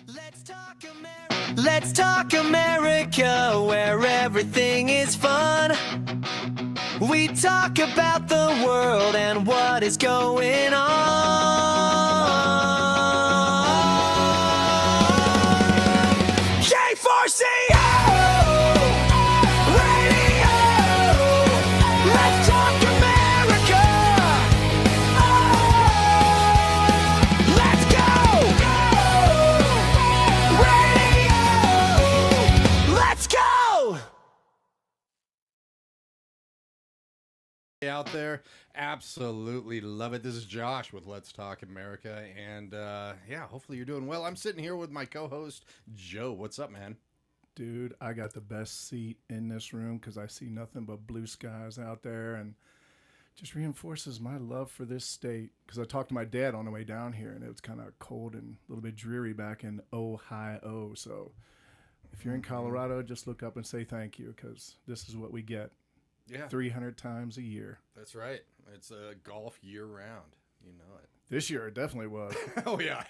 Let's talk America, where everything is fun. We talk about the world and what is going on. J4CO Radio. Let's talk America. Let's go. Radio. Let's go. Out there, absolutely love it. This is Josh with Let's Talk America, and yeah, hopefully you're doing well. I'm sitting here with my co-host Joe. What's up, man? Dude, I got the best seat in this room because I see nothing but blue skies out there, and just reinforces my love for this state. Because I talked to my dad on the way down here, and it was kind of cold and a little bit dreary back in Ohio. So if you're in Colorado, just look up and say thank you, because this is what we get. Yeah, 300 times a year. that's right. It's golf year round. You know it. This year it definitely was. Oh yeah.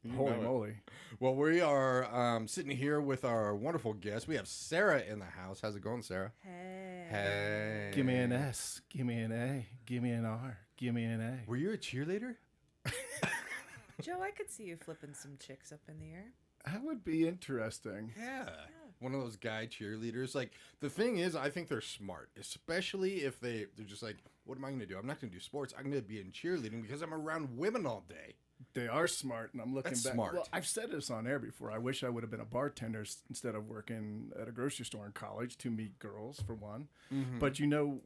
You Holy know it. moly. Well, we are sitting here with our wonderful guest. We have Sarah in the house. How's it going, Sarah? Hey. Hey. Give me an S, give me an A, give me an R, give me an A. Were you a cheerleader? Joe, I could see you flipping some chicks up in the air. That would be interesting. Yeah. One of those guy cheerleaders. Like, the thing is, I think they're smart, especially if they're just like, what am I going to do? I'm not going to do sports. I'm going to be in cheerleading because I'm around women all day. They are smart, and I'm looking That's back. smart. Well, I've said this on air before. I wish I would have been a bartender instead of working at a grocery store in college to meet girls, for one. Mm-hmm. But you know,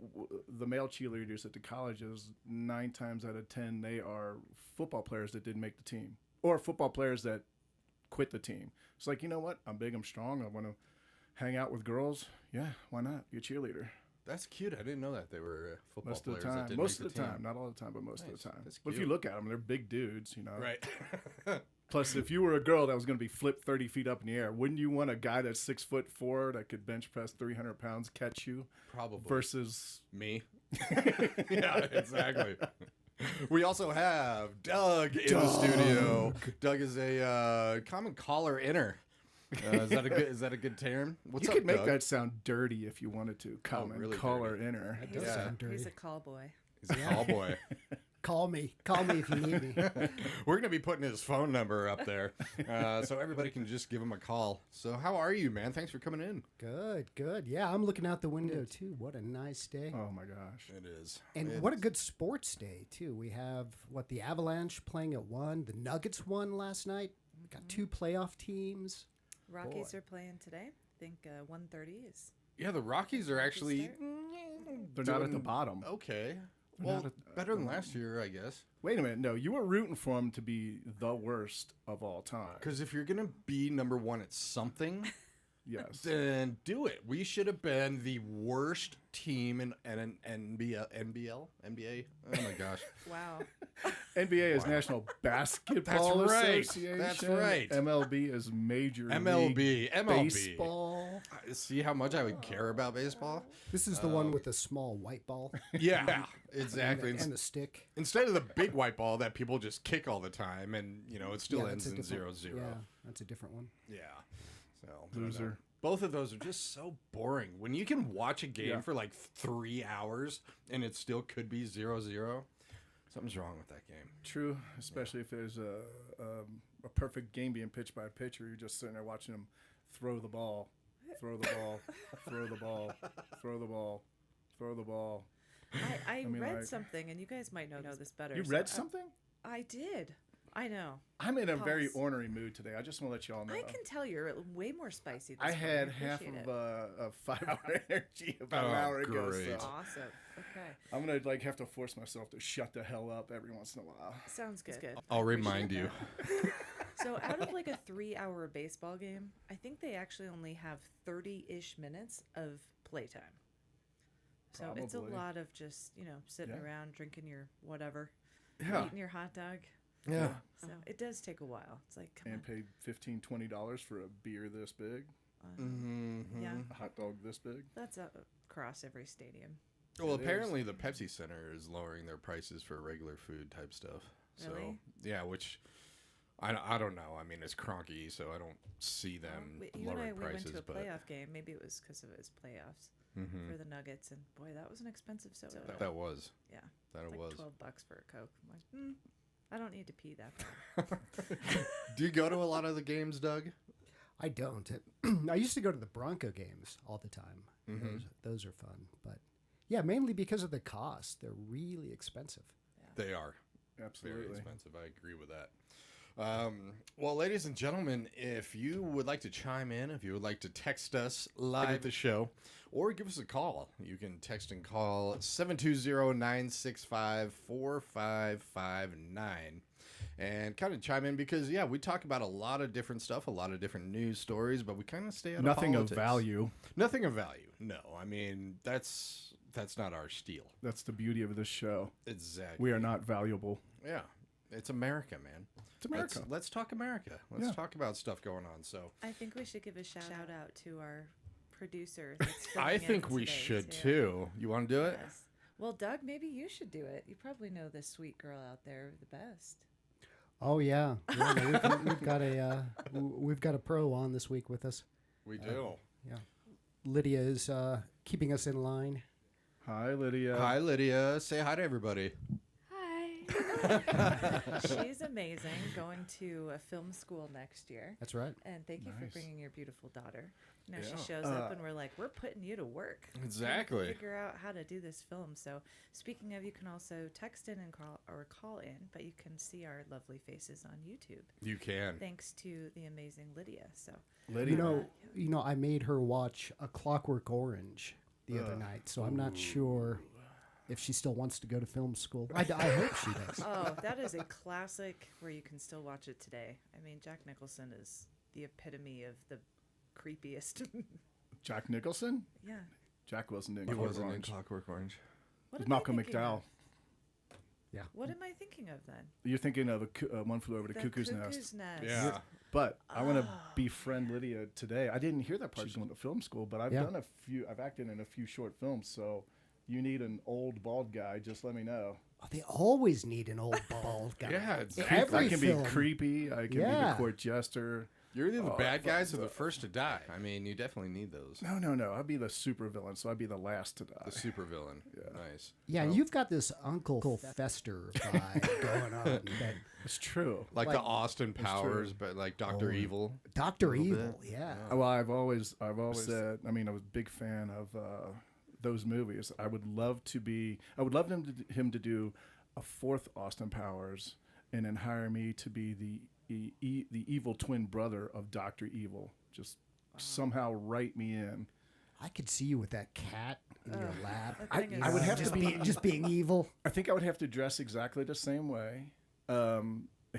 the male cheerleaders at the colleges, 9 times out of 10, they are football players that didn't make the team, or football players that quit the team. It's like, you know what? I'm big, I'm strong. I want to hang out with girls. Yeah, why not? Be a cheerleader. That's cute. I didn't know that they were football Most of players the that time. didn't Most make of the team. time. Not all the time, but most of Nice. the time. That's But if you cute. look at them, they're big dudes, you know. Right. Plus, if you were a girl that was going to be flipped 30 feet up in the air, wouldn't you want a guy that's 6'4" that could bench press 300 pounds catch you Probably. versus Me. Yeah, exactly. We also have Doug in the studio. Doug is a common caller inner. Is that a good term? What's you up, could make Doug? that sound dirty if you wanted to. Common really caller dirty. inner. That does Yeah. sound dirty. He's a call boy. He's a call boy. Call me if you need me. We're gonna be putting his phone number up there, so everybody can just give him a call. So, how are you, man? Thanks for coming in. Good. Yeah, I'm looking out the window too. What a nice day. Oh my gosh. It is, And what a good sports day too. We have the Avalanche playing at 1. The Nuggets won last night. We got 2 playoff teams. Rockies are playing today. I think 1:30 is. Yeah, the Rockies are actually They're not at the doing bottom. okay. They're Well, not at- better than last year, I guess. Wait a minute. No, you were rooting for them to be the worst of all time. Because if you're gonna be number one at something, Yes. then do it. We should have been the worst team in NBA. Oh my gosh. Wow. NBA is National Basketball That's right. Association. That's right. MLB is Major MLB. League MLB. Baseball. See how much I would care about baseball? This is the one with the small white ball Yeah, exactly. and the stick. Instead of the big white ball that people just kick all the time, and it still Yeah, ends that's a in different- 0-0. Yeah, that's a different one. Yeah. So I don't know. Loser. Both of those are just so boring. When you can watch a game Yeah. for like 3 hours and it still could be 0-0, something's wrong with that game. True, especially if there's a perfect game being pitched by a pitcher. You're just sitting there watching him throw the ball, throw the ball, throw the ball, throw the ball, throw the ball. I mean, read like- something, and you guys might know this better. You so read something? I did. I know. I'm in a very Pause. ornery mood today. I just want to let y'all know. I can tell you're way more spicy. This I morning. had half Appreciate of it. a 5-hour energy about an Oh, hour ago. great. So Awesome. Okay. I'm gonna have to force myself to shut the hell up every once in a while. Sounds good. I'll remind you. So out of like a 3-hour baseball game, I think they actually only have 30-ish minutes of playtime. So it's a Probably. lot of just, sitting Yeah. around, drinking your whatever, Yeah. eating your hot dog. Yeah. So it does take a while. It's like, come And paid $15-$20 for a beer this big, on. Yeah, a hot dog this big. that's across every stadium. Well, It is. apparently the Pepsi Center is lowering their prices for regular food type stuff. So Really? yeah, which I don't know. I mean, it's Cronky, so I don't see them You and I, lowering we went prices. to a But playoff game. Maybe it was because of his playoffs for the Nuggets, and boy, that was an expensive soda. that was. Yeah, That it's it like was. $12 for a Coke. I'm like, I don't need to pee that far. Do you go to a lot of the games, Doug? I don't. I used to go to the Bronco games all the time. Those are fun. But yeah, mainly because of the cost. They're really expensive. They are. Absolutely. Very expensive. I agree with that. Well, ladies and gentlemen, if you would like to chime in, if you would like to text us live at the show, or give us a call, you can text and call 720-965-4559 and kind of chime in because, yeah, we talk about a lot of different stuff, a lot of different news stories, but we kind of stay out Nothing of of politics. value. Nothing of value. No, I mean, that's not our steal. That's the beauty of this show. Exactly. We are not valuable. Yeah. It's America, man. It's America. Let's talk America. Let's Yeah. talk about stuff going on. So I think we should give a shout out to our producer. That's I filming it think we today, should too. You want to do it? Yes. Well, Doug, maybe you should do it. You probably know this sweet girl out there the best. Oh yeah, no, we've got a pro on this week with us. We do. Yeah, Lydia is keeping us in line. Hi, Lydia. Hi, Lydia. Say hi to everybody. She's amazing. Going to a film school next year. That's right. And thank you for Nice. bringing your beautiful daughter. Now Yeah. she shows up and we're like, we're putting you to work. Exactly. Figure out how to do this film. So speaking of, you can also text in and call in, but you can see our lovely faces on YouTube. You can. Thanks to the amazing Lydia. So Lydia. You know, I made her watch A Clockwork Orange the other night, so I'm not sure if she still wants to go to film school. I hope she does. oh, that is a classic where you can still watch it today. I mean, Jack Nicholson is the epitome of the creepiest. Jack Nicholson? Yeah. Jack wasn't in He Clockwork wasn't in Orange. Clockwork Orange. What It's am I Malcolm thinking McDowell. of? What am I thinking of then? You're thinking of One Flew Over the The Cuckoo's Nest. Cuckoo's Nest. Yeah. But I want to befriend Lydia today. I didn't hear that part. She's going to film school, but I've Yeah. done a few. I've acted in a few short films. So you need an old bald guy, just let me know. Oh, they always need an old bald guy. Yeah, it's In creepy. every I can film. be creepy. I can be Yeah. the court jester. You're either the Oh, bad fuck guys or the- the first to die. I mean, you definitely need those. No. I'd be the super villain, so I'd be the last to die. The supervillain. Nice. Yeah, you've got this Uncle Fester vibe going on. That It's true. Like, Like- the Austin Powers, but like Dr. Evil. Dr. little Evil, bit. yeah. Well, I've always said. I mean, I was a big fan of those movies. I would love him to do a fourth Austin Powers, and then hire me to be the evil twin brother of Dr. Evil. Just somehow write me in. I could see you with that cat in your lap. That thing I would is have to just be- just being evil. I think I would have to dress exactly the same way.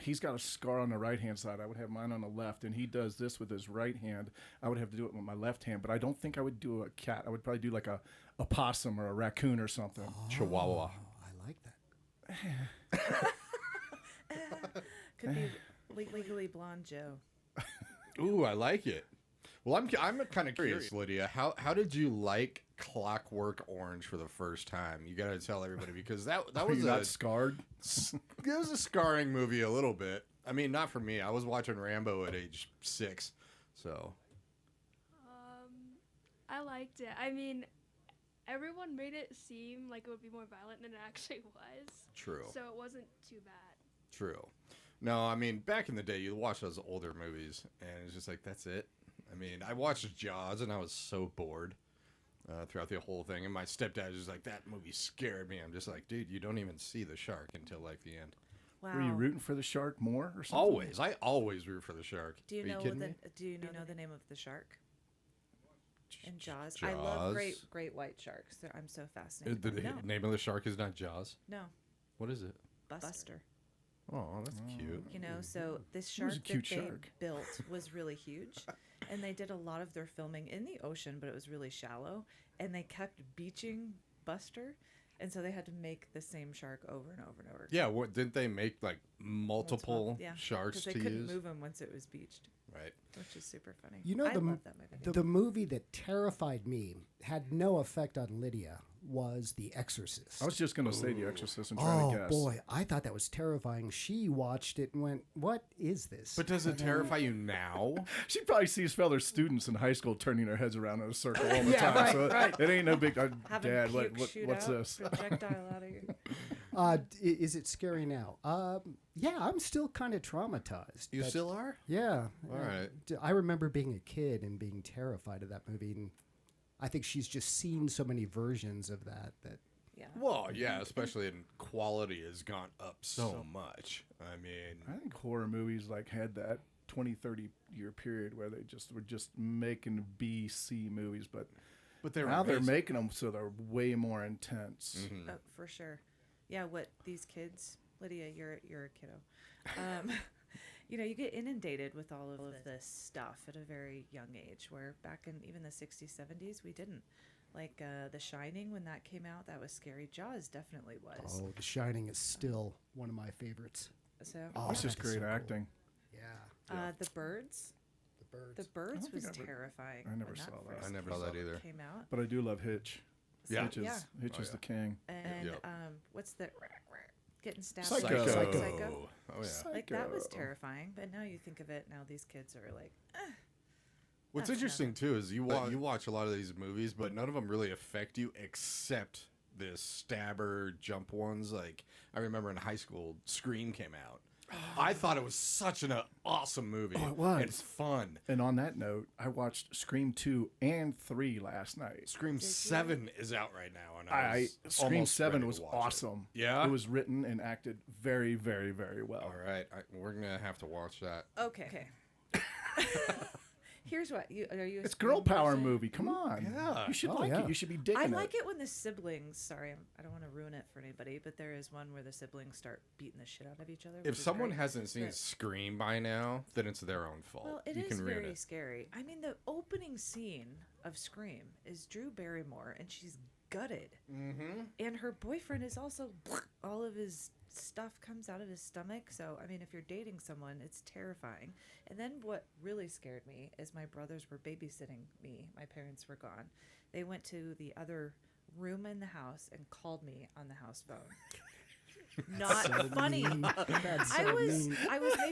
He's got a scar on the right hand side. I would have mine on the left, and he does this with his right hand. I would have to do it with my left hand, but I don't think I would do a cat. I would probably do like a possum or a raccoon or something. Chihuahua. I like that. Could be Legally Blonde Joe. Ooh, I like it. Well, I'm kind of curious, Lydia. How did you like Clockwork Orange for the first time? You got to tell everybody because that Are was you not scarred? it was a scarring movie a little bit. I mean, not for me. I was watching Rambo at age 6, so I liked it. I mean, everyone made it seem like it would be more violent than it actually was. true. So it wasn't too bad. True. No, I mean, back in the day, you watch those older movies, and it's just like, that's it. I mean, I watched Jaws, and I was so bored throughout the whole thing. And my stepdad was just like, that movie scared me. I'm just like, dude, you don't even see the shark until, like, the end. Wow. Were you rooting for the shark more or something? Always. I always root for the shark. Do you Are know kidding the me? Do you know the name of the shark? In Jaws. Jaws? I love great white sharks. I'm so fascinated. The by them. name of the shark is not Jaws. No, What is it? Buster. Oh, that's cute. You know, so this was shark a that cute they shark. built was really huge, and they did a lot of their filming in the ocean, but it was really shallow, and they kept beaching Buster, and so they had to make the same shark over and over and over. Yeah, what didn't they make like multiple yeah, sharks because to they couldn't use? move him once it was beached. Right. which is super funny. You know, I love that movie. the movie that terrified me, had no effect on Lydia, was The Exorcist. I was just going to say The Exorcist and trying to guess. Boy, I thought that was terrifying. She watched it and went, "What is this?" But does it terrify you now? She probably sees fellow students in high school turning their heads around in a circle all the Yeah, time. right, so right. it ain't no big. Having Dad, puke shoot what's out, this? Projectile out of you. Is it scary now? Yeah, I'm still kind of traumatized. You but- still are? Yeah. All right. I remember being a kid and being terrified of that movie, and I think she's just seen so many versions of that. Yeah. Well, yeah, especially in quality has gone up so much. I mean, I think horror movies like had that 20, 30 year period where they were just making B, C movies, but now they're making them so they're way more intense. Mm-hmm. Oh, for sure. Yeah, what these kids, Lydia, you're a kiddo. You get inundated with all of this stuff at a very young age, where back in even the 60s, 70s, we didn't. Like The Shining, when that came out, that was scary. Jaws definitely was. Oh, The Shining is still one of my favorites. So, It's just that is great so cool. acting. Yeah, The Birds. the birds. The Birds think was I've- terrifying. I never when saw that. first I never saw that either. Came out. But I do love Hitch. Yeah. Hitch is, Yeah. Hitch is the king. And Yep. what's the getting stabbed? Psycho. Like Psycho. Psycho. Oh yeah. Like that was Psycho. terrifying, but now you think of it, now these kids are like, What's That's interesting too is you watch a lot of these movies, but none of them really affect you except the stabber jump ones. Like I remember in high school, Scream came out. I thought it was such an awesome movie. Oh, it was. It's fun. And on that note, I watched Scream 2 and 3 last night. Scream 7 is out right now, and Scream almost 7 ready was to watch it. awesome. Yeah? It was written and acted very, very, very well. All right, we're gonna have to watch that. okay. Here's what are you? a It's girl Scream power person? movie. Come on. Yeah. You should Oh, like yeah. it. You should be digging I it. like it when the siblings. Sorry, I don't want to ruin it for anybody, but there is one where the siblings start beating the shit out of each other. If which is someone great. hasn't seen But- Scream by now, then it's their own fault. Well, it you is can ruin very it. scary. I mean, the opening scene of Scream is Drew Barrymore, and she's gutted. Mm-hmm. And her boyfriend is also, all of his stuff comes out of his stomach. So, I mean, if you're dating someone, it's terrifying. And then what really scared me is my brothers were babysitting me. My parents were gone. They went to the other room in the house and called me on the house phone. Not funny. That's I so was mean.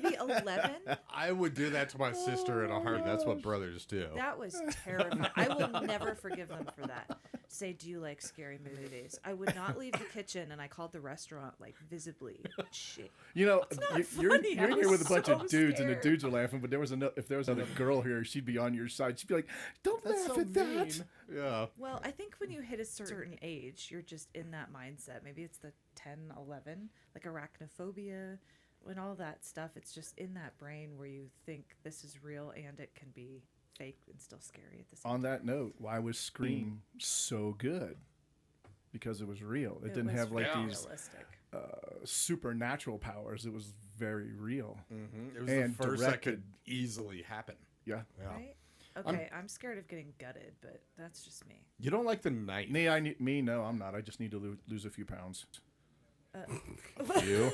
maybe 11. I would do that to my sister in a heart. That's what brothers do. That was terrifying. I will never forgive them for that. Say, do you like scary movies? I would not leave the kitchen, and I called the restaurant like visibly. Shit. You know, not you're funny. I here with a was bunch so of dudes, and the scared. dudes are laughing. But if there was another girl here, she'd be on your side. She'd be like, "Don't laugh at that." Yeah. Well, I think when you hit a certain age, you're just in that mindset. Maybe it's the 10, 11, like arachnophobia and all that stuff. It's just in that brain where you think this is real and it can be fake and still scary at the same On time. that note, why was Scream so good? Because it was real. It didn't was have like very these realistic. supernatural powers. It was very real. It was And the first that directed. could easily happen. Yeah. Yeah. Right? Okay, I'm scared of getting gutted, but that's just me. You don't like the knife. Me, no, I'm not. I just need to lose a few pounds. You?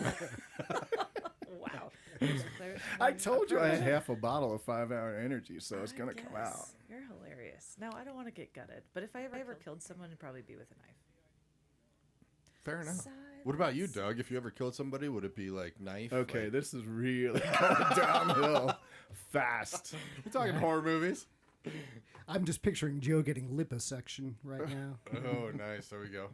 Wow. I told you I had half a bottle of 5 Hour Energy, so it's gonna come out. Guess. You're hilarious. No, I don't want to get gutted, but if I ever killed someone, it'd probably be with a knife. Fair enough. What about you, Doug? If you ever killed somebody, would it be like knife? Okay, Like, this is really going downhill fast. we're talking horror movies. I'm just picturing Joe getting liposuction right now. Oh, nice. There we go.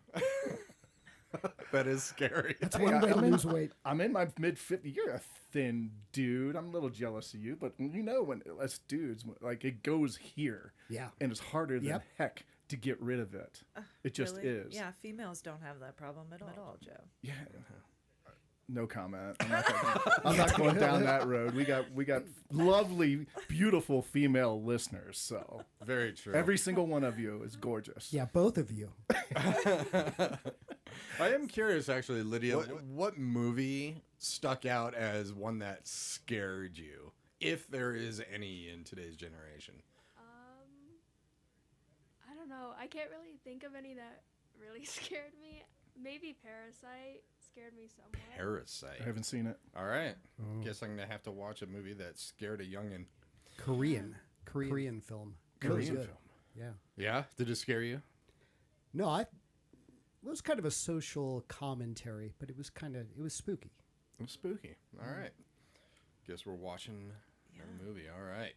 That is scary. That's one way to lose weight. I'm in my mid 50s. You're a thin dude. I'm a little jealous of you, but you know when us dudes, like it goes here. Yeah. And it's harder than Yep. heck to get rid of it. It just Really? is. Yeah, females don't have that problem at all, Joe. Yeah. No comment. I'm not going down that road. We got lovely, beautiful female listeners. So Very true. every single one of you is gorgeous. Yeah, both of you. I am curious, actually, Lydia. What movie stuck out as one that scared you, if there is any in today's generation? I don't know. I can't really think of any that really scared me. Maybe Parasite scared me somewhat. Parasite. I haven't seen it. All right. Guess I'm gonna have to watch a movie that scared a youngin. Korean film. Really Korean good. film. Yeah. Yeah? Did it scare you? No, it was kind of a social commentary, but it was spooky. It was spooky. All right. Guess we're watching a movie. All right.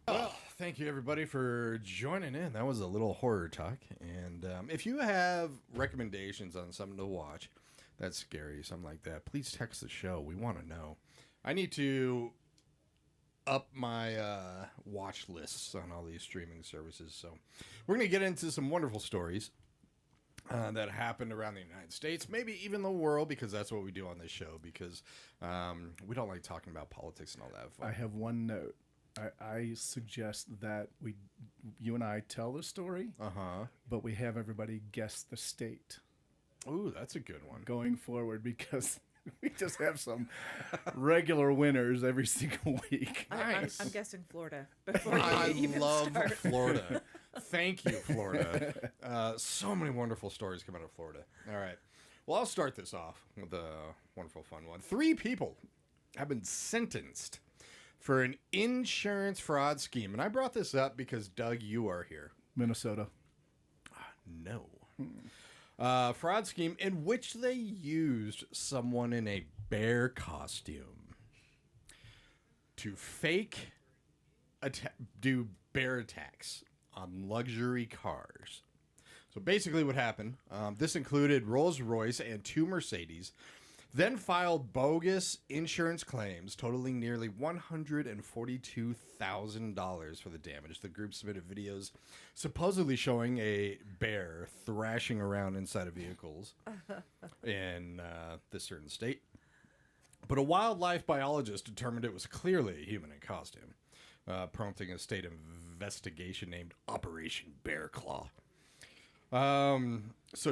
Well, thank you everybody for joining in. That was a little horror talk. And if you have recommendations on something to watch that's scary, something like that, please text the show. We want to know. I need to up my watch lists on all these streaming services. So we're going to get into some wonderful stories that happened around the United States, maybe even the world, because that's what we do on this show, because we don't like talking about politics and all that. I have one note. I suggest that you and I tell the story, but we have everybody guess the state Ooh, that's a good one. going forward, because we just have some regular winners every single week. Nice. I'm guessing Florida. Before I you even love start. Florida. Thank you, Florida. So many wonderful stories come out of Florida. All right. Well, I'll start this off with a wonderful, fun one. 3 people have been sentenced for an insurance fraud scheme. And I brought this up because, Doug, you are here. Minnesota. No. Fraud scheme in which they used someone in a bear costume to fake do bear attacks on luxury cars. So basically what happened, this included Rolls-Royce and 2 Mercedes, then filed bogus insurance claims totaling nearly $142,000 for the damage. The group submitted videos supposedly showing a bear thrashing around inside of vehicles in this certain state. But a wildlife biologist determined it was clearly a human in costume, prompting a state investigation named Operation Bear Claw. So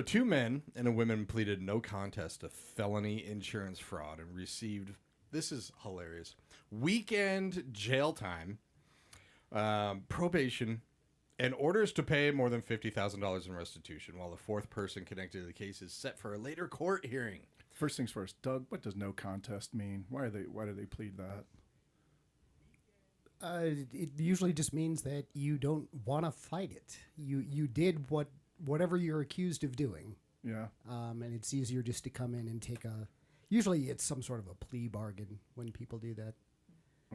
2 men and a woman pleaded no contest to felony insurance fraud and received, this is hilarious, weekend jail time, probation, and orders to pay more than $50,000 in restitution, while the 4th person connected to the case is set for a later court hearing. First things first, Doug, what does no contest mean? Why do they plead that? It usually just means that you don't want to fight it. You did whatever you're accused of doing. Yeah. And it's easier just to come in and take usually it's some sort of a plea bargain when people do that.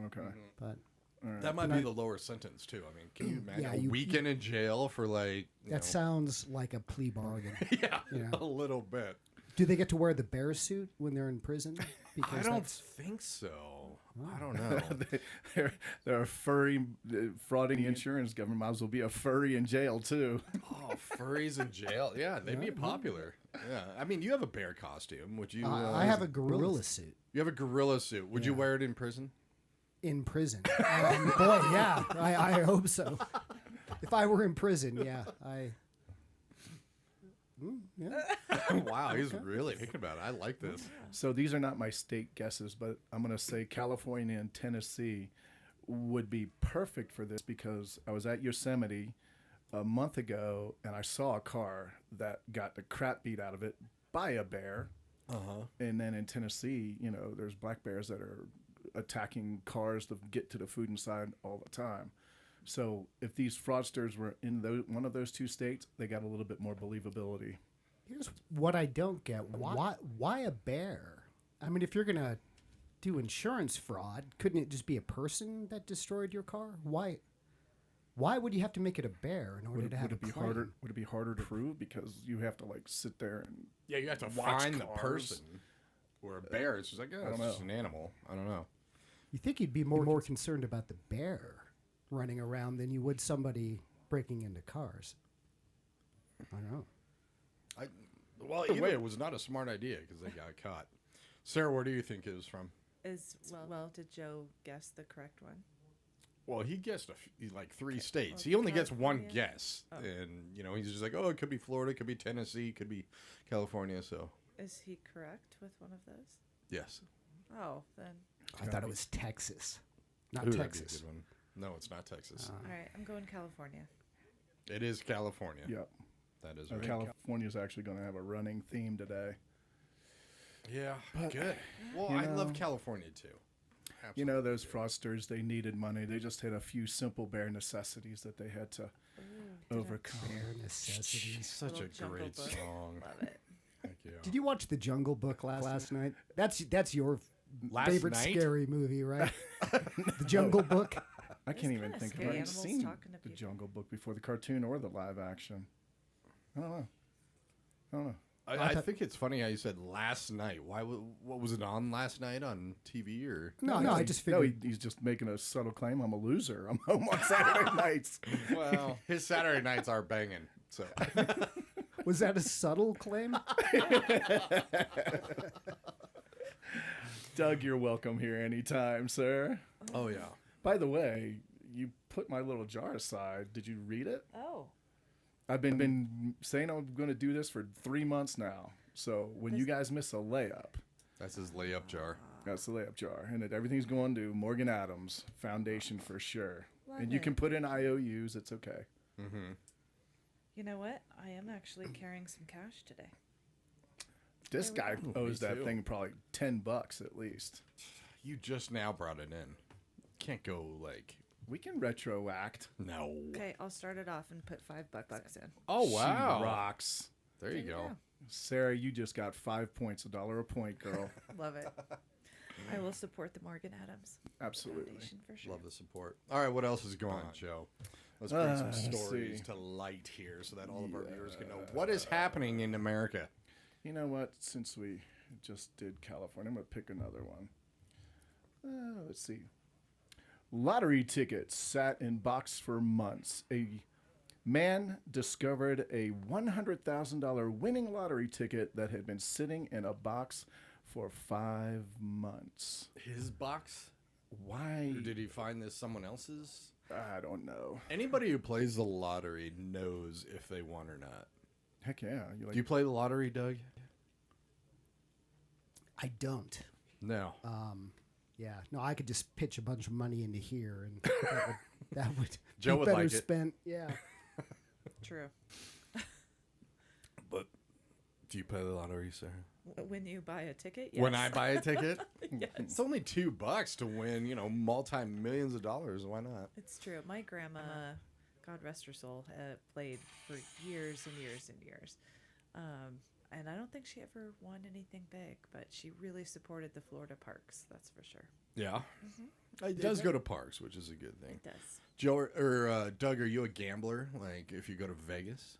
Okay. But All right. That might be the lower sentence, too. I mean, can you imagine Yeah, a weekend in jail for, like, that sounds like a plea bargain. yeah, Yeah. a little bit. Do they get to wear the bear suit when they're in prison? I don't think so. I don't know. they're a furry frauding insurance government. Might as well be a furry in jail too. Oh, furries in jail. Yeah, they'd be popular. Yeah. I mean, you have a bear costume. Would you? I have a gorilla suit You have a gorilla suit. Would you wear it in prison? in prison. Boy, yeah, I hope so. If I were in prison, yeah, yeah. Wow, he's really thinking about it. I like this. So these are not my state guesses, but I'm going to say California and Tennessee would be perfect for this, because I was at Yosemite a month ago and I saw a car that got the crap beat out of it by a bear. And then in Tennessee, there's black bears that are attacking cars to get to the food inside all the time. So if these fraudsters were in one of those 2 states, they got a little bit more believability. Here's what I don't get: why a bear? I mean, if you're gonna do insurance fraud, couldn't it just be a person that destroyed your car? Why would you have to make it a bear in order to have Would it be harder to prove, because you have to sit there and Yeah, you have to watch find the cars? person. Or a bear, it's just like, oh, it's just an animal. I don't know. You think you'd be more concerned about the bear running around than you would somebody breaking into cars? I don't know. Well, either way, it was not a smart idea because they got caught. Sarah, where do you think it was from? Did Joe guess the correct one? Well, he guessed 3 states. He only gets one California? guess, and he's just like, oh, it could be Florida, it could be Tennessee, it could be California. So Is he correct with one of those? yes, Oh, then. I thought it was Texas, not Ooh, that'd be a Texas. good one. No, it's not Texas. All right, I'm going California. It is California. Yep. That is I right. think California's actually going to have a running theme today. Yeah, good. Well, I love California too. You know, those fraudsters, they needed money. They just had a few simple bare necessities that they had to overcome. Bare necessities. Such Little a Jungle great Book. song. Love it. Heck yeah. Did you watch The Jungle Book last night? That's your Last favorite night? scary movie, right? The Jungle Book. I can't even kinda think of scary, it. I've animals seen talking to the people. Jungle Book before, the cartoon or the live action. I don't know. I think it's funny how you said last night. Why? What was it on last night on TV or? No, I just figured. he's just making a subtle claim. I'm a loser. I'm home on Saturday nights. Well, his Saturday nights are banging. So Was that a subtle claim? Doug, you're welcome here anytime, sir. oh yeah. By the way, you put my little jar aside. Did you read it? Oh, I've been saying I'm going to do this for 3 months now. So when you guys miss a layup, That's his layup jar. that's the layup jar. And everything's going to Morgan Adams Foundation for sure. Love And you it. can put in IOUs. It's okay. you know what? I am actually carrying some cash today. This guy owes that too. thing probably $10 at least. You just now brought it in. Can't go like We can retroact. no. Okay, I'll start it off and put $5 in. Oh She wow. rocks. There you go. Sarah, you just got 5 points, $1 a point, girl. Love it. I will support the Morgan Adams Absolutely. Foundation for sure. Love the support. All right, what else is going on, Joe? Let's bring some let's stories see. to light here so that all of our viewers can know what is happening in America. You know what? Since we just did California, I'm going to pick another one. Let's see. Lottery tickets sat in box for months. A man discovered a $100,000 winning lottery ticket that had been sitting in a box for 5 months. His box? Why? Or did he find this someone else's? I don't know. Anybody who plays the lottery knows if they won or not. Heck yeah. You like Do you play the lottery, Doug? I don't. No. Yeah, no, I could just pitch a bunch of money into here, and that would Joe be would better like it. spent. Yeah, True. But do you play the lottery, Sarah? When you buy a ticket, yes. When I buy a ticket? It's only $2 to win, multi-millions of dollars. Why not? It's true. My grandma, God rest her soul, played for years and years and years. And I don't think she ever won anything big, but she really supported the Florida parks. That's for sure. Yeah. It does go to parks, which is a good thing. It does. Joe or Doug, are you a gambler? Like if you go to Vegas?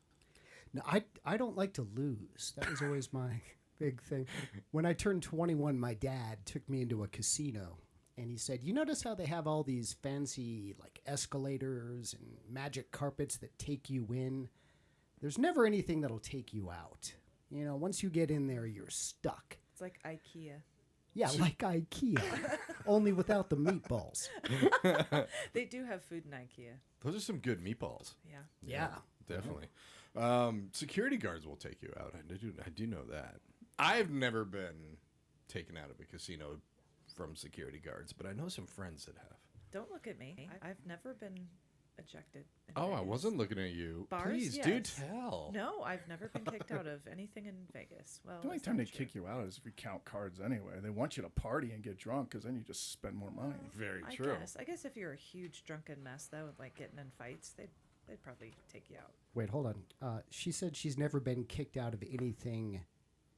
no, I don't like to lose. That was always my big thing. When I turned 21, my dad took me into a casino, and he said, "You notice how they have all these fancy like escalators and magic carpets that take you in? There's never anything that'll take you out. Once you get in there, you're stuck." It's like IKEA. Yeah, like IKEA, only without the meatballs. They do have food in IKEA. Those are some good meatballs. Yeah. Yeah. Definitely. Security guards will take you out. I do know that. I've never been taken out of a casino from security guards, but I know some friends that have. Don't look at me. I've never been ejected. in Oh, I Vegas. wasn't looking at you. Bars, Please do yes. tell. No, I've never been kicked out of anything in Vegas. Well, The only it's time not they true. kick you out is if you count cards anyway. They want you to party and get drunk because then you just spend more money. Very I true. guess if you're a huge drunken mess though, like getting in fights, they'd probably take you out. Wait, hold on. She said she's never been kicked out of anything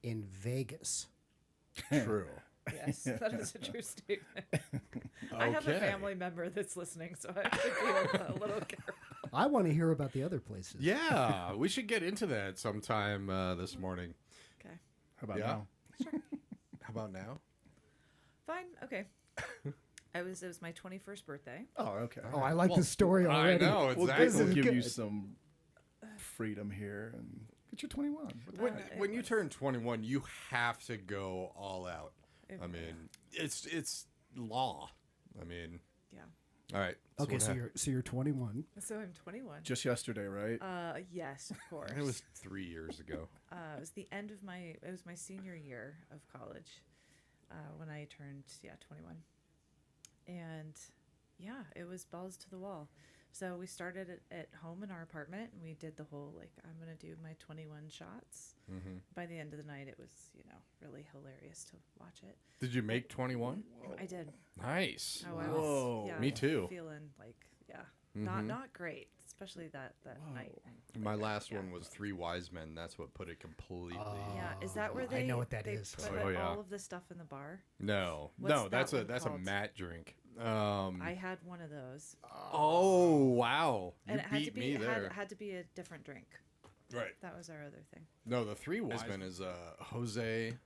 in Vegas. True. Yes, that is a true statement. I have a Okay. family member that's listening, so I have to be a little careful. I want to hear about the other places. Yeah, we should get into that sometime this morning. Okay, How about Yeah. now? How about now? fine. Okay. It was my 21st birthday. Oh, okay. Oh, I like the story already. I know, Well, exactly. this will is give you good. some freedom here and get your 21. When you was- turn 21, you have to go all out. I mean, it's law. I mean, Yeah. all right. Okay, what happened? so you're 21. So I'm 21. Just yesterday, right? Yes, of course. It was 3 years ago. It was the end of my senior year of college when I turned 21, and yeah, it was balls to the wall. So we started at home in our apartment, and we did the whole like I'm gonna do my 21 shots. Mm-hmm. By the end of the night, it was really hilarious to watch it. Did you make 21? I did. Nice. Oh, I Whoa. was, yeah, Me too. Feeling like Mhm. not great, especially that night. My last Yeah. one was Three Wise Men. That's what put it completely. Yeah, is that where I they? know what that they is. Put Oh, yeah. all of the stuff in the bar. No, What's no, that that's one a called? matte drink. I had one of those, Oh wow, you and it had to beat be me there. had to be a different drink. Right. That was our other thing. No, the Three Wise Men is Jose,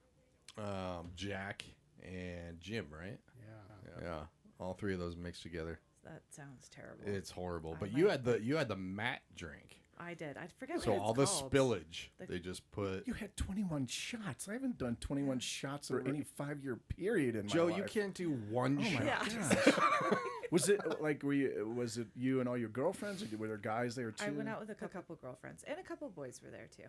Jack, and Jim, right? Yeah. All three of those mixed together. That sounds terrible. It's horrible. I But might- you had the matte drink. I did. I forget So what all it's the called. spillage The- they just put. You had 21 shots. I haven't done 21 shots for any 5-year period in my Joe, life. you can't do one Oh my shot. Yeah. gosh. Was it like was it you and all your girlfriends, or were there guys there too? I went out with a couple girlfriends, and a couple boys were there too.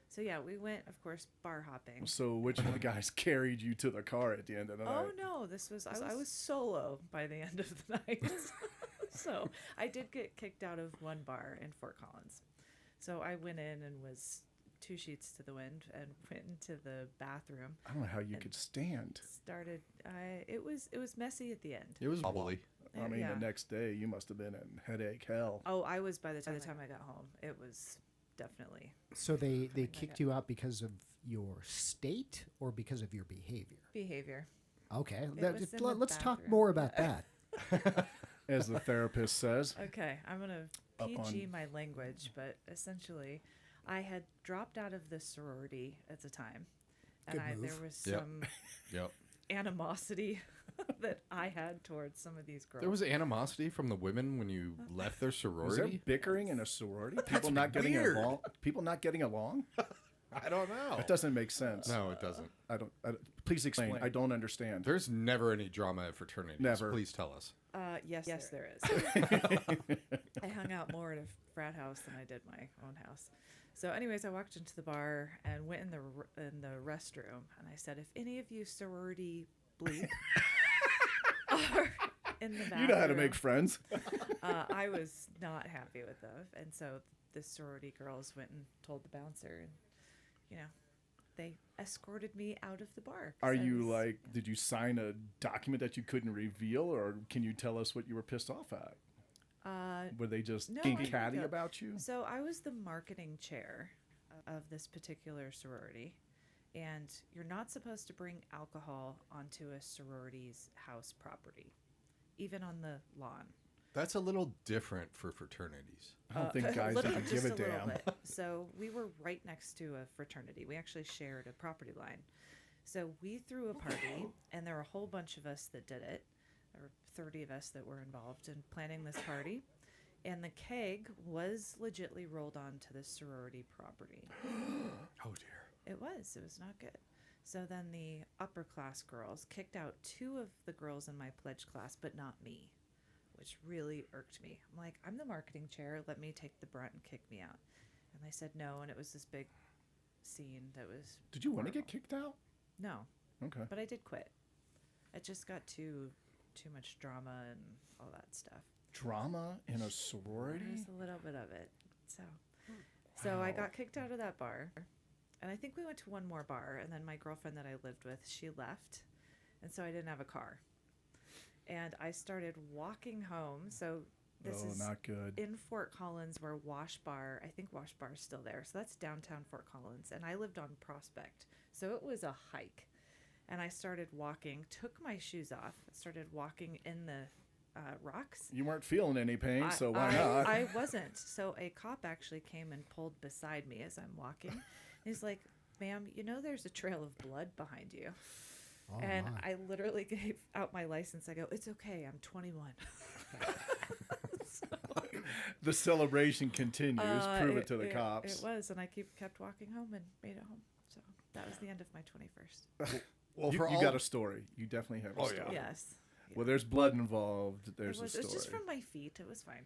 So yeah, we went, of course, bar hopping. So which of the guys carried you to the car at the end of the Oh night? no, this was I was solo by the end of the night. So I did get kicked out of one bar in Fort Collins. So I went in and was 2 sheets to the wind and went into the bathroom. I don't know how you could stand. Started. It was messy at the end. It was bubbly. I mean, Yeah. the next day you must have been in headache hell. Oh, I was by the time I got home. It was definitely So they kicked you out because of your state or because of your behavior? behavior. Okay, was in the let's talk bathroom. more about that. As the therapist says. Okay, I'm gonna Up PG on- my language, but essentially, I had dropped out of the sorority at the time, and Good move. there was Yep. some Yep. animosity that I had towards some of these girls. There was animosity from the women when you left their Was there sorority. bickering in a sorority? People not getting weird. along. People not getting along. I don't know. That doesn't make sense. No, it doesn't. I don't. Please explain. I don't understand. There's never any drama at fraternities. Never. Please tell us. Yes, there is. I hung out more at a frat house than I did my own house. So, anyways, I walked into the bar and went in the restroom, and I said, "If any of you sorority bleep are in the bathroom, You know how to make friends. I was not happy with them, and so the sorority girls went and told the bouncer, and they escorted me out of the bar. 'cause Are I you was- like? Did you sign a document that you couldn't reveal, or can you tell us what you were pissed off at? Were they just No, being I catty don't. about you? So I was the marketing chair of this particular sorority, and you're not supposed to bring alcohol onto a sorority's house property, even on the lawn. That's a little different for fraternities. I don't think guys little- even just give a little damn. bit. So we were right next to a fraternity. We actually shared a property line. So we threw a party, and there were a whole bunch of us that did it. There were 30 of us that were involved in planning this party. And the keg was legitly rolled onto the sorority property. Oh dear. It was not good. So then the upper class girls kicked out 2 of the girls in my pledge class, but not me, which really irked me. I'm like, I'm the marketing chair. Let me take the brunt and kick me out. And they said no, and it was this big scene that was. Did you want to horrible. get kicked out? No, Okay. but I did quit. It just got too much drama and all that stuff. Drama in a There's sorority? a little bit of it. So I got kicked out of that bar, and I think we went to one more bar, and then my girlfriend that I lived with, she left, and so I didn't have a car, and I started walking home. So this Oh, is not good. in Fort Collins, where Wash Bar, I think Wash Bar is still there, so that's downtown Fort Collins, and I lived on Prospect, so it was a hike, and I started walking, took my shoes off, started walking in the rocks. You weren't feeling any pain, so why I, not? I wasn't. So a cop actually came and pulled beside me as I'm walking. He's like, "Ma'am, you know there's a trail of blood behind you." Oh, And my. I literally gave out my license. I go, "It's okay. I'm 21." The celebration continues. Prove it to the It cops. was, and I kept walking home and made it home. So that was the end of my 21st. Well, you for you all got a story. You definitely have a Oh, story. yeah. Yes. Well, there's blood involved. There's It was a story. just from my feet. It was fine.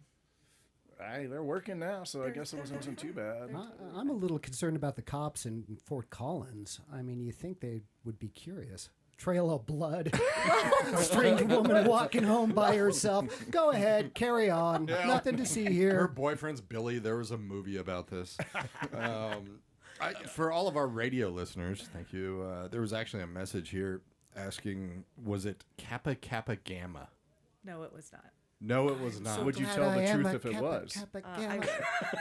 Hey, they're working now, so I They're- guess it they're wasn't too good. bad. I'm a little concerned about the cops in Fort Collins. I mean, you think they would be curious. trail of blood. Strange woman walking home by herself. Go ahead, carry on. Yeah. Nothing to see Her here. boyfriend's Billy. There was a movie about this. For all of our radio listeners, thank you. There was actually a message here asking, was it Kappa Kappa Gamma? No, it was not. No, it was not. Would you Glad tell I the am truth a if it Kappa, was? Kappa, I Gamma.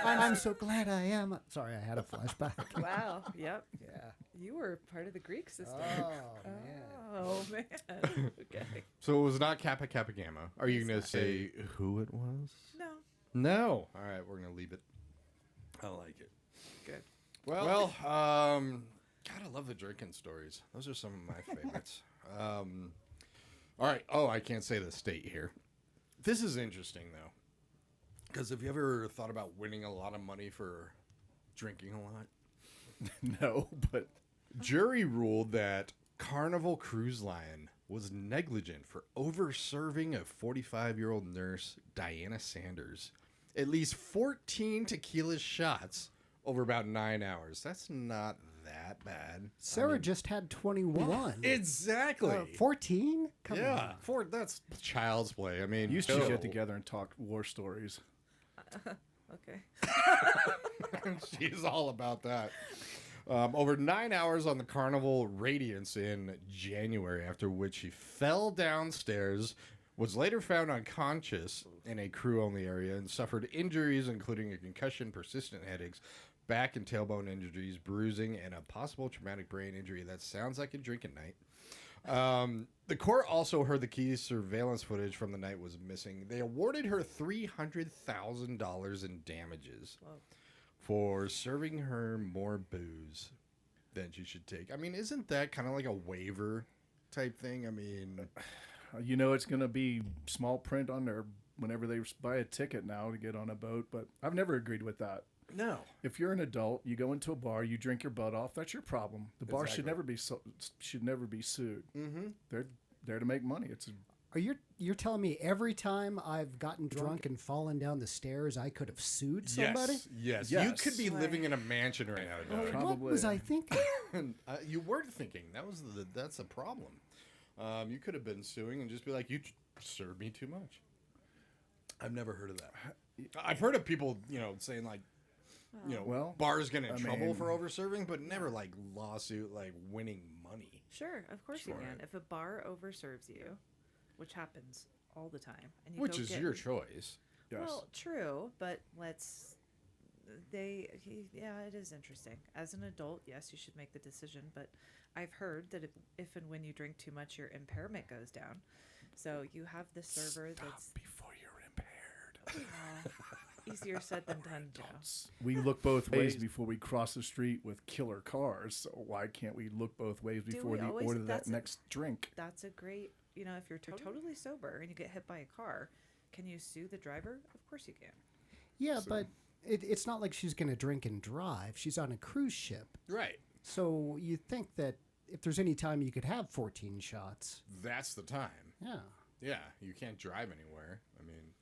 I'm so glad I am. Sorry, I had a flashback. Wow. Yep. Yeah. You were part of the Greek system. Oh, man. Oh man. Okay. So it was not Kappa Kappa Gamma. Are you going to say who it was? No. No. All right, we're going to leave it. I like it. Good. Well, God, I love the drinking stories. Those are some of my favorites. All right. Oh, I can't say the state here. This is interesting, though. Because have you ever thought about winning a lot of money for drinking a lot? No, but Jury ruled that Carnival Cruise Line was negligent for over-serving a 45-year-old nurse, Diana Sanders, at least 14 tequila shots over about 9 hours. That's not that bad. Sarah just had 21. Exactly. 14? Come Yeah, on. that's child's play. I mean, used to no. get together and talk war stories. Okay. She's all about that. Over 9 hours on the Carnival Radiance in January, after which she fell downstairs, was later found unconscious in a crew-only area, and suffered injuries including a concussion, persistent headaches, back and tailbone injuries, bruising, and a possible traumatic brain injury. That sounds like a drinking night. The court also heard the key surveillance footage from the night was missing. They awarded her $300,000 in damages for serving her more booze than she should take. I mean, isn't that kind of like a waiver type thing? I mean, You know it's going to be small print on there whenever they buy a ticket now to get on a boat, but I've never agreed with that. no. If you're an adult, you go into a bar, you drink your butt off. That's your problem. The bar should Exactly. never be sued. Mm-hmm. They're there to make money. It's Are you're telling me every time I've gotten drunk and fallen down the stairs, I could have sued somebody? Yes. Yes. You could be living in a mansion right now, Doug. What Probably. was I thinking? You were thinking that's a problem. You could have been suing and just be like, you served me too much. I've never heard of that. I've heard of people, saying like, Well, bars get in I trouble mean- for overserving, but never like lawsuit, like winning money. Sure, of course you Sure. can. If a bar overserves you, which happens all the time, and you Which go is get, your choice. yes. Well, true, but yeah, it is interesting. As an adult, yes, you should make the decision, but I've heard that if and when you drink too much, your impairment goes down. So you have the server that's Before you're impaired. easier said than done, Joe. We look both ways before we cross the street with killer cars. So why can't we look both ways before we we always- order that that's a- next drink? That's a great, if you're totally sober and you get hit by a car, can you sue the driver? Of course you can. Yeah, but it's not like she's going to drink and drive. She's on a cruise ship. Right. So you think that if there's any time you could have 14 shots, That's the time. yeah. Yeah, you can't drive anywhere. I mean,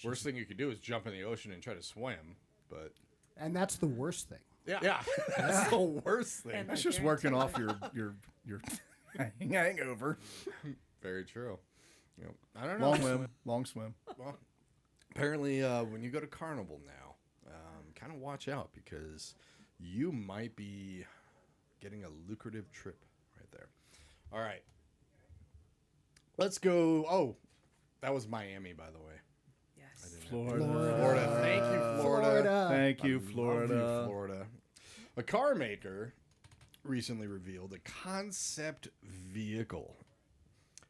worst thing you could do is jump in the ocean and try to swim. But And that's the worst thing. yeah, that's the worst thing. And That's I just working off guarantee- your hangover. Very true. I don't know. Long swim. Well, apparently, when you go to Carnival now, kind of watch out because you might be getting a lucrative trip right there. All right. Let's go. Oh, that was Miami, by the way. Yes. Florida. Thank you, Florida. Thank I you, love you, Florida. Florida. A car maker recently revealed a concept vehicle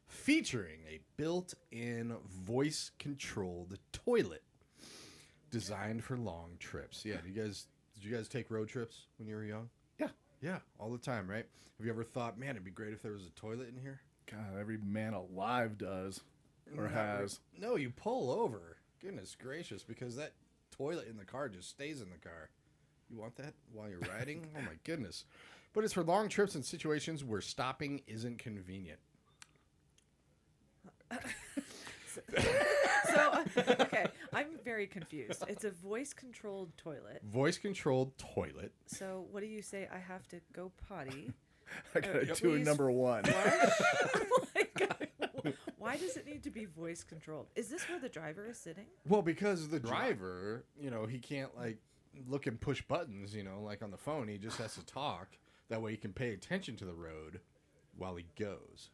featuring a built-in voice-controlled toilet designed for long trips. Yeah, did you guys take road trips when you were young? Yeah. Yeah, all the time, right? Have you ever thought, man, it'd be great if there was a toilet in here? God, every man alive does or Not has. No, you pull over. Goodness gracious, because that toilet in the car just stays in the car. You want that while you're riding? Oh my goodness. But it's for long trips and situations where stopping isn't convenient. So, okay, I'm very confused. It's a voice-controlled toilet. Voice controlled toilet. So what do you say? I have to go potty, I gotta do a Please number one. Why does it need to be voice controlled? Is this where the driver is sitting? Well, because the driver, he can't like look and push buttons, like on the phone. He just has to talk. That way he can pay attention to the road while he goes.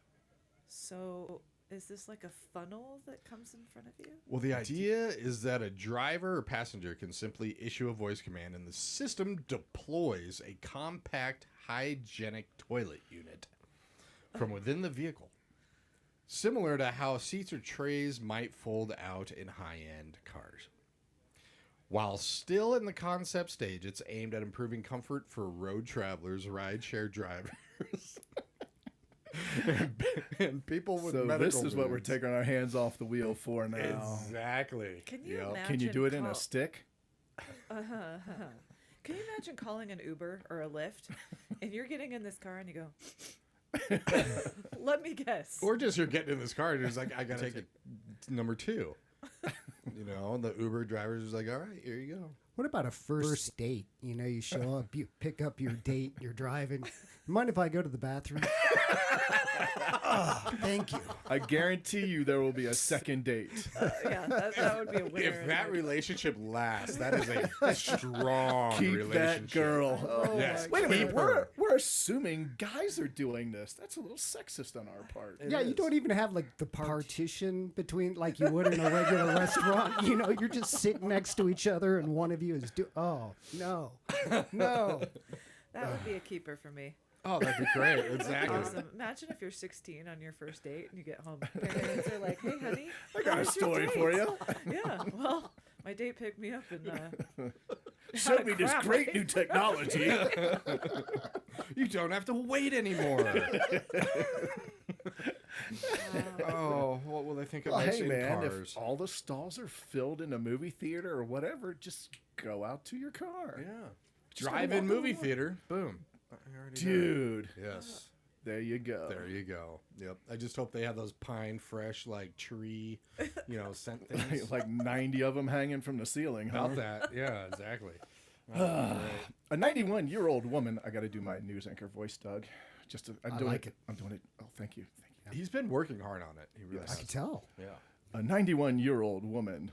So is this like a funnel that comes in front of you? Well, the idea is that a driver or passenger can simply issue a voice command and the system deploys a compact, hygienic toilet unit from within the vehicle. Similar to how seats or trays might fold out in high-end cars. While still in the concept stage, it's aimed at improving comfort for road travelers, rideshare drivers, and people with So medical this is what we're needs. taking our hands off the wheel for now. Exactly. Can you Yep. imagine? Can you do it in a stick? Can you imagine calling an Uber or a Lyft, and you're getting in this car and you go, "Let me guess." Or just you're getting in this car and it's like, I gotta take it number 2. And the Uber driver's just like, all right, here you go. What about a first date? You show up, you pick up your date, you're driving. Mind if I go to the bathroom? Oh, thank you. I guarantee you there will be a second date. Yeah, that would be a winner. If that relationship lasts, that is a strong Keep relationship. that girl. Oh Yes. my Wait a minute, Keep we're, her. we're assuming guys are doing this. That's a little sexist on our part. Yeah, you don't even have like the partition between like you would in a regular restaurant. You're just sitting next to each other and one of you is oh, no. No. That would be a keeper for me. Oh, that'd be great. Exactly. Awesome. Imagine if you're 16 on your first date and you get home. Parents are like, "Hey, honey, I got a story for you. Yeah, well, my date picked me up and Showed me this great new technology. You don't have to wait anymore. Oh, what will they think of Well, us hey, in man, cars? if all the stalls are filled in a movie theater or whatever, just go out to your car. Yeah. Just Drive-in walk movie along. theater. Boom. I already know. Dude, Yes. there you go. There you go. Yep. I just hope they have those pine fresh, like tree, scent things. Like 90 of them hanging from the ceiling. Huh? About that. Yeah, exactly. Oh, A 91-year-old woman. I got to do my news anchor voice, Doug. I'm doing like it. I'm doing it. Oh, thank you. He's been working hard on it. He really I has. can tell. Yeah. A 91-year-old woman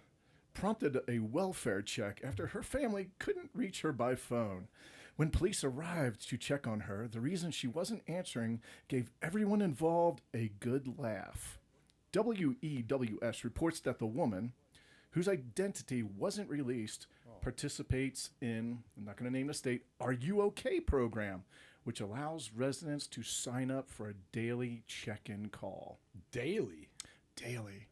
prompted a welfare check after her family couldn't reach her by phone. When police arrived to check on her, the reason she wasn't answering gave everyone involved a good laugh. WEWS reports that the woman, whose identity wasn't released, participates in, I'm not going to name the state, Are You OK program, which allows residents to sign up for a daily check-in call. Daily. Daily.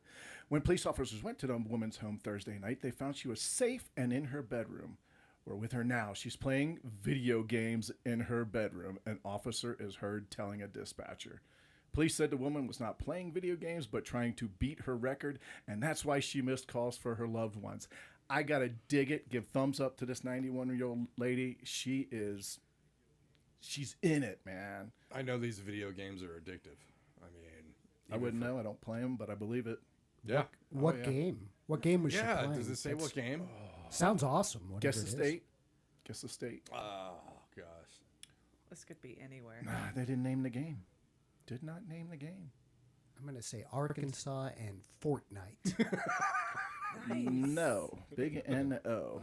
When police officers went to the woman's home Thursday night, they found she was safe and in her bedroom. We're with her now. She's playing video games in her bedroom. An officer is heard telling a dispatcher. Police said the woman was not playing video games, but trying to beat her record, and that's why she missed calls for her loved ones. I gotta dig it. Give thumbs up to this 91-year-old lady. She's in it, man. I know these video games are addictive. I mean, I wouldn't know. I don't play them, but I believe it. Yeah. What Oh, yeah. game? What game was she Yeah. playing? Does it say what game? Sounds awesome. whatever Guess the it is. state. Guess the state. Oh gosh. this could be anywhere. Nah, they didn't name the game. Did not name the game. I'm going to say Arkansas and Fortnite. Nice. No. Big N-O.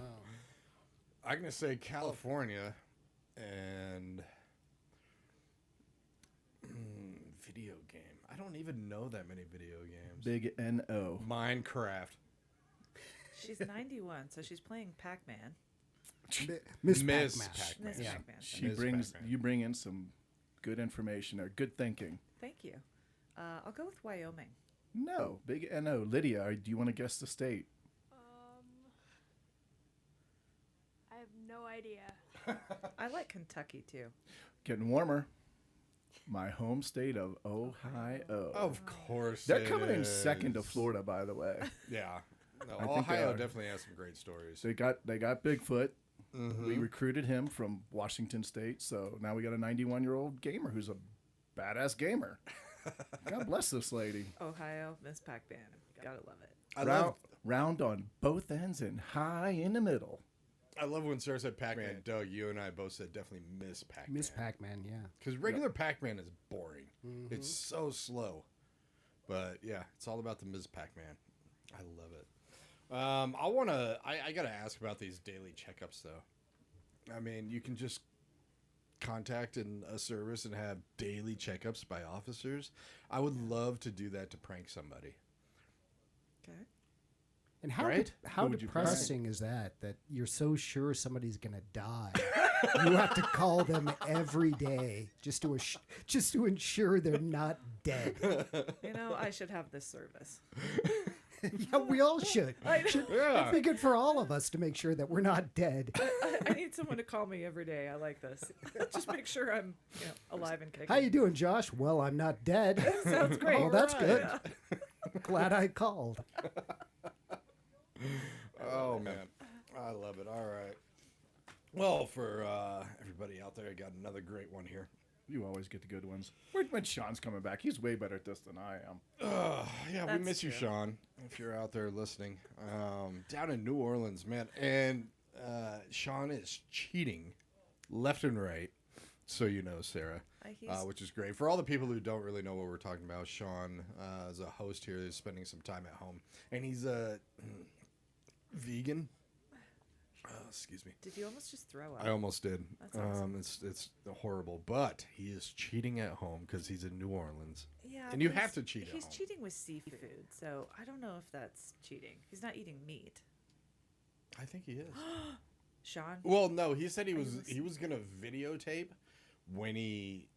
I'm gonna say California and video game. I don't even know that many video games. Big N-O. Minecraft. She's 91, so she's playing Pac-Man. Miss Miss Pac-Man. Pac-Man. Miss Yeah. Pac-Man. Ms. Pac-Man. You bring in some good information there. Good thinking. Thank you. I'll go with Wyoming. No. Big N-O. Lydia, do you want to guess the state? I have no idea. I like Kentucky too. Getting warmer. My home state of Ohio. Of course. They're it coming in second to is. Florida, by the way. Yeah. No, I think they Ohio are. definitely has some great stories. They got Bigfoot. Mm-hmm. We recruited him from Washington State, so now we got a 91-year-old gamer who's a badass gamer. God bless this lady. Ohio, Miss Pac-Man. Gotta love it. I love. Round on both ends and high in the middle. I love when Sarah said Pac-Man. Doug, you and I both said definitely Miss Pac-Man. Miss Pac-Man, yeah. Because regular Pac-Man is boring. It's so slow. But yeah, it's all about the Ms. Pac-Man. I love it. I got to ask about these daily checkups, though. I mean, you can just contact a service and have daily checkups by officers. I would love to do that to prank somebody. Okay. And how Right? how Who would you prank? depressing is that you're so sure somebody's gonna die, you have to call them every day just to ensure they're not dead. You know, I should have this service. Yeah, we all should. Yeah. It'd be good for all of us to make sure that we're not dead. I need someone to call me every day. I like this. Just make sure I'm alive and kicking. How you doing, Josh? Well, I'm not dead. Sounds great. Well, that's Right. good. Yeah. Glad I called. Oh, man. I love it. All right. Well, for everybody out there, I got another great one here. You always get the good ones. When Sean's coming back, he's way better at this than I am. Yeah, we That's miss you, true. Sean, if you're out there listening. Down in New Orleans, man. And Sean is cheating left and right, so you know, Sarah, He's- which is great. For all the people who don't really know what we're talking about, Sean is a host here who's spending some time at home. And he's a vegan. Excuse me. Did you almost just throw up? I almost did. That's awesome. It's horrible, but he is cheating at home because he's in New Orleans. Yeah, And you but have he's- to cheat at He's home. cheating with seafood, so I don't know if that's cheating. He's not eating meat. I think he is. Sean? Well, no, he said he Are you was listening? gonna videotape when he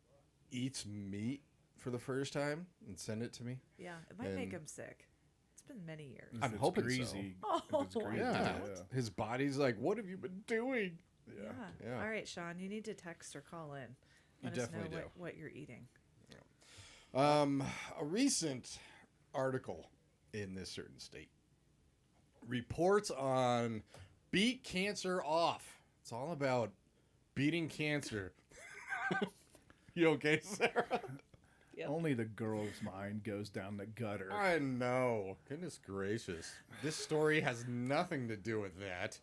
eats meat for the first time and send it to me. Yeah, it might make And- him sick. It's been many years. I'm If it's hoping so. greasy, Oh, if it's greasy, Yeah. yeah. His body's like, what have you been doing? Yeah. Yeah. All right, Sean, you need to text or call in. You Let us know definitely do. what you're eating. A recent article in this certain state reports on beat cancer off. It's all about beating cancer. You okay, Sarah? Yep. Only the girl's mind goes down the gutter. I know. Goodness gracious. This story has nothing to do with that.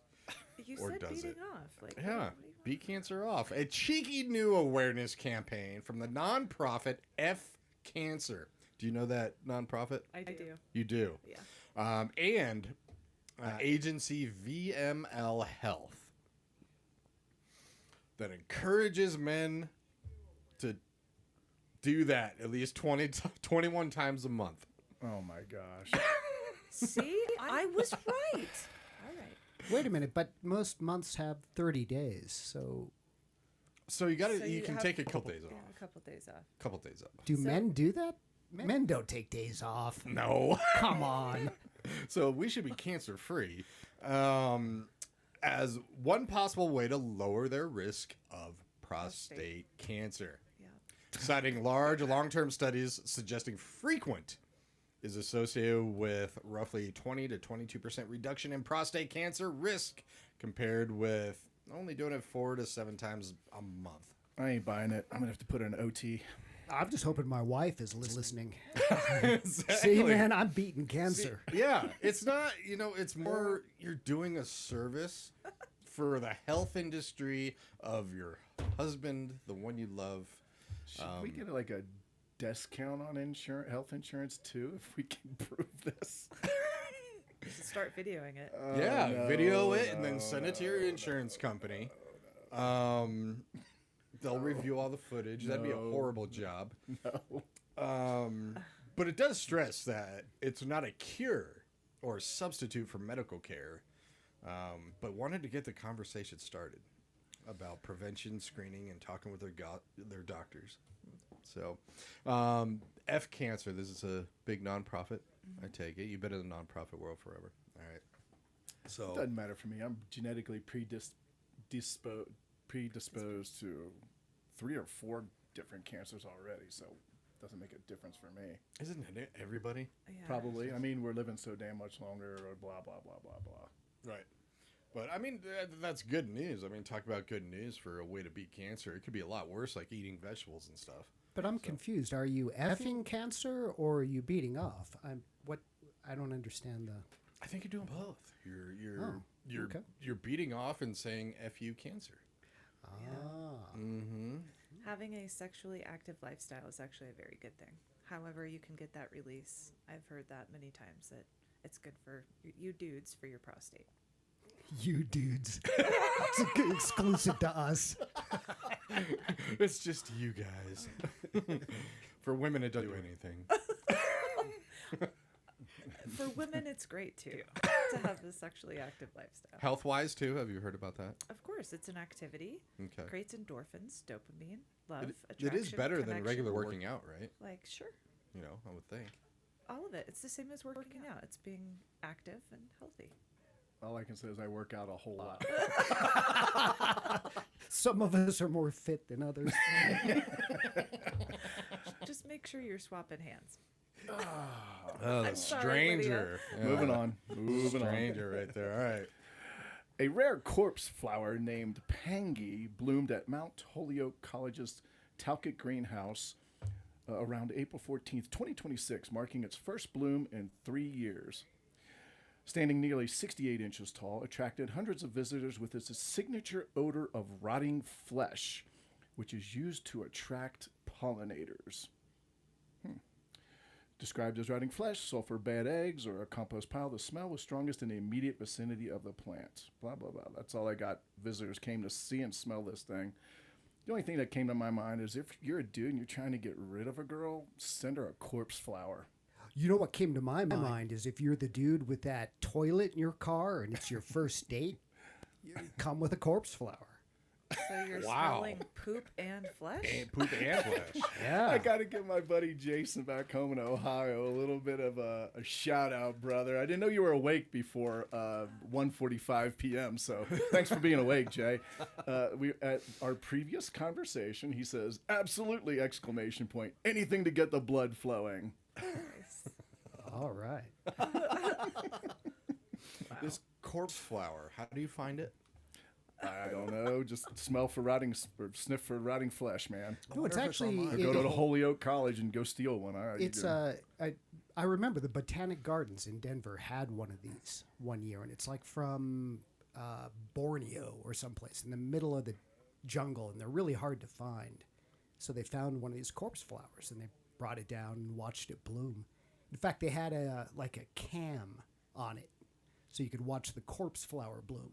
You Or said does beating it? off. Like, Yeah. what do you Beat cancer off. A cheeky new awareness campaign from the nonprofit F Cancer. Do you know that nonprofit? I do. You do. Yeah. And agency VML Health that encourages men to do that at least 21 times a month. Oh my gosh. See? I was right. All right. Wait a minute, but most months have 30 days, so So you got to So you you can have- take a couple days Yeah, off. a couple days off. Couple days off. do men do that? Men don't take days off. No. Come on. So we should be cancer free as one possible way to lower their risk of prostate cancer. Yeah. Citing large long-term studies suggesting frequent is associated with roughly 20 to 22% reduction in prostate cancer risk compared with only doing it 4 to 7 times a month. I ain't buying it. I'm gonna have to put in OT. I'm just hoping my wife is listening. Exactly. See, man, I'm beating cancer. Yeah, it's not, it's more you're doing a service for the health industry of your husband, the one you love. Should we get like a discount on health insurance too, if we can prove this? You should start videoing it. Yeah, no, video it and then no, send it to your insurance company. They'll review all the footage. That'd be a No. horrible job. No. But it does stress that it's not a cure or substitute for medical care, but wanted to get the conversation started about prevention, screening, and talking with their doctors. So, F Cancer, this is a big nonprofit. I take it. You've been in the nonprofit world forever. All right. So, Doesn't matter for me. I'm genetically predisposed to 3 or 4 different cancers already, so it doesn't make a difference for me. isn't it everybody? Yeah. Probably. I mean, we're living so damn much longer, or blah blah blah blah blah. Right. But I mean, that's good news. I mean, talk about good news for a way to beat cancer. It could be a lot worse, like eating vegetables and stuff. But I'm confused. Are you effing cancer or are you beating off? I don't understand the. I think you're doing both. You're you're beating off and saying "F you, cancer." Ah. Mm-hmm. Having a sexually active lifestyle is actually a very good thing. However, you can get that release. I've heard that many times that it's good for you dudes for your prostate. You dudes. It's exclusive to us. It's just you guys. For women, it doesn't do anything. For women, it's great too to have a sexually active lifestyle. Health-wise, too, have you heard about that? Of course, it's an activity. Okay. Creates endorphins, dopamine, love, It attraction. is better than connection. regular working out, right? Like, sure. You know, I would think. All of it. It's the same as working out. It's being active and healthy. All I can say is I work out a whole lot. Some of us are more fit than others. Just make sure you're swapping hands. Oh, the I'm sorry, stranger. Yeah. Moving on. Moving on. Stranger right there. All right. A rare corpse flower named Pangy bloomed at Mount Holyoke College's Talcott Greenhouse around April 14th, 2026, marking its first bloom in 3 years. Standing nearly 68 inches tall, attracted hundreds of visitors with its signature odor of rotting flesh, which is used to attract pollinators. Described as rotting flesh, sulfur bad eggs, or a compost pile, the smell was strongest in the immediate vicinity of the plant. Blah, blah, blah. That's all I got. Visitors came to see and smell this thing. The only thing that came to my mind is if you're a dude and you're trying to get rid of a girl, send her a corpse flower. You know what came to my mind is if you're the dude with that toilet in your car and it's your first date, you come with a corpse flower. So you're Wow. smelling poop and flesh? And poop and flesh. Yeah. I got to give my buddy Jason back home in Ohio a little bit of a shout out, brother. I didn't know you were awake before 1:45 p.m., so thanks for being awake, Jay. We at our previous conversation, he says, absolutely, exclamation point, anything to get the blood flowing. Nice. All right. This corpse flower, how do you find it? I don't know, just smell for rotting, or sniff for rotting flesh, man. No, it's wonder if it's actually online. Or go to Holyoke College and go steal one. All right, you it's do. I remember the Botanic Gardens in Denver had one of these one year, and it's like from Borneo or someplace in the middle of the jungle, and they're really hard to find. So they found one of these corpse flowers, and they brought it down and watched it bloom. In fact, they had a cam on it, so you could watch the corpse flower bloom.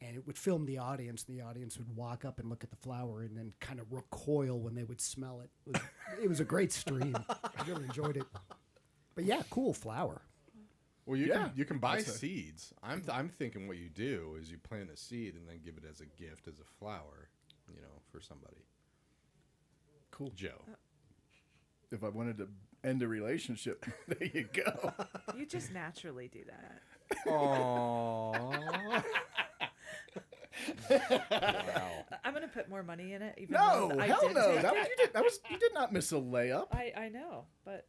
And it would film the audience, and the audience would walk up and look at the flower and then kind of recoil when they would smell it. It was a great stream. I really enjoyed it. But yeah, cool flower. Well, Yeah, you can buy that's a- seeds. I'm thinking what you do is you plant a seed and then give it as a gift, as a flower, for somebody. Cool. Joe. If I wanted to end a relationship, there you go. You just naturally do that. Aww. Wow. I'm going to put more money in it. Even No, though I hell did no. take You did not miss a layup. I know, but,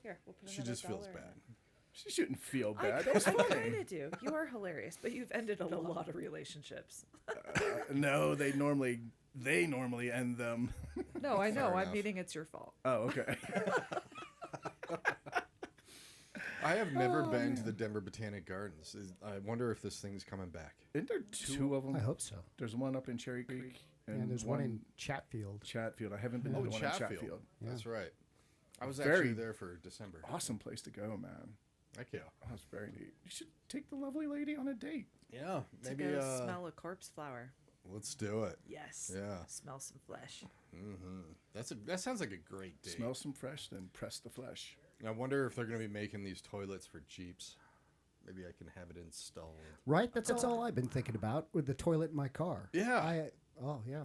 here, we'll put She another just feels dollar in bad. it. She shouldn't feel I bad. That was kind funny. of do. You are hilarious, but you've ended a lot of relationships. No, they normally end them. No, I know. Fair I'm enough. meaning it's your fault. Oh, okay. I have never been to the Denver Botanic Gardens. I wonder if this thing's coming back. Isn't there two of them? I hope so. There's one up in Cherry Creek, And there's one in Chatfield. Chatfield. I haven't been to Oh, the one Chatfield. in Chatfield. That's right. I was Very- actually there for December. Awesome place to go, man. Heck yeah. That was very neat. You should take the lovely lady on a date. Yeah, To maybe go smell a corpse flower. let's do it. Yes. Yeah. Smell some flesh. That sounds like a great date. Smell some fresh, then press the flesh. I wonder if they're going to be making these toilets for Jeeps. Maybe I can have it installed. Right? That's all I've been thinking about with the toilet in my car. Yeah. Oh, yeah.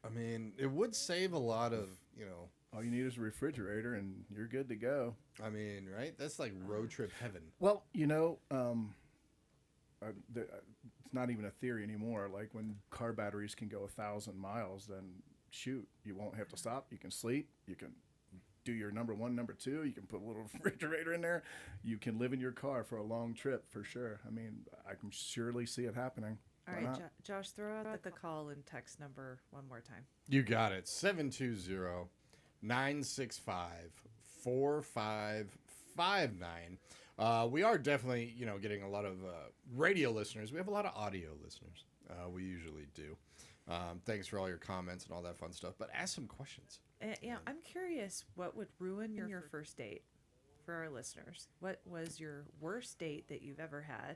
I mean, it would save a lot of, All you need is a refrigerator, and you're good to go. I mean, right? That's like road trip heaven. Well, it's not even a theory anymore. Like when car batteries can go 1,000 miles, then shoot, you won't have to stop. You can sleep. You can do your number one, number two. You can put a little refrigerator in there. You can live in your car for a long trip for sure. I mean, I can surely see it happening. All Why right, not? Josh, throw out the call and text number one more time. You got it. 720-965-4545. We are definitely, getting a lot of radio listeners. We have a lot of audio listeners. We usually do. Thanks for all your comments and all that fun stuff. But ask some questions. Yeah, I'm curious what would ruin your first date for our listeners. What was your worst date that you've ever had?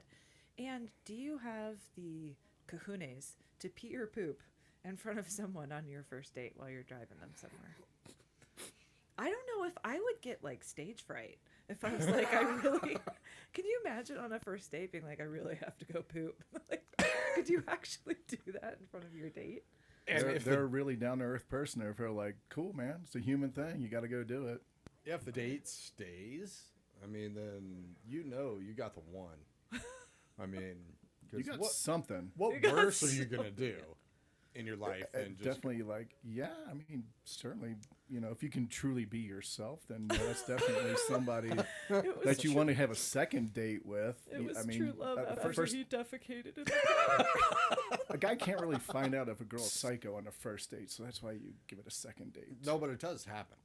And do you have the cojones to pee or poop in front of someone on your first date while you're driving them somewhere? I don't know if I would get like stage fright if I was like, can you imagine on a first date being like, I really have to go poop? Like, could you actually do that in front of your date? And They're, if they're a really down to earth person. If they're like, cool, man, it's a human thing. You got to go do it. if the date stays, I mean, then you got the one. I mean, 'cause You got what, something. what got worse are you gonna do in your life than just Definitely, like, yeah, I mean, certainly, if you can truly be yourself, then that's definitely somebody that you want to have a second date with. It was I mean, true love after first, he defecated in a guy can't really find out if a girl's psycho on the first date, so that's why you give it a second date. No, but it does happen.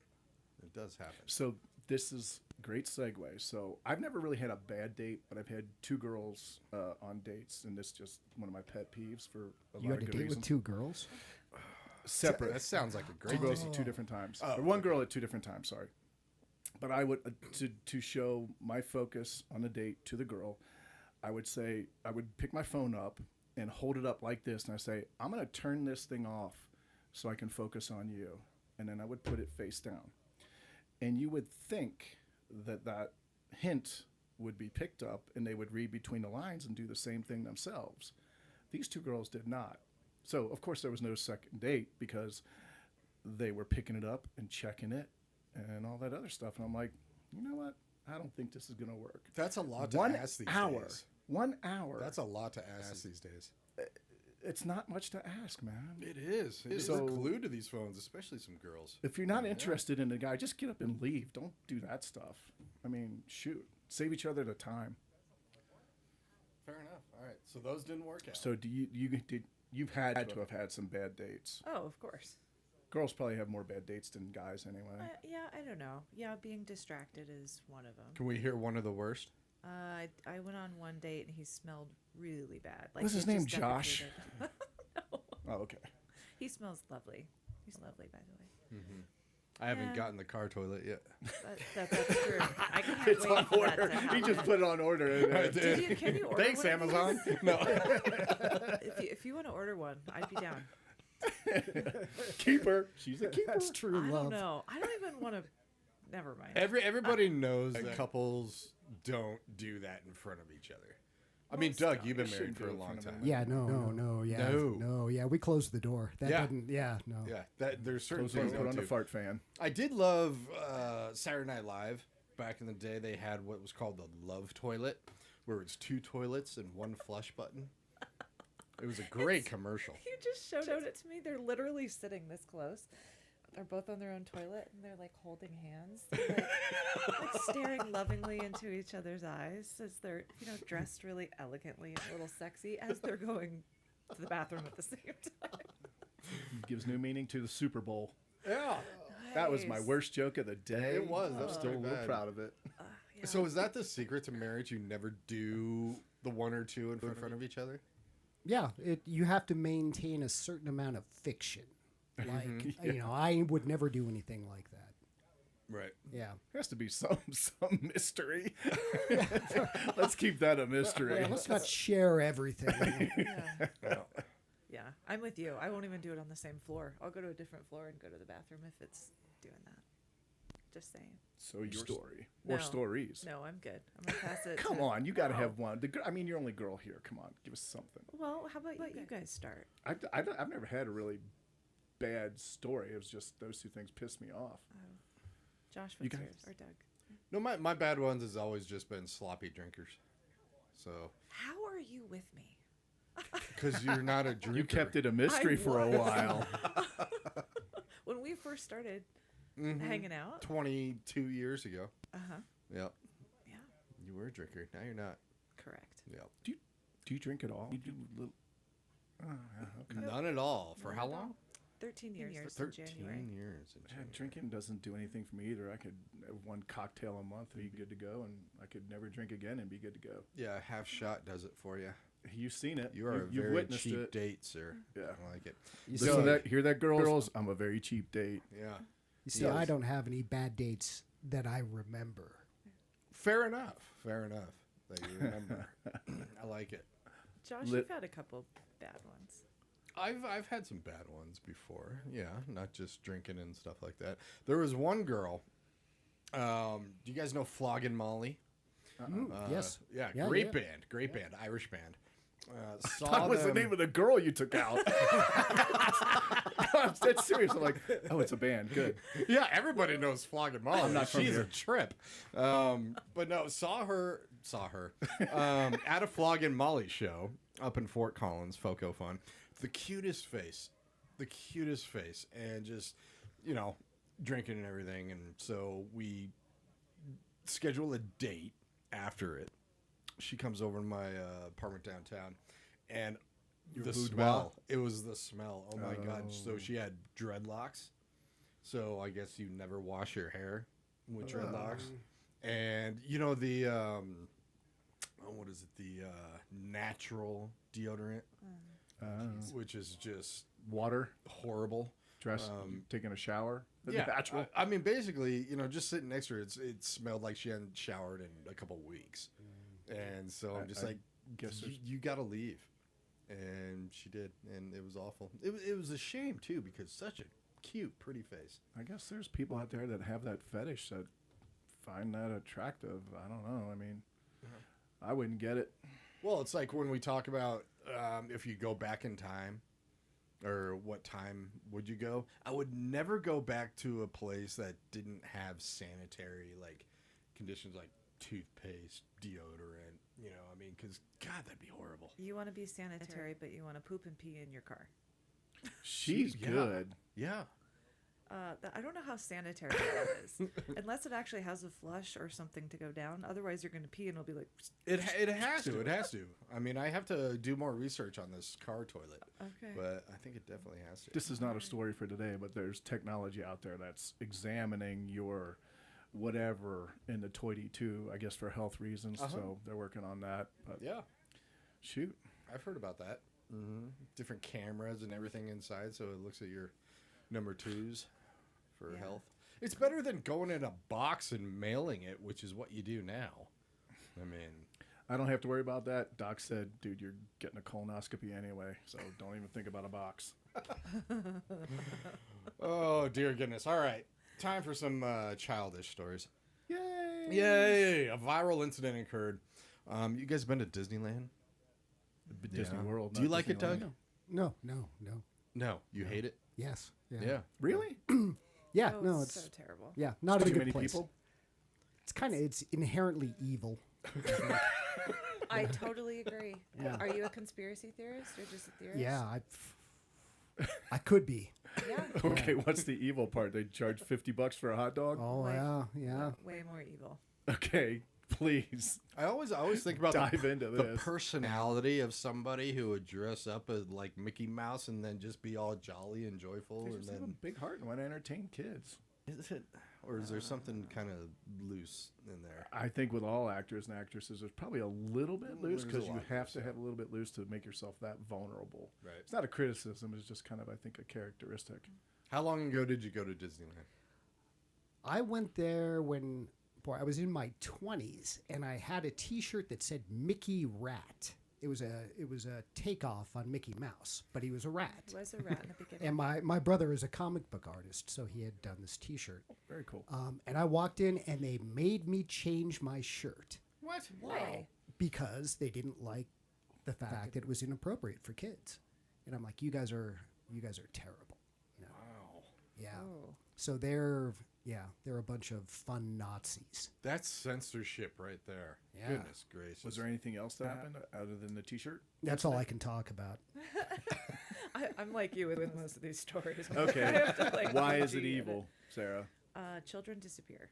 It does happen. So this is a great segue. So I've never really had a bad date, but I've had two girls on dates, and this is just one of my pet peeves for a You lot had of a good date reasons. with two girls? Separate. That sounds like a Two great girls date. at two different times. Oh, Or one girl at two different times, sorry. But I would, to show my focus on the date to the girl, I would say, I would pick my phone up and hold it up like this, and I say, I'm going to turn this thing off so I can focus on you. And then I would put it face down. And you would think that hint would be picked up and they would read between the lines and do the same thing themselves. These two girls did not. So, of course, there was no second date because they were picking it up and checking it and all that other stuff. And I'm like, you know what? I don't think this is going to work. That's a lot to 1 ask these hour. days. 1 hour. That's a lot to ask these days. It's not much to ask, man. It is. It is. So- We're glued to these phones, especially some girls. If you're not interested in the guy, just get up and leave. Don't do that stuff. I mean, shoot. Save each other the time. Fair enough. All right. So those didn't work out. So you've had to have had some bad dates. Oh, of course. Girls probably have more bad dates than guys anyway. Yeah, I don't know. Yeah, being distracted is one of them. Can we hear one of the worst? I went on one date and he smelled really bad. Like Was his he name just Josh? defecated. No. Oh, okay. He smells lovely. He's lovely, by the way. I haven't Yeah. gotten the car toilet yet. That's true. I can't It's wait on for that order. to He happen. just put it on order. Can you order Thanks, one of these? Amazon. No. If you want to order one, I'd be down. Keeper. She's a keeper. That's true I love. don't know. I don't even want to. Never mind. Everybody knows that couples don't do that in front of each other. I mean, Most Doug, don't. you've been You married shouldn't for do a it in long front of time. anyone. Yeah, no, yeah. We closed the door. That Yeah. didn't. Yeah, no. Yeah, that there's certain Close the door, things put I on do. the fart fan. I did love Saturday Night Live. Back in the day, they had what was called the love toilet, where it's two toilets and one flush button. It was a great commercial. You just showed it to me. They're literally sitting this close. They're both on their own toilet and they're like holding hands, they're, like staring lovingly into each other's eyes as they're dressed really elegantly and a little sexy as they're going to the bathroom at the same time. Gives new meaning to the Super Bowl. Yeah. That was my Nice. worst joke of the day. It was. That I'm was still a pretty little bad. proud of it. Yeah. So is that the secret to marriage? You never do the one or two in front of each other? Yeah, you have to maintain a certain amount of fiction. Like, I would never do anything like that. Right. Yeah. There has to be some mystery. Let's keep that a mystery. Yeah, let's not share everything. Yeah. Yeah, I'm with you. I won't even do it on the same floor. I'll go to a different floor and go to the bathroom if it's doing that. Just saying. So your story or No. stories. No, I'm good. I'm gonna pass it. Come to- on, you got to No. have one. You're only girl here. Come on, give us something. Well, how about you guys start? I've never had a really bad story. It was just those two things pissed me off. Josh, You what's guys- yours? Or Doug? No, my bad ones has always just been sloppy drinkers. So, How are you with me? because you're not a drinker. You kept it a mystery for a was. while. When we first started Mhm. hanging out. 22 years ago. Uh-huh. Yep. Yeah, You were a drinker. Now you're not. correct. Yep. Do you drink at all? You do little. Oh, yeah, okay. None at all. For how long? 13 years in 13 January. years. In Yeah, January. drinking doesn't do anything for me either. I could have one cocktail a month and be good to go, and I could never drink again and be good to go. Yeah, half shot does it for you. You've seen it. You are a You've very witnessed cheap it. date, sir. Yeah. I like it. You Listen see, to that? Hear that, girls? I'm a very cheap date. Yeah. you see, Yes. I don't have any bad dates that I remember. Fair enough. Fair enough that you remember. I like it. Josh, Lit- you've had a couple bad ones. I've had some bad ones before. Yeah, not just drinking and stuff like that. There was one girl. Do you guys know Floggin' Molly? Yes. Yeah, Yeah, great yeah. band. Great band. Irish band. Saw That was the them- name of the girl you took out. I'm dead serious. I'm like, oh, it's a band. Good. Yeah, everybody knows Floggin' Molly. I'm not from She's a here. trip. But no, saw her at a Floggin' Molly show up in Fort Collins, Foco Fun. The cutest face, and just, drinking and everything. And so we schedule a date after it. She comes over to my apartment downtown, and the boudoir? smell. It was the smell. Oh my god! Oh. So she had dreadlocks. So I guess you never wash your hair with dreadlocks. And the what is it? The natural deodorant, which is just Water, horrible. dress, taking a shower. Yeah, Natural. I mean, basically, just sitting next to her, it smelled like she hadn't showered in a couple weeks, and so I'm just I like, guess you got to leave, and she did, and it was awful. It was a shame too because such a cute, pretty face. I guess there's people out there that have that fetish that find that attractive. I don't know. I mean, I wouldn't get it. Well, it's like when we talk about if you go back in time, or what time would you go? I would never go back to a place that didn't have sanitary conditions like toothpaste, deodorant. I mean, because God, that'd be horrible. You want to be sanitary, but you want to poop and pee in your car. She's Yeah. good. Yeah. I don't know how sanitary that is, unless it actually has a flush or something to go down. Otherwise, you're going to pee and it'll be like, It has to. It has to. I mean, I have to do more research on this car toilet, okay. but I think it definitely has to. This is not a story for today, but there's technology out there that's examining your whatever in the toity too, I guess for health reasons. So they're working on that. But Yeah, shoot. I've heard about that. Different cameras and everything inside, so it looks at your number twos for Yeah. health. It's better than going in a box and mailing it, which is what you do now. I mean, I don't have to worry about that. Doc said, dude, you're getting a colonoscopy anyway, so don't even think about a box. oh dear goodness. All right, time for some childish stories. Yay! Yay! A viral incident occurred. You guys been to Disneyland? Disney Yeah. World. Do you not like it, Disneyland. Doug? No. No, you hate it. Yes. Yeah. Yeah. Really? Yeah. Oh, no, it's it's so terrible. yeah, not a Too good many place. people? It's inherently evil. I totally agree. Yeah. Are you a conspiracy theorist or just a theorist? Yeah, I could be. Yeah. Okay, what's the evil part? They charge $50 for a hot dog? Oh Like- yeah. Way more evil. Okay, please. I always think about Dive into the this. personality of somebody who would dress up as like Mickey Mouse and then just be all jolly and joyful, They and just have a then big heart and want to entertain kids. is it, or is there something kind of loose in there? I think with all actors and actresses, there's probably a little bit loose There's a because you lot have loose, to yeah. have a little bit loose to make yourself that vulnerable. Right. It's not a criticism. It's just kind of, I think, a characteristic. How long ago did you go to Disneyland? I went there when I was in my 20s, and I had a T-shirt that said Mickey Rat. It was a takeoff on Mickey Mouse, but he was a rat. He was a rat in the beginning. And my brother is a comic book artist, so he had done this T-shirt. Very cool. And I walked in, and they made me change my shirt What? Why? because they didn't like the fact that it was inappropriate for kids. And I'm like, you guys are terrible. You know? Wow. Yeah. Oh. So they're a bunch of fun Nazis. That's censorship right there. Yeah. Goodness gracious. Was there anything else that happened other than the T-shirt? That's all I can talk about. I'm like you with most of these stories. Okay. I have to, like, Why is it PG evil, Sarah? Children disappear.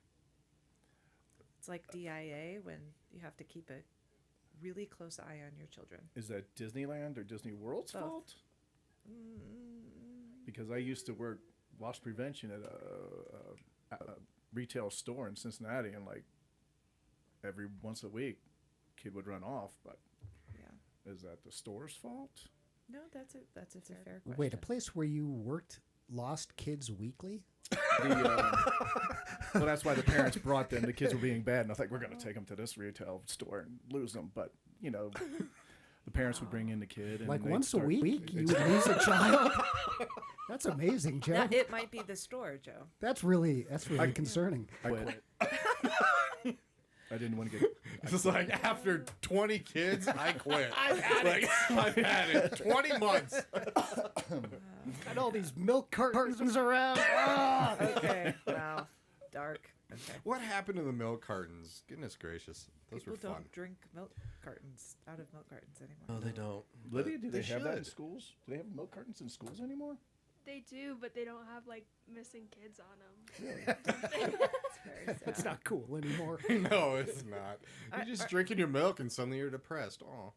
It's like DIA when you have to keep a really close eye on your children. Is that Disneyland or Disney World's Both. fault? because I used to work loss prevention at a retail store in Cincinnati, and like every once a week, kid would run off. But Yeah. is that the store's fault? No, that's a fair question. Wait, a place where you worked lost kids weekly? Well, that's why the parents brought them. The kids were being bad, and I thought we're going to take them to this retail store and lose them. But the parents would bring in the kid, and Like they'd once start- a week, you would lose a child? That's amazing, Joe. That, it might be the store, Joe. That's really concerning. I quit. I didn't want to get. It's just like after 20 kids, I quit. I've had it. 20 months. Got all these milk cartons around. Ah! Okay. Wow. Dark. Okay. What happened to the milk cartons? Goodness gracious. Those People were fun. don't drink milk cartons out of milk cartons anymore. No, they don't. Lydia, do they have that in should. schools? Do they have milk cartons in schools anymore? They do, but they don't have like missing kids on them. It's very sad. That's not cool anymore. No, it's not. You're just drinking your milk and suddenly you're depressed. Oh,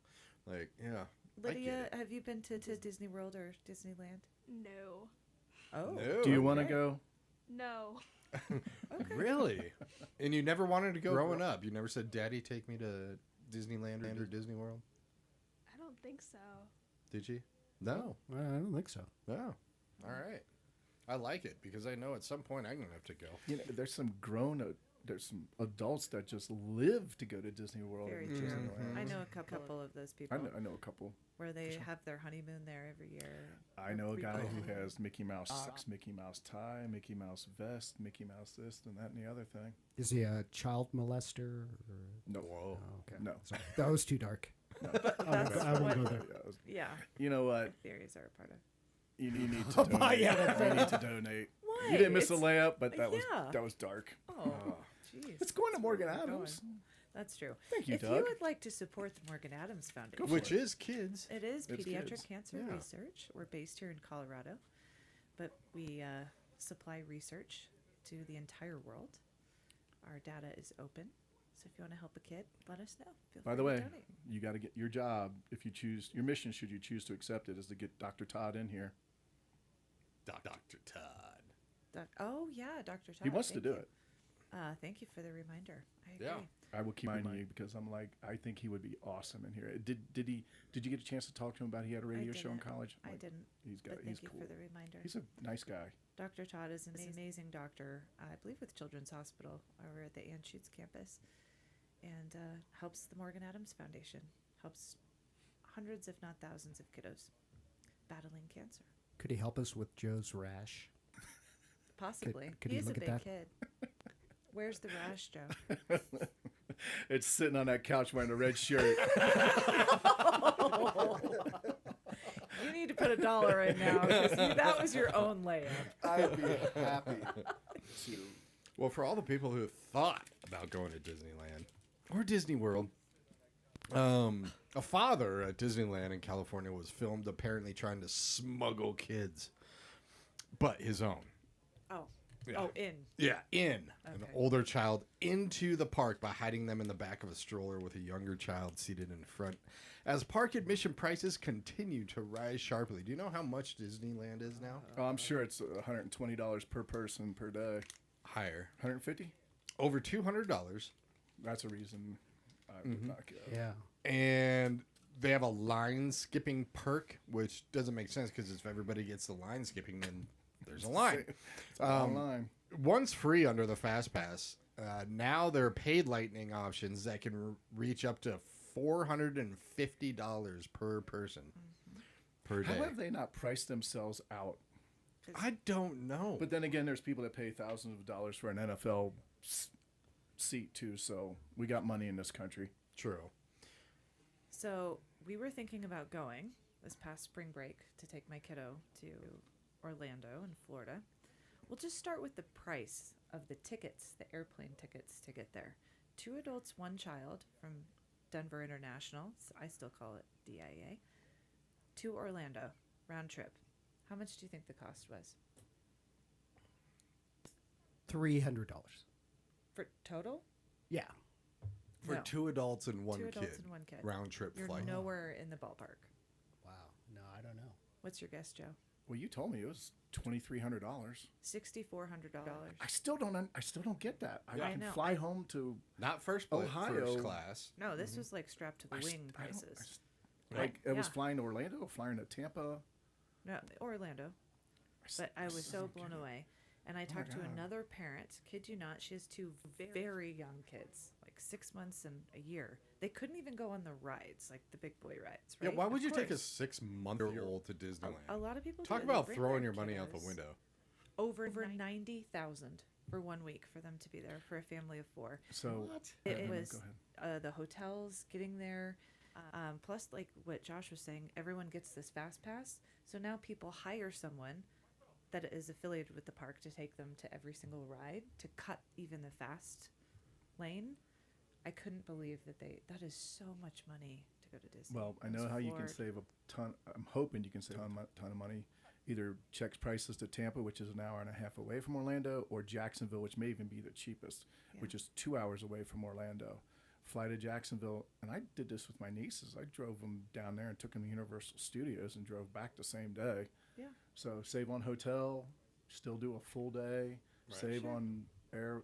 like, yeah. Lydia, have you been to Disney World or Disneyland? No. Oh. No. Do you want to okay. go? No. Okay. Really? And you never wanted to go growing up? You never said, Daddy, take me to Disneyland or Disney World? I don't think so. Did you? No. I don't think so. No. All right. I like it because I know at some point I'm going to have to go. There's some there's some adults that just live to go to Disney World. Very and true. Disneyland. I know a couple of those people I know a couple. where they have their honeymoon there every year. I know a guy who Frequently. has Mickey Mouse socks, Mickey Mouse tie, Mickey Mouse vest, Mickey Mouse this and that and the other thing. Is he a child molester? Or... No. Whoa. Oh, okay. No. Sorry. That was too dark. That's I won't what go there. yeah, You know what? theories are a part of. You need to donate. yeah, You need to donate. Why? You didn't miss a It's- layup, but that yeah. was dark. Oh, jeez. It's going to That's where Morgan we're Adams. going. That's true. Thank you, if Doug. you would like to support the Morgan Adams Foundation, Which is kids. it is It's pediatric kids. cancer Yeah. research. We're based here in Colorado, but we supply research to the entire world. Our data is open, so if you want to help a kid, let us know. Feel By free the to way, donate. you got to get your job if you choose your mission. Should you choose to accept it, is to get Dr. Todd in here. Dr. Todd. Oh yeah, Dr. Todd. He wants to thank do you. it. Thank you for the reminder. I agree. Yeah. I will keep reminding you because I'm like, I think he would be awesome in here. Did you get a chance to talk to him about he had a radio show in didn't. college? I Like, didn't. He's got. But He's thank you cool. for the reminder. He's a nice guy. Dr. Todd is an amazing doctor, I believe with Children's Hospital over at the Anschutz campus, and helps the Morgan Adams Foundation, helps hundreds, if not thousands, of kiddos battling cancer. Could he help us with Joe's rash? Possibly. could he He's a look at big that? kid. Where's the rash, Joe? It's sitting on that couch wearing a red shirt. You need to put $1 in now because that was your own layup. I'd be happy to. Well, for all the people who have thought about going to Disneyland or Disney World, a father at Disneyland in California was filmed apparently trying to smuggle kids, but his own. Oh. Yeah. Oh, in. Yeah, an Okay. older child into the park by hiding them in the back of a stroller with a younger child seated in front. As park admission prices continue to rise sharply. Do you know how much Disneyland is now? Oh, I'm sure it's $120 per person per day. Higher. 150. Over $200. That's a reason I would not go. Yeah. And they have a line skipping perk, which doesn't make sense because if everybody gets the line skipping, then there's a line. It's online. Once free under the Fast Pass, now there are paid lightning options that can reach up to $450 per person per day. How have they not priced themselves out? I don't know. But then again, there's people that pay thousands of dollars for an NFL seat too. So we got money in this country. True. So we were thinking about going this past spring break to take my kiddo to Orlando in Florida. We'll just start with the price of the tickets, the airplane tickets to get there. 2 adults, 1 child from Denver International, so I still call it DIA, to Orlando, round trip. How much do you think the cost was? $300. For total? Yeah. For No. 2 adults and 1 2 kid. adults and 1 kid. Round trip You're flight. nowhere in the ballpark. Wow. No, I don't know. What's your guess, Joe? Well, you told me it was $2,300. $6,400. I still don't get that. I I can know. fly home to Not first Ohio. class. No, this was like strapped to the I st- wing I don't- prices. I st- like it was Yeah. flying to Orlando, flying to Tampa. No, Orlando. But I was so blown away. And I talked to God. another parent, kid you not, she has two very young kids, like 6 months and a year. They couldn't even go on the rides, like the big boy rides, right? Yeah, why would Of you take a course. 6-month-old to Disneyland? A lot of people Talk do. They about bring throwing their your money out the kiddos. window. Over 90,000 for 1 week for them to be there for a family of 4. So It Go was ahead. the hotels, getting there, plus like what Josh was saying, everyone gets this fast pass. So now people hire someone that is affiliated with the park to take them to every single ride to cut even the fast lane. I couldn't believe that is so much money to go to Disney. Well, I was know how you can floored. save a ton. I'm hoping you can save a ton of money. Either checks prices to Tampa, which is an hour and a half away from Orlando, or Jacksonville, which may even be the cheapest, which is 2 hours away from Orlando. Fly to Jacksonville, and I did this with my nieces. I drove them down there and took them to Universal Studios and drove back the same day. Yeah. So save on hotel, still do a full day, save Sure. on air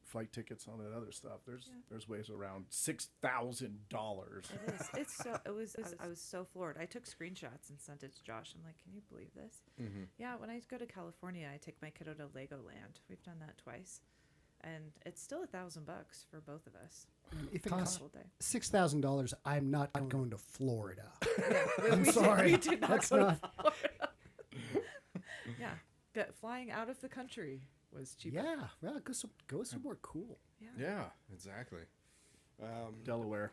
flight tickets, all that other stuff. There's ways around $6,000. It is. It's so. It was. I was so floored. I took screenshots and sent it to Josh. I'm like, can you believe this? Mm-hmm. Yeah. When I go to California, I take my kiddo to Legoland. We've done that twice, and it's still $1,000 for both of us. If it for a costs full day. $6,000, I'm not going to Florida. I'm sorry. We did not That's go to not- Florida. Yeah, but flying out of the country was cheaper. Yeah, go somewhere cool. Yeah, exactly. Delaware.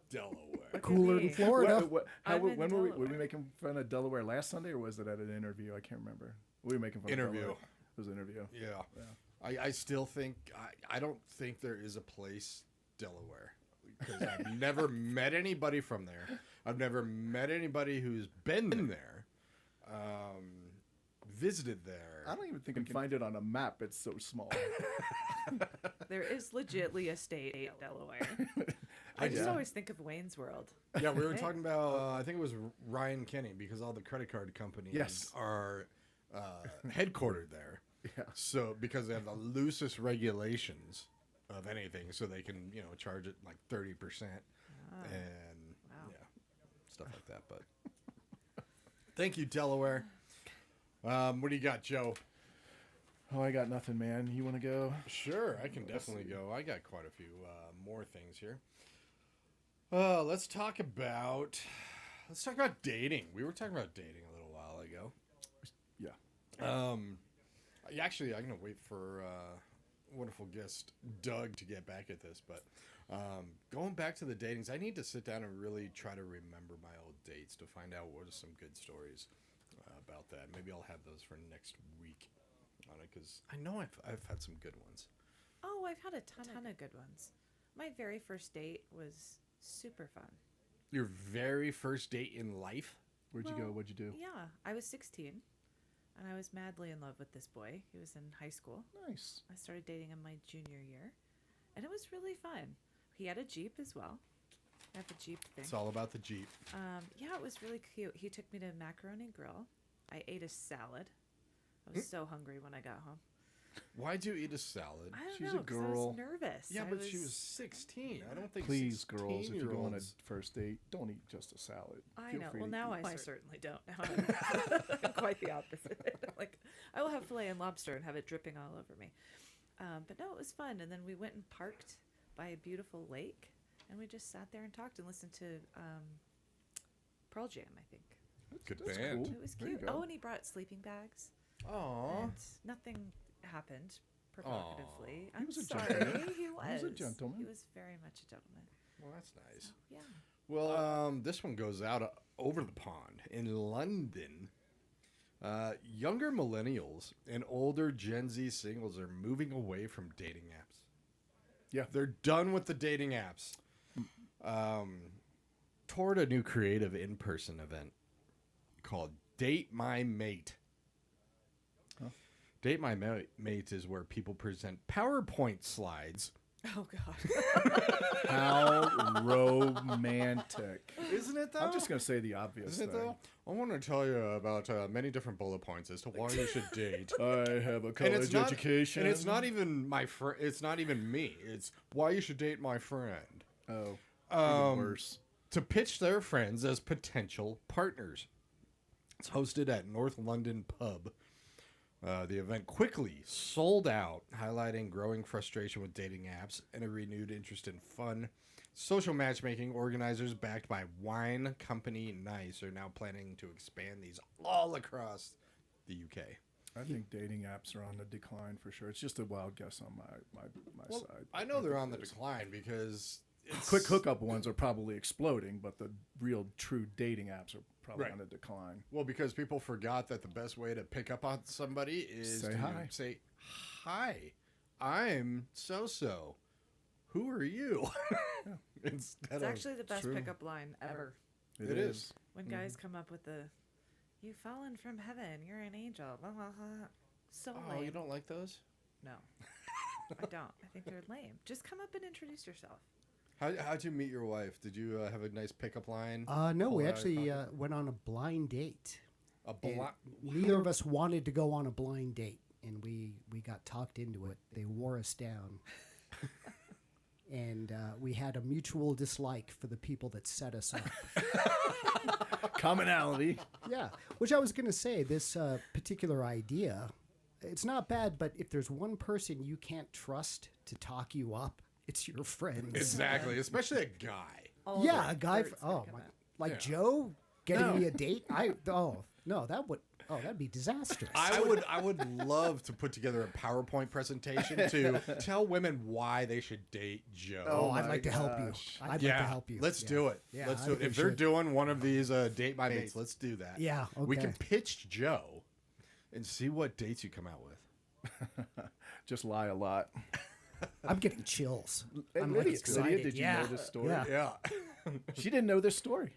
Delaware. Cooler than me. Florida. I'm in When were we Delaware. making fun of Delaware last Sunday, or was it at an interview? I can't remember. We were making fun Interview. of Delaware. It was an interview. Yeah. I still think, I don't think there is a place, Delaware, because I've never met anybody from there. I've never met anybody who's been there, visited there. I don't even think we can find it on a map. It's so small. There is legitly a state in Delaware. I just always think of Wayne's World. Yeah, we were talking about, I think it was Ryan Kenny, because all the credit card companies Yes. are headquartered there. Yeah. So, because they have the loosest regulations of anything, so they can, charge it like 30%. And, yeah, stuff like that. But thank you, Delaware. What do you got, Joe? Oh, I got nothing, man. You want to go? Sure, I can definitely go. I got quite a few more things here. Let's talk about dating. We were talking about dating a little while ago. Yeah. Actually, I'm gonna wait for wonderful guest Doug to get back at this. But going back to the datings, I need to sit down and really try to remember my old dates to find out what are some good stories about that. Maybe I'll have those for next week on it, because I know I've had some good ones. Oh, I've had a ton of good ones. My very first date was super fun. Your very first date in life? Where'd you go? Well, What'd you do? Yeah, I was 16, and I was madly in love with this boy. He was in high school. Nice. I started dating him my junior year, and it was really fun. He had a Jeep as well. I have a Jeep thing. It's all about the Jeep. Yeah, it was really cute. He took me to Macaroni Grill. I ate a salad. I was so hungry when I got home. Why'd you eat a salad? I don't She's a know, 'cause I girl. was nervous. Yeah, I but she was 16. I don't think Please, girls, if you go on a 16-year-olds first date, don't eat just a salad. I Feel know. free Well, to now eat- I certainly don't. Now I'm quite the opposite. Like, I will have filet and lobster and have it dripping all over me. But no, it was fun. And then we went and parked by a beautiful lake, and we just sat there and talked and listened to Pearl Jam, I think. Good That's band. cool. It was There you cute. go. Oh, and he brought sleeping bags. Aw. And nothing happened provocatively. He was a sorry. gentleman. He was. He was a gentleman. He was very much a gentleman. Well, that's nice. So, yeah. Well, this one goes out over the pond in London. Younger millennials and older Gen Z singles are moving away from dating apps. Yeah. They're done with the dating apps. Toward a new creative in-person event called Date My Mate. Huh? Date My Mate is where people present PowerPoint slides Oh God. How romantic. Isn't it though? I'm just going to say the obvious Isn't it thing. though? I want to tell you about many different bullet points as to why you should date. I have a And college it's not, education. and it's not even my friend. It's not even me. It's why you should date my friend. Oh, even worse. To pitch their friends as potential partners. It's hosted at North London Pub. The event quickly sold out, highlighting growing frustration with dating apps and a renewed interest in fun. Social matchmaking organizers, backed by wine company Nice, are now planning to expand these all across the UK. I think dating apps are on the decline for sure. It's just a wild guess on my side. I know they're think on the it is. decline because it's Quick hookup ones are probably exploding, but the real true dating apps are probably Right. on a decline. Well, because people forgot that the best way to pick up on somebody is Say to hi. say, "Hi, I'm so-so. Who are you?" Instead It's of, actually the best true. pickup line ever. It is. When guys come up with the, "You've fallen from heaven. You're an angel." Blah, blah, blah. So Oh, lame. you don't like those? No, I don't. I think they're lame. Just come up and introduce yourself. How'd you meet your wife? Did you have a nice pickup line? No, Pull we out a actually pocket? went on a blind date. A And block. neither of us wanted to go on a blind date, and we got talked into it. They wore us down. And we had a mutual dislike for the people that set us up. Commonality. Yeah, which I was going to say, this particular idea, it's not bad, but if there's one person you can't trust to talk you up, it's your friends. Exactly, especially a guy. All Yeah, the a guy. birds gonna come out. Like Yeah. Joe getting me a date. That'd be disastrous. I would love to put together a PowerPoint presentation to tell women why they should date Joe. Oh, I'd my like to help you. gosh. I'd like yeah, to help you. let's Yeah. do it. Yeah, let's I do it. think If we they're should. doing one of these date my mates, let's do that. Yeah, We can okay. pitch Joe and see what dates you come out with. Just lie a lot. I'm getting chills. Hey, I'm Lydia, like excited. Lydia, did you yeah. know this story? Yeah. Yeah. She didn't know this story.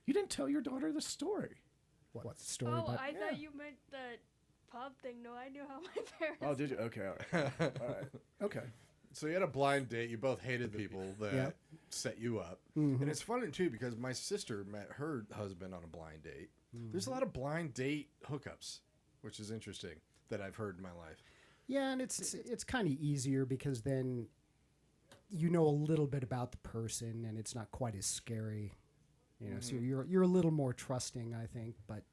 You didn't tell your daughter the story. What's the story Oh, about? I thought you meant the pub thing. No, I knew how my parents. Oh, did you? Okay, all right. All right. Okay. So you had a blind date. You both hated the people that Yeah. set you up. Mm-hmm. And it's funny, too, because my sister met her husband on a blind date. Mm-hmm. There's a lot of blind date hookups, which is interesting that I've heard in my life. Yeah, and it's kind of easier because then you know a little bit about the person, and it's not quite as scary. You know, so you're a little more trusting, I think. But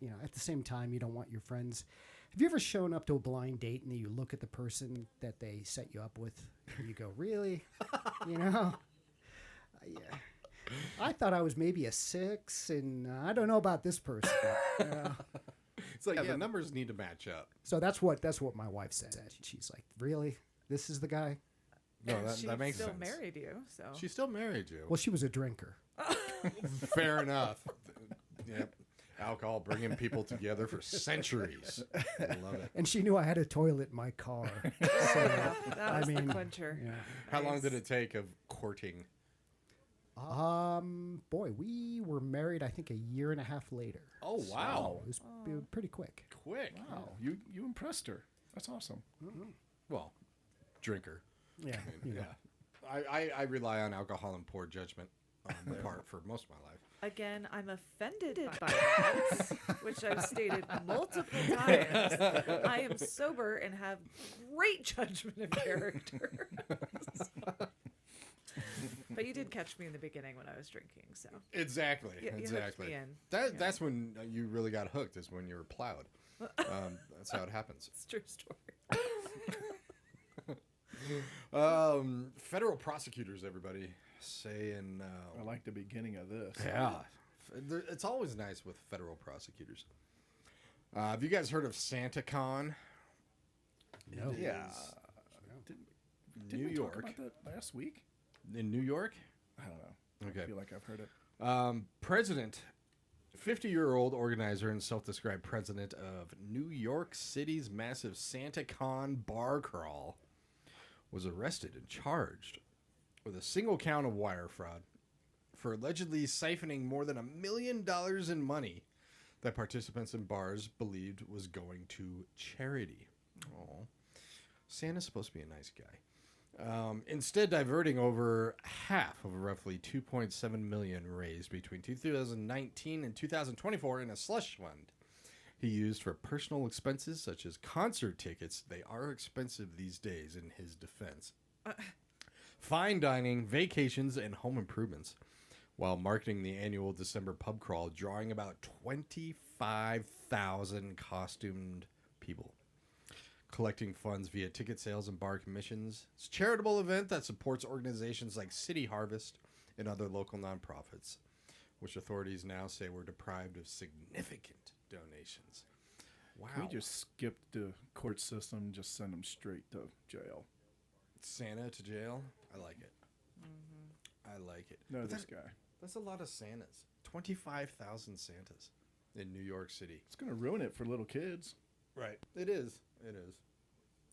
you know, at the same time, you don't want your friends. Have you ever shown up to a blind date and then you look at the person that they set you up with, and you go, "Really?" You know? Yeah. I thought I was maybe a 6, and I don't know about this person. It's like, the numbers need to match up. So that's what my wife said. She's like, "Really? This is the guy?" No, And she that makes still sense. married you, so She still married you. Well, she was a drinker. Fair enough. Yep. Alcohol bringing people together for centuries. I love it. And she knew I had a toilet in my car. yeah, that I was mean, the clincher. Yeah. How long Nice. did it take of courting? Boy, we were married, I think, a year and a half later. Oh, wow. It was pretty quick. Quick. Wow. You impressed her. That's awesome. Well, drinker. Yeah. You know. Yeah. I rely on alcohol and poor judgment on my part for most of my life. Again, I'm offended by that, which I've stated multiple times. I am sober and have great judgment of character. But you did catch me in the beginning when I was drinking, so Exactly. you hooked Exactly. me in. That's when you really got hooked, is when you were plowed. That's how it happens. It's a true story. Federal prosecutors, everybody, saying. I like the beginning of this. Yeah. It's always nice with federal prosecutors. Have you guys heard of SantaCon? No. Yeah. Didn't New we York. talk about that last week? In New York? I don't know. Okay. I feel like I've heard it. President, 50-year-old organizer and self-described president of New York City's massive SantaCon bar crawl, was arrested and charged with a single count of wire fraud for allegedly siphoning more than $1 million in money that participants in bars believed was going to charity. Oh, Santa's supposed to be a nice guy. Instead diverting over half of roughly 2.7 million raised between 2019 and 2024 in a slush fund he used for personal expenses such as concert tickets. They are expensive these days, in his defense. Fine dining, vacations, and home improvements, while marketing the annual December pub crawl, drawing about 25,000 costumed people. Collecting funds via ticket sales and bar commissions. It's a charitable event that supports organizations like City Harvest and other local nonprofits, which authorities now say were deprived of significant donations. Wow. Can we just skip the court system and just send them straight to jail? Santa to jail? I like it. Mm-hmm. I like it. No, But this guy. That's a lot of Santas. 25,000 Santas in New York City. It's going to ruin it for little kids. Right. It is. It is.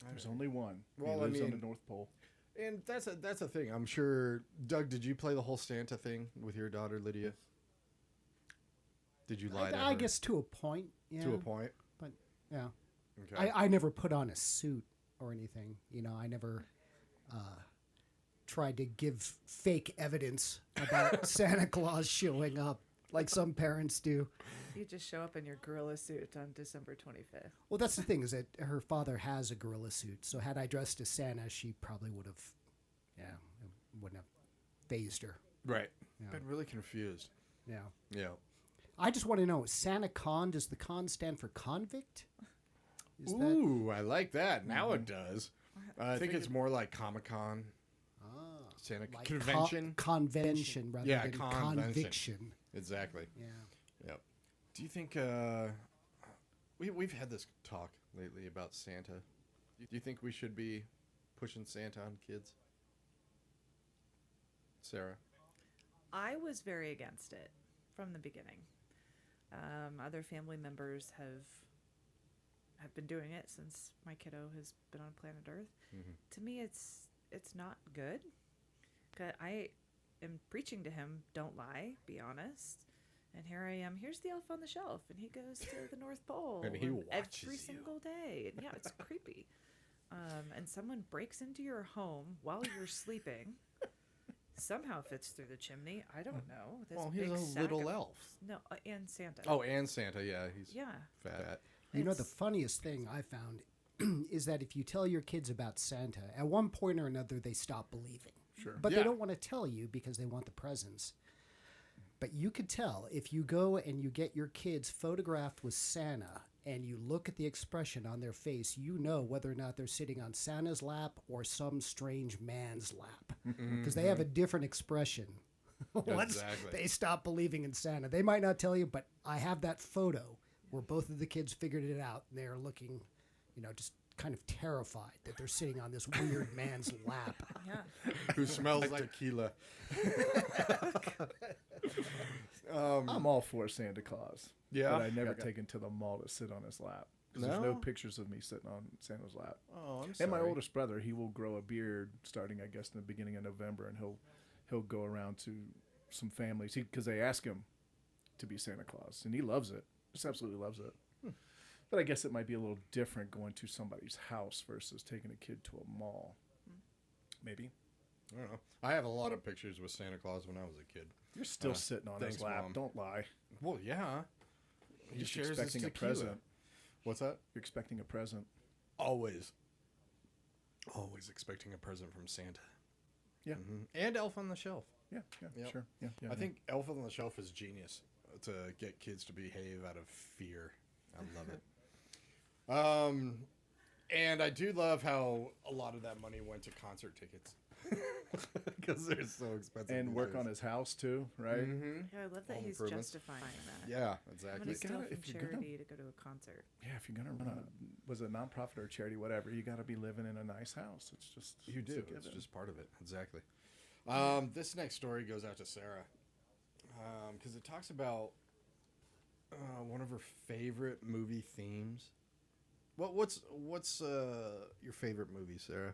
There's only one. Well, he lives I on mean- the North Pole. And that's a thing. I'm sure, Doug, did you play the whole Santa thing with your daughter, Lydia? Did you lie to her? I guess to a point. Yeah. To a point? But yeah. Okay. I never put on a suit or anything. You know, I never tried to give fake evidence about Santa Claus showing up like some parents do. You just show up in your gorilla suit on December 25th. Well, that's the thing, is that her father has a gorilla suit. So had I dressed as Santa, she probably would have, it wouldn't have phased her. Right. Yeah. Been really confused. Yeah. Yeah. I just want to know, Santa Con, does the con stand for convict? Is that? Ooh, I like that. Now it does. I think it's more like Comic-Con. Santa Like convention. Convention rather Yeah, than convention. conviction. Exactly. Yeah. Yep. Do you think we've had this talk lately about Santa? Do you think we should be pushing Santa on kids? Sarah? I was very against it from the beginning. Other family members have been doing it since my kiddo has been on planet Earth. Mm-hmm. To me, it's not good. 'Cause I am preaching to him, don't lie, be honest. And here I am. Here's the elf on the shelf, and he goes to the North Pole And he watches every you. single day. And yeah, it's creepy. And someone breaks into your home while you're sleeping. Somehow fits through the chimney. I don't know. This Well, he's big a sack little of- elf. No, and Santa. Oh, and Santa. Yeah, he's yeah. fat. You know, the It's- funniest thing I found is that if you tell your kids about Santa, at one point or another, they stop believing. Sure. But Yeah. they don't want to tell you because they want the presents. But you could tell if you go and you get your kids photographed with Santa and you look at the expression on their face, you know whether or not they're sitting on Santa's lap or some strange man's lap. Because they have a different expression once Exactly. they stop believing in Santa. They might not tell you, but I have that photo where both of the kids figured it out. And they're looking, just kind of terrified that they're sitting on this weird man's lap. Yeah. Who smells like tequila. I'm all for Santa Claus. Yeah? But I never Okay. take him to the mall to sit on his lap. 'Cause there's no No? pictures of me sitting on Santa's lap. Oh, I'm And my oldest brother, he will grow a beard starting, I guess, in the beginning of November, and he'll go around to some families because they ask him to be Santa Claus, and he loves it. Just absolutely loves it. But I guess it might be a little different going to somebody's house versus taking a kid to a mall. Maybe I don't know. I have a lot of pictures with Santa Claus when I was a kid. you're still sitting on thanks, his lap. Mom. Don't lie. Well, yeah. He Just shares his expecting a tequila. present. What's that? You're expecting a present. Always. Always expecting a present from Santa. Yeah. And Elf on the Shelf. Yeah. Yep. Sure. Yeah. I think Elf on the Shelf is genius to get kids to behave out of fear. I love it. And I do love how a lot of that money went to concert tickets because they're so expensive. and these work days. on his house too, right? Mm-hmm. Yeah, I love that Home he's improvements. justifying that. Yeah, I'm exactly. going to steal gotta- from if you're gonna- charity to go to a concert. Yeah, if you're gonna run a was it a nonprofit or a charity, whatever, you got to be living in a nice house. It's just You it's a do. It's given. just part of it. Exactly. This next story goes out to Sarah because it talks about one of her favorite movie themes. What's your favorite movie, Sarah?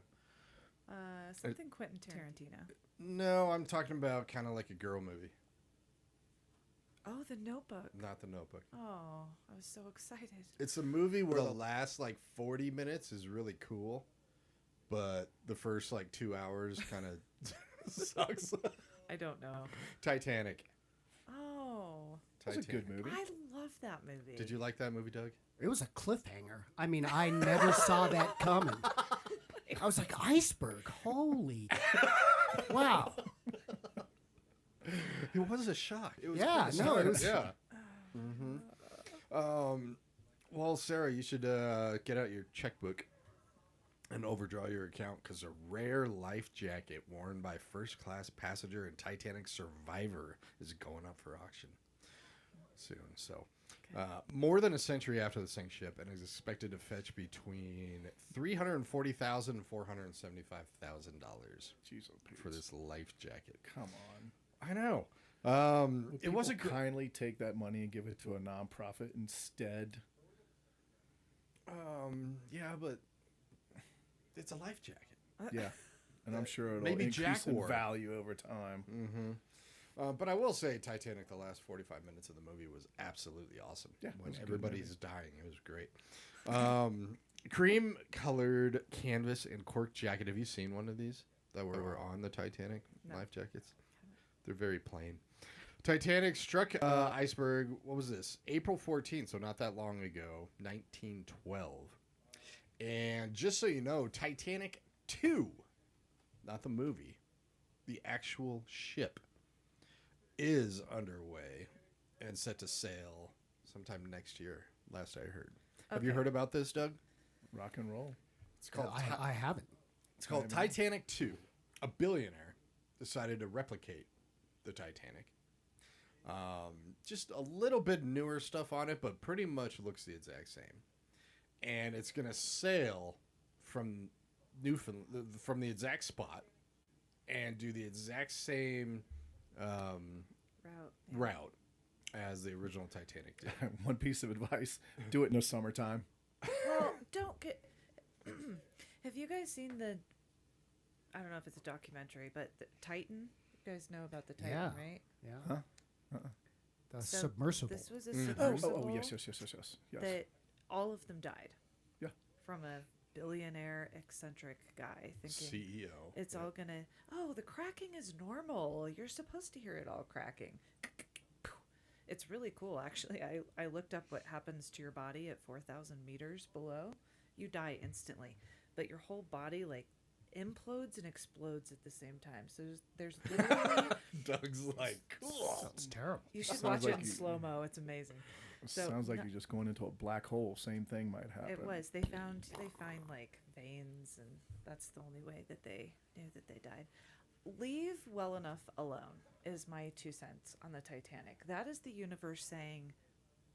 Something Quentin Tarantino. No, I'm talking about kind of like a girl movie, Oh, The Notebook. not The Notebook. Oh, I was so excited. It's a movie where the last like 40 minutes is really cool, but the first like 2 hours kind of sucks. I don't know. Titanic. Oh, That's a good movie. I love that movie. Did you like that movie, Doug? It was a cliffhanger. I mean, I never saw that coming. I was like, iceberg. Holy. Wow. It was a shock. It was Yeah, pretty no, it stark. was- Yeah. Well, Sarah, you should get out your checkbook and overdraw your account because a rare life jacket worn by first-class passenger and Titanic survivor is going up for auction soon. So, more than a century after the sink ship, and is expected to fetch between $340,000 and $475,000 Jeez, oh, for this life jacket. Come on. I know. It People wasn't kindly take that money and give it to a nonprofit instead. Yeah, but it's a life jacket. Yeah, and I'm sure it'll Maybe Jack increase in wore it. value over time. But I will say, Titanic, the last 45 minutes of the movie was absolutely awesome. Yeah, it when was a good everybody's dying, it was great. Cream-colored canvas and cork jacket. Have you seen one of these that were on the Titanic No. life jackets? They're very plain. Titanic struck iceberg. What was this? April 14th, so not that long ago, 1912. And just so you know, Titanic 2, not the movie, the actual ship, is underway and set to sail sometime next year, last I heard. Have you Okay. heard about this, Doug? Rock and roll. It's called I haven't. it's called Titanic 2. A billionaire decided to replicate the Titanic. Just a little bit newer stuff on it, but pretty much looks the exact same. And it's going to sail from Newfoundland, from the exact spot, and do the exact same route as the original Titanic did. One piece of advice: do it in the summertime. Well, don't get. Have you guys seen the? I don't know if it's a documentary, but the Titan. You guys know about the Titan, Yeah. right? Yeah. The So submersible. This was a Oh, submersible. yes. That all of them died. Yeah. From a billionaire eccentric guy thinking CEO. it's all gonna. Oh, the cracking is normal. You're supposed to hear it all cracking. It's really cool, actually. I looked up what happens to your body at 4,000 meters below. You die instantly, but your whole body like implodes and explodes at the same time. So there's literally Doug's like, cool. Sounds terrible. you should Sounds watch it like in you- slow mo. It's amazing. So Sounds like no- you're just going into a black hole. Same thing might happen. It was. They find like veins, and that's the only way that they knew that they died. Leave well enough alone is my 2 cents on the Titanic. That is the universe saying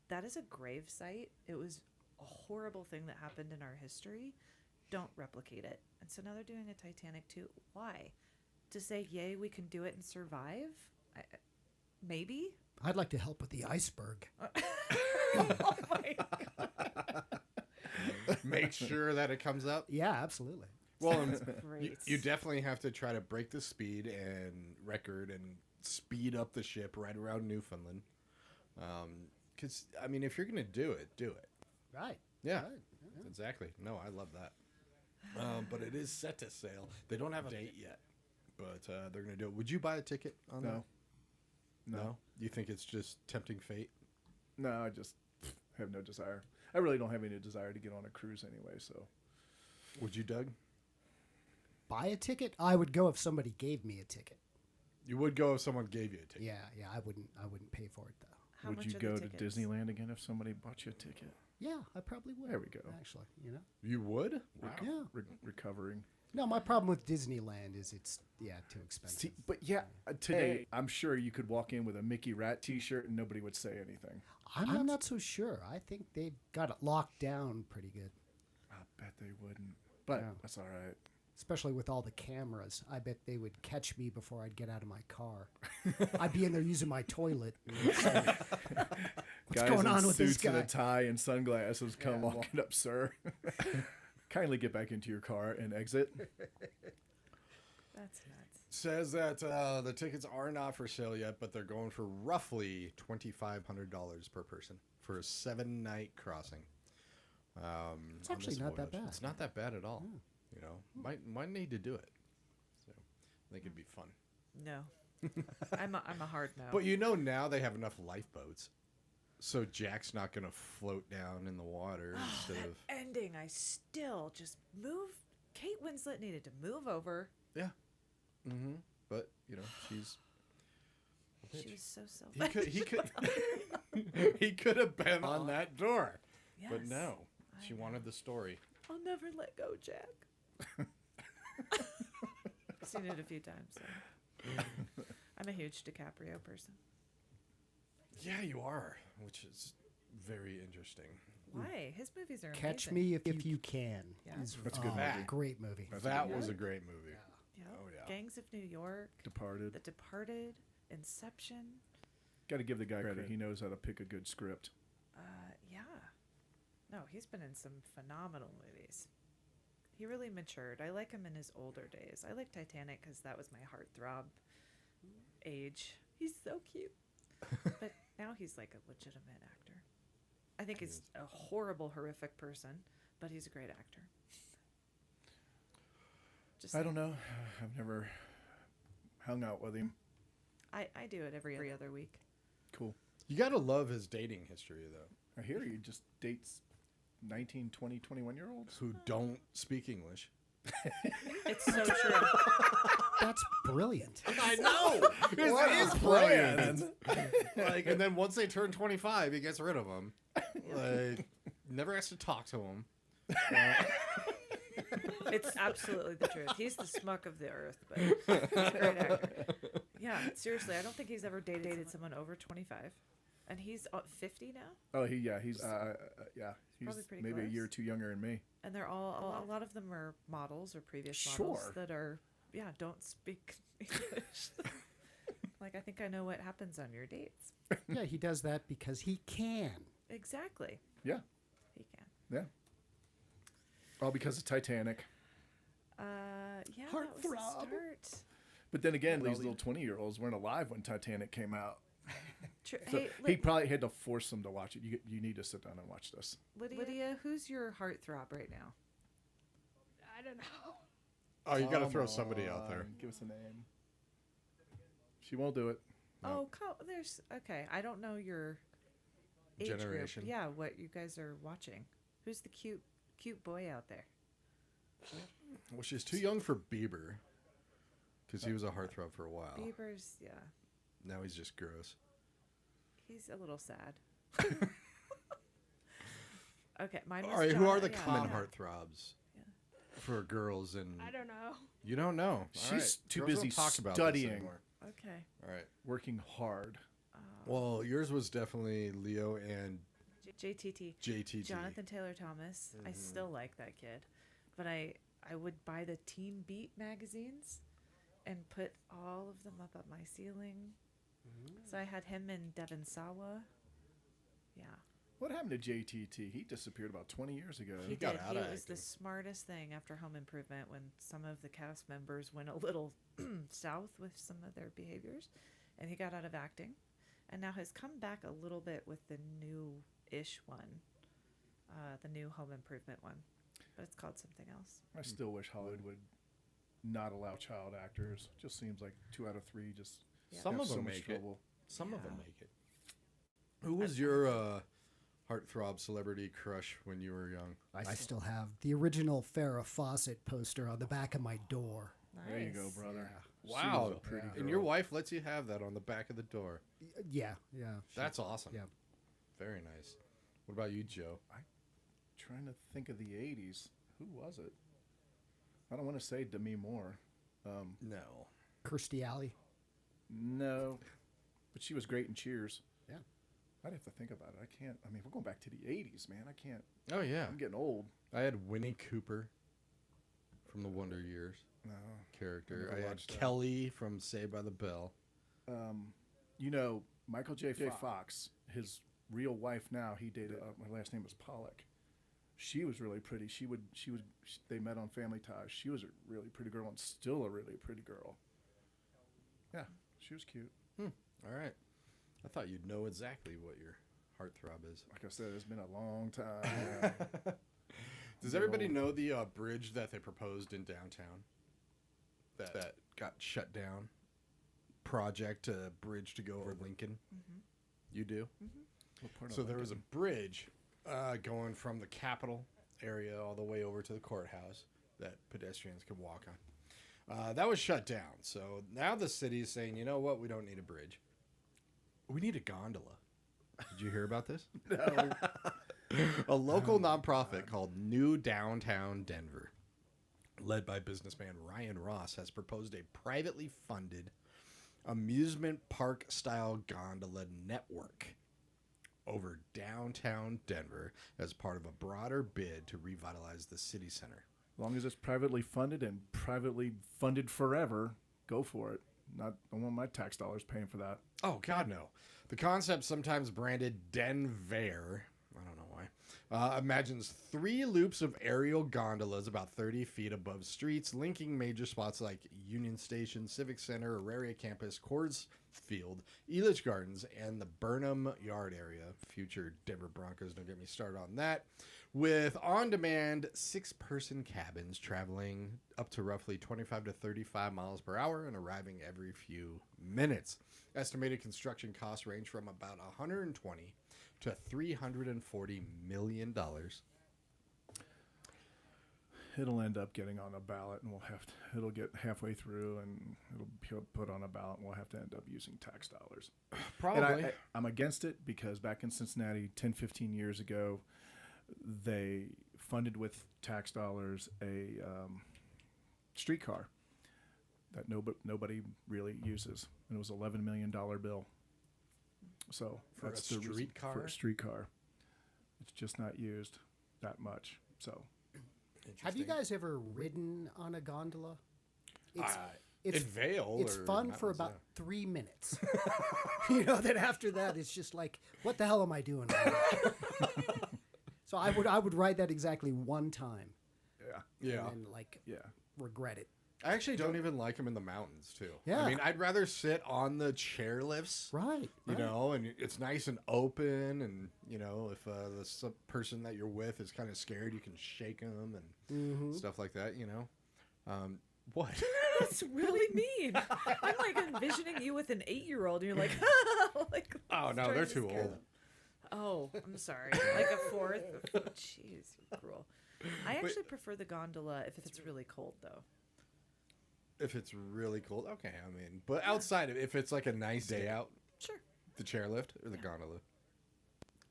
that is a grave site. It was a horrible thing that happened in our history. Don't replicate it. And so now they're doing a Titanic too. Why? To say, yay, we can do it and survive? Maybe? I'd like to help with the iceberg. Oh my God. Make sure that it comes up. Yeah, absolutely. Well, and Great. you definitely have to try to break the speed and record and speed up the ship right around Newfoundland. Because, I mean, if you're going to do it, do it. Right. Yeah, Right. exactly. No, I love that. But it is set to sail. They don't have a date yet, but they're going to do it. Would you buy a ticket on that? No. You think it's just tempting fate? No, I just have no desire. I really don't have any desire to get on a cruise anyway. So Would you, Doug? Buy a ticket? I would go if somebody gave me a ticket. You would go if someone gave you a ticket. Yeah, I wouldn't pay for it though. How would much you are the go to tickets? Disneyland again if somebody bought you a ticket? Yeah, I probably would. There we go. Actually, you know. You would? Wow. Yeah. Recovering. No, my problem with Disneyland is it's too expensive. See, but yeah, today I'm sure you could walk in with a Mickey Rat T-shirt and nobody would say anything. I'm not so sure. I think they've got it locked down pretty good, I bet they wouldn't. But Yeah. that's all right. especially with all the cameras. I bet they would catch me before I'd get out of my car. I'd be in there using my toilet. What's Guys going in on with this suits and guy? a tie and sunglasses come walking up, sir. Kindly get back into your car and exit. That's nuts. Says that the tickets are not for sale yet, but they're going for roughly $2,500 per person for a 7-night crossing. It's actually not that bad. It's not that bad at all. You know, might need to do it. So I think it'd be fun. No. I'm a hard no. But you know, now they have enough lifeboats, so Jack's not gonna float down in the water instead of. Ending, I still just move. Kate Winslet needed to move over. Yeah. Mm-hmm. But you know, she's. She was so selfish. He could. He could have been on that door, Yes, but no. I She know. wanted the story. I'll never let go, Jack. I've seen it a few times. So. I'm a huge DiCaprio person. Yeah, you are, which is very interesting. Why? His movies are Catch amazing. Me If You Can. Yeah. Is, That's a good movie. Great movie. That was a great movie. Yep. Oh, yeah. Gangs of New York, Departed. The Departed, Inception. Got to give the guy credit. He knows how to pick a good script. Yeah. No, he's been in some phenomenal movies. He really matured. I like him in his older days. I like Titanic because that was my heartthrob age. He's so cute. But now he's like a legitimate actor. I think he's a horrible, horrific person, but he's a great actor. Just I don't know. I've never hung out with him. I do it every other week. Cool. You gotta love his dating history, though. I hear he just dates 19, 20, 21-year-olds. Who don't speak English. It's so true. That's brilliant. I know. What is brilliant? Like, and then once they turn 25, he gets rid of them. Like, never has to talk to them. It's absolutely the truth. He's the smuck of the earth, but he's a great actor. Yeah, seriously, I don't think he's ever dated someone over 25. And he's 50 now? Oh, he's he's Probably pretty maybe a close. year or two younger than me. And they're all, a lot of them are models or previous Sure. models that are, don't speak English. Like, I think I know what happens on your dates. Yeah, he does that because he can. Exactly. Yeah, He can. yeah. All because of Titanic. Yeah, that was the Heartthrob. start. But then again, these little 20-year-olds weren't alive when Titanic came out. Tr- So hey, he probably had to force them to watch it. You need to sit down and watch this. Lydia, who's your heartthrob right now? I don't know. Oh, you gotta Come throw somebody out there. on, give us a name. She won't do it. Oh, there's okay. I don't know your age Generation. group. Yeah, what you guys are watching? Who's the cute boy out there? Well, she's too young for Bieber. Because he was a heartthrob for a while. Bieber's Now he's just gross. he's a little sad. Okay, mine was All right, who are the yeah, common yeah. heartthrobs for girls? And I don't know. you don't know. All She's right. too Girls busy don't talk about this studying. anymore. Okay. All right. Working hard. Well, yours was definitely Leo and JTT. JTT. Jonathan Taylor Thomas. I still like that kid, but I would buy the Teen Beat magazines and put all of them up at my ceiling. So I had him and Devon Sawa. Yeah. What happened to JTT? He disappeared about 20 years ago. He got did. out He of was the acting. smartest thing after Home Improvement when some of the cast members went a little south with some of their behaviors, and he got out of acting, and now has come back a little bit with the new-ish one, the new Home Improvement one, but it's called something else. I still wish Hollywood would not allow child actors. Just seems like 2 out of 3 just Some have of so them much make trouble. it. Some of them Yeah. make it. Who was your heartthrob celebrity crush when you were young? I still have the original Farrah Fawcett poster on the back of my door. Nice. There you go, brother. She Wow. was a pretty And your girl. wife lets you have that on the back of the door. Yeah, yeah. That's awesome. Yeah. Very nice. What about you, Joe? Trying to think of the 80s. Who was it? I don't want to say Demi Moore. No. Kirstie Alley. No. But she was great in Cheers. Yeah. I'd have to think about it. I can't. I mean, we're going back to the 80s, man. I can't. Oh, yeah. I'm getting old. I had Winnie Cooper from the Wonder Years No. character. never I had watched that. Kelly from Saved by the Bell. You know, Michael J. Fox, his real wife now, he dated, my last name was Pollock. She was really pretty. They met on Family Ties. She was a really pretty girl and still a really pretty girl. Yeah, she was cute. All right. I thought you'd know exactly what your heartthrob is. Like I said, it's been a long time. Yeah. Does everybody know the bridge that they proposed in downtown that got shut down? Project bridge to go over Lincoln. You do? What part of So there was a Lincoln? bridge going from the Capitol area all the way over to the courthouse that pedestrians could walk on. That was shut down. So now the city is saying, you know what? We don't need a bridge. We need a gondola. Did you hear about this? No. A local nonprofit called New Downtown Denver, led by businessman Ryan Ross, has proposed a privately funded amusement park style gondola network over downtown Denver as part of a broader bid to revitalize the city center. As long as it's privately funded and privately funded forever, go for it. I don't want my tax dollars paying for that. Oh, God, no. The concept, sometimes branded Denver, I don't know why, imagines 3 loops of aerial gondolas about 30 feet above streets, linking major spots like Union Station, Civic Center, Auraria Campus, Coors Field, Elitch Gardens, and the Burnham Yard area. Future Denver Broncos, don't get me started on that. With on-demand 6-person cabins traveling up to roughly 25 to 35 miles per hour and arriving every few minutes. Estimated construction costs range from about $120 to $340 million. It'll end up getting on a ballot, and it'll get halfway through, and it'll be put on a ballot, and we'll have to end up using tax dollars. Probably. And I'm against it because back in Cincinnati 10, 15 years ago, they funded with tax dollars a streetcar that nobody really uses. And it was $11 million bill. So For that's a the reason- streetcar? For a streetcar. It's just not used that much. So Have you guys ever ridden on a gondola? It's in Vail? It's or fun for mountains, about 3 minutes. Then after that, it's just like, what the hell am I doing? So I would ride that exactly one time. Yeah. And then yeah. regret it. I actually don't even like them in the mountains, too. Yeah. I mean, I'd rather sit on the chairlifts. Right. You know, and it's nice and open, and if the person that you're with is kind of scared, you can shake them and stuff like that. What? That's really mean. I'm like envisioning you with an 8-year-old, and you're like, like. Oh no, they're too old. Oh, I'm sorry. Like a 4th. Jeez, you're cruel. I actually prefer the gondola if it's really cold, though. If it's really cold, okay. I mean, but outside of if it's like a nice day out, Sure. the chairlift or the gondola,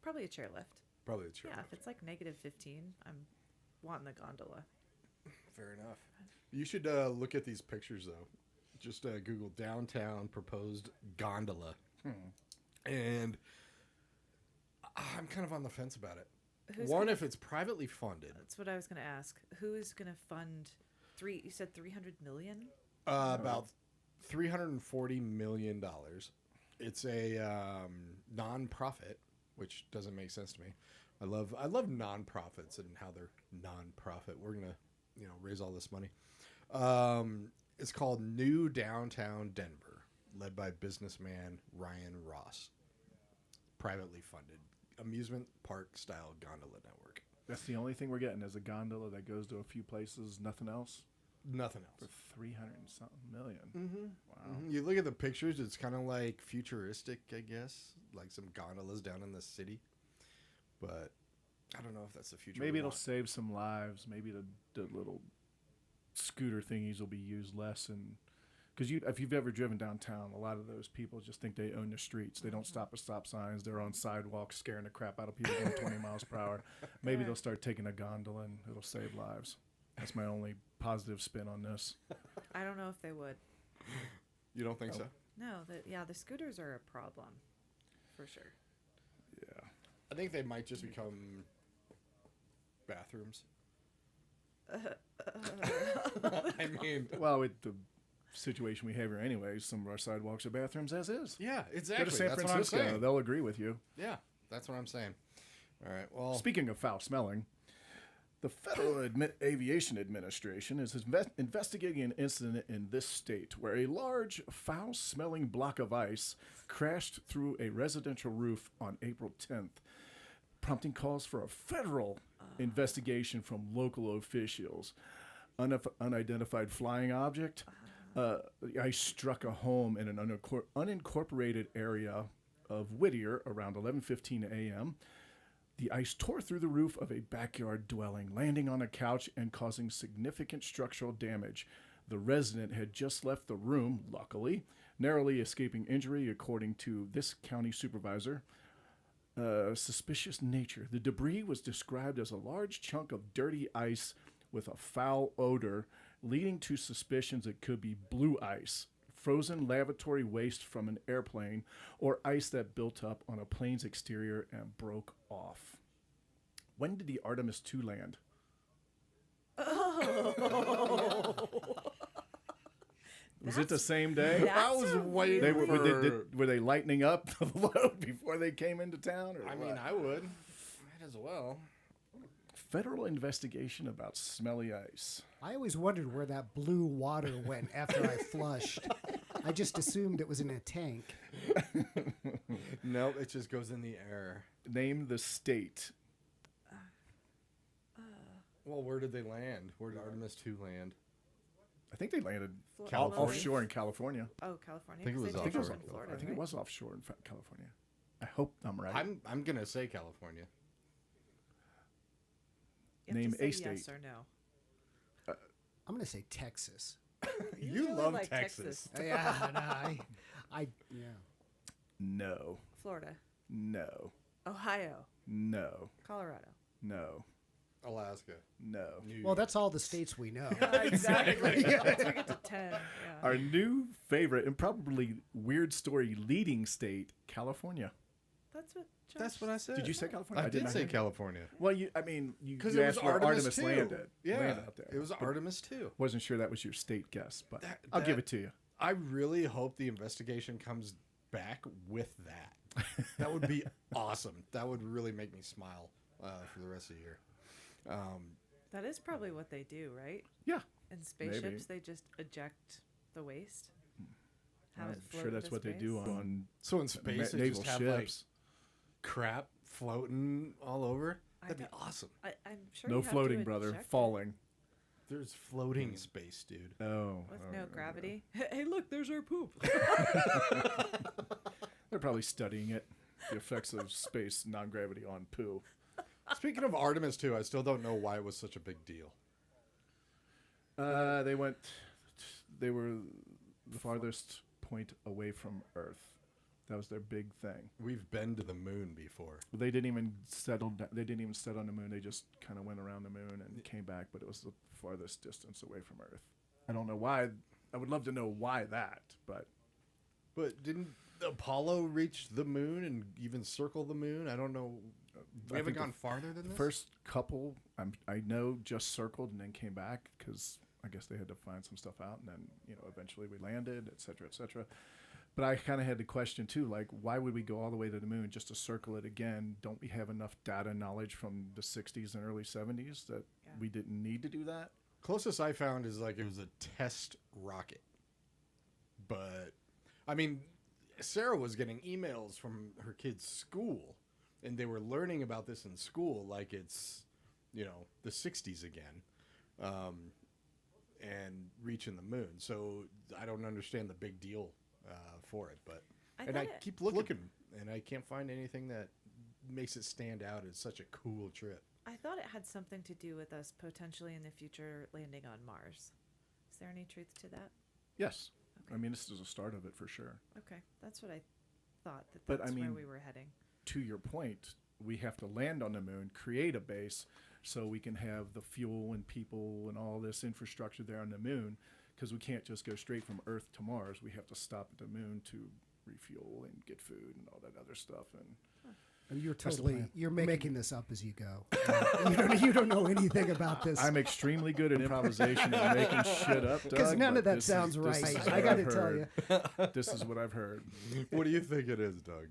Probably a chairlift. probably the chairlift. Yeah, if it's like -15, I'm wanting the gondola. Fair enough. You should look at these pictures though. Just Google downtown proposed gondola, and I'm kind of on the fence about it. If it's privately funded, That's what I was going to ask. Who is going to fund you said 300 million? about $340 million. It's a non-profit, which doesn't make sense to me. I love non-profits and how they're non-profit. We're gonna raise all this money. It's called New Downtown Denver, led by businessman Ryan Ross. Privately funded amusement park style gondola network. That's the only thing we're getting is a gondola that goes to a few places, nothing else. Nothing For else. 300 and something million. Wow. You look at the pictures, it's kind of like futuristic, I guess, like some gondolas down in the city. But I don't know if that's the future. Maybe we it'll want. save some lives. Maybe the little scooter thingies will be used less. And because if you've ever driven downtown, a lot of those people just think they own the streets. They don't stop at stop signs. They're on sidewalks scaring the crap out of people going 20 miles per hour. Maybe they'll start taking a gondola and it'll save lives. That's my only positive spin on this. I don't know if they would. You don't think so? No, the scooters are a problem. For sure. Yeah. I think they might just become bathrooms. I mean, Well, with the situation we have here anyway, some of our sidewalks are bathrooms as is. yeah, Go exactly. to San That's what I'm Francisco. saying. They'll agree with you. Yeah, that's what I'm saying. All right. Well, Speaking of foul smelling, the Federal Aviation Administration is investigating an incident in this state where a large, foul-smelling block of ice crashed through a residential roof on April 10th, prompting calls for a federal investigation from local officials. Unidentified flying object. The ice struck a home in an unincorporated area of Whittier around 11:15 a.m. The ice tore through the roof of a backyard dwelling, landing on a couch and causing significant structural damage. The resident had just left the room, luckily, narrowly escaping injury, according to this county supervisor. Suspicious nature. The debris was described as a large chunk of dirty ice with a foul odor, leading to suspicions it could be blue ice, frozen lavatory waste from an airplane, or ice that built up on a plane's exterior and broke off. When did the Artemis II land? Was it the same day? I was waiting They for... were they lightening up the load before they came into town? Or I mean, what? I would. Might as well. Federal investigation about smelly ice. I always wondered where that blue water went after I flushed. I just assumed it was in a tank. Nope, it just goes in the air. Name the state. Well, where did they land? Where did Artemis II land? I think they landed California? offshore in California. Oh, California. I think it 'cause was they I think it was, took off in Florida, I think right? it was offshore in California. I hope I'm right. I'm gonna say California. You have Name to say a state. Yes or no. I'm going to say Texas. You really love like Texas. Yeah, no, yeah. No. Florida, No. Ohio, No. Colorado. No. Alaska. No. New Well, York. that's all the states we know. Exactly. Once we get to 10. Yeah. Our new favorite and probably weird story leading state, California. That's what. Josh That's what I said. Did you say California? I did not say hear. California. Well, you you Because you it was asked where Artemis, II. landed. Yeah, landed out there. it was But Artemis II. Wasn't sure that was your state guess, but That- I'll give that- it to you. I really hope the investigation comes back with that. That would be awesome. That would really make me smile for the rest of the year. That is probably what they do, right? Yeah. In spaceships, they just eject the waste. Have I'm it float sure that's into what they space. do on So in space, they naval just have like ships. crap floating all over. That'd be don't- awesome. I'm sure. No you have to floating, brother. eject it Falling. There's floating space, dude. Oh. with oh, no yeah. gravity. Hey, look, there's our poop. They're probably studying it. The effects of space non-gravity on poo. Speaking of Artemis II, I still don't know why it was such a big deal. They were the farthest point away from Earth. That was their big thing. We've been to the moon before. They didn't even settle. They didn't even set on the moon. They just kind of went around the moon and came back. But it was the farthest distance away from Earth. I don't know why. I would love to know why that. But But didn't Apollo reach the moon and even circle the moon? I don't know. We I haven't think gone farther than the this? first couple, I know, just circled and then came back because I guess they had to find some stuff out. And then eventually we landed, et cetera, et cetera. But I kind of had the question too, like, why would we go all the way to the moon just to circle it again? Don't we have enough data knowledge from the 60s and early 70s that we didn't need to do that? Closest I found is like it was a test rocket. But, I mean, Sarah was getting emails from her kid's school, and they were learning about this in school like it's, the 60s again, and reaching the moon. So I don't understand the big deal for it. But I and I thought it- keep looking, and I can't find anything that makes it stand out as such a cool trip. I thought it had something to do with us potentially in the future landing on Mars. Is there any truth to that? Yes. Okay. I mean, this is a start of it for sure. Okay, that's what I thought. But, I That's where mean- we were heading. To your point, we have to land on the moon, create a base so we can have the fuel and people and all this infrastructure there on the moon, because we can't just go straight from Earth to Mars. We have to stop at the moon to refuel and get food and all that other stuff. And You're That's the totally plan. you're making this up as you go. You don't know anything about this. I'm extremely good at improvisation and making shit up, Doug. Because none but of that this sounds is right. what I got to I've tell heard. you. This is what I've heard. What do you think it is, Doug?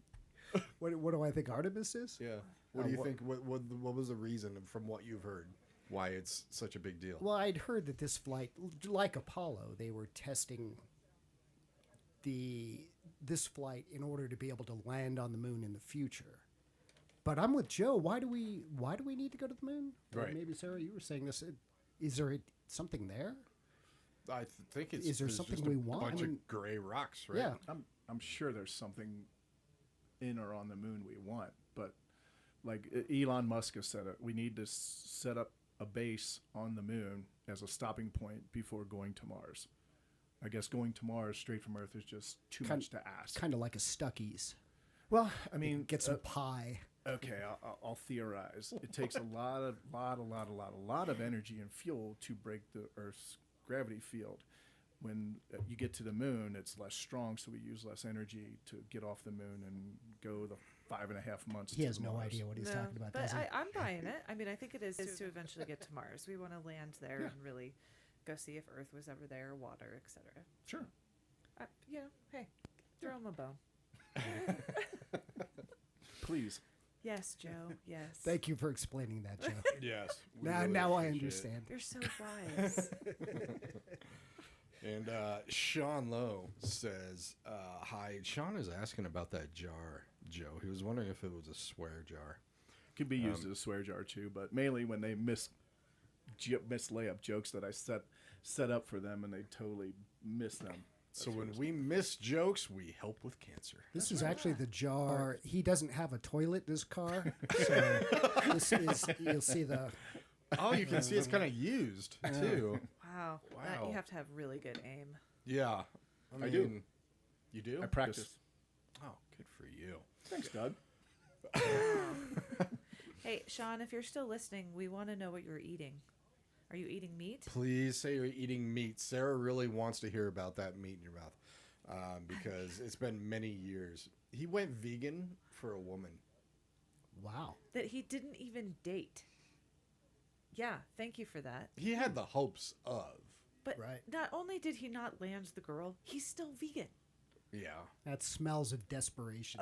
What do I think Artemis is? Yeah. What do you what- think? What was the reason from what you've heard why it's such a big deal? Well, I'd heard that this flight, like Apollo, they were testing this flight in order to be able to land on the moon in the future. But I'm with Joe. Why do we need to go to the moon? Or Right. maybe Sarah, you were saying this. Is there something there? I think it's Is there there's something just we a want? bunch I mean, of gray rocks, right? Yeah. I'm sure there's something in or on the moon we want, but like Elon Musk has said it, we need to set up a base on the moon as a stopping point before going to Mars. I guess going to Mars straight from Earth is just too much to ask. Kind of like a Stuckey's. Well, I mean, Get some pie. okay, I'll theorize. It takes a lot of energy and fuel to break the Earth's gravity field. When you get to the moon, it's less strong, so we use less energy to get off the moon and go the 5.5 months. He to has no Mars. idea what he's talking about, but does he? I'm buying it. I mean, I think it is to eventually get to Mars. We want to land there Yeah. and really go see if Earth was ever there, water, etc. Sure. You know, hey, throw him a bone. Please. Yes, Joe. Yes. Thank you for explaining that, Joe. Yes. we now, really now I appreciate it. understand. You're so wise. And Sean Lowe says, hi, Sean is asking about that jar, Joe. He was wondering if it was a swear jar. Could be used as a swear jar too, but mainly when they miss layup jokes that I set up for them and they totally miss them. So when we miss jokes, we help with cancer. This is actually the jar. He doesn't have a toilet, this car. So this is, you'll see the... Oh, you can see it's kind of used, too. Wow. Wow. You have to have really good aim. Yeah. I do. mean, You do? I practice. Oh, good for you. Thanks, Doug. Hey, Sean, if you're still listening, we want to know what you're eating. Are you eating meat? Please say you're eating meat. Sarah really wants to hear about that meat in your mouth because it's been many years. He went vegan for a woman. Wow. That he didn't even date. Yeah, thank you for that. He had the hopes of. But Right. not only did he not land the girl, he's still vegan. Yeah. That smells of desperation.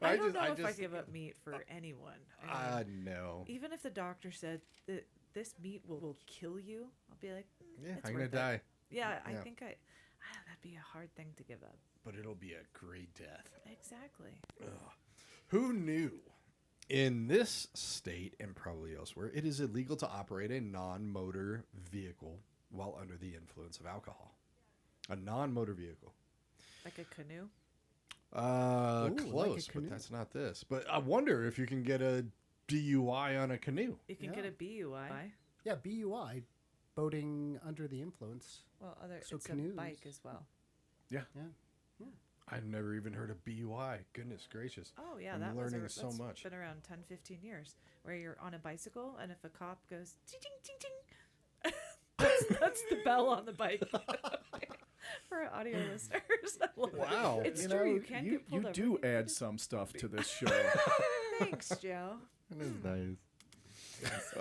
I don't know if I give up meat for anyone. I mean, no. even if the doctor said that this meat will kill you, I'll be like, Yeah, it's I'm going worth to it. die. Yeah, I Yeah. think that'd be a hard thing to give up. But it'll be a great death. Exactly. Who knew? In this state and probably elsewhere, it is illegal to operate a non-motor vehicle while under the influence of alcohol. A non-motor vehicle. Like a canoe. Ooh, like a Close, but canoe. that's not this. But I wonder if you can get a DUI on a canoe. You can Yeah. get a BUI. Yeah, BUI, boating under the influence. Well, So it's canoes. a bike as well. Yeah. Yeah. I've never even heard of BUI. Goodness gracious. Oh, yeah, I'm that learning was so that's much. been around 10, 15 years, where you're on a bicycle, and if a cop goes, ching, ching, ching, ching, that's the bell on the bike. For our audio listeners. I love it. Wow. It's You true, know, you can you, get pulled you over. do add some stuff to this show. Thanks, Joe. That is nice.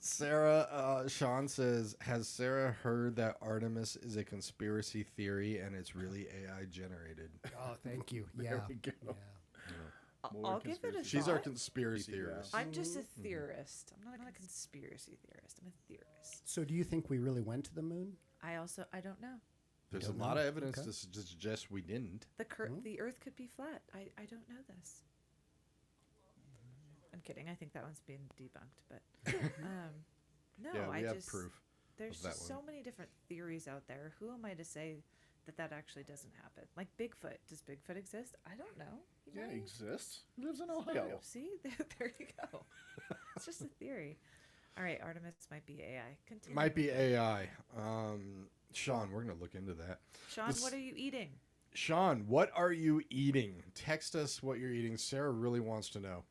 Sarah, Sean says, has Sarah heard that Artemis is a conspiracy theory and it's really AI generated? Oh, thank you. Yeah. we go. Yeah. More I'll give it a conspiracy. She's our thought. conspiracy Yeah. theorist. I'm just a theorist. I'm not a conspiracy theorist. I'm a theorist. So do you think we really went to the moon? I don't know. There's a Don't lot know. of evidence Okay. to suggest we didn't. The Earth could be flat. I don't know this. I'm kidding. I think that one's been debunked, but no, Yeah, we I have just proof. there's of that just so one. many different theories out there. Who am I to say that actually doesn't happen? Like Bigfoot. Does Bigfoot exist? I don't know. He Yeah, might. he exists. He lives in Ohio. See, there you go. It's just a theory. All right, Artemis might be AI. Continue. Might be AI. Sean, we're going to look into that. Sean, This- what are you eating? Sean, what are you eating? Text us what you're eating. Sarah really wants to know.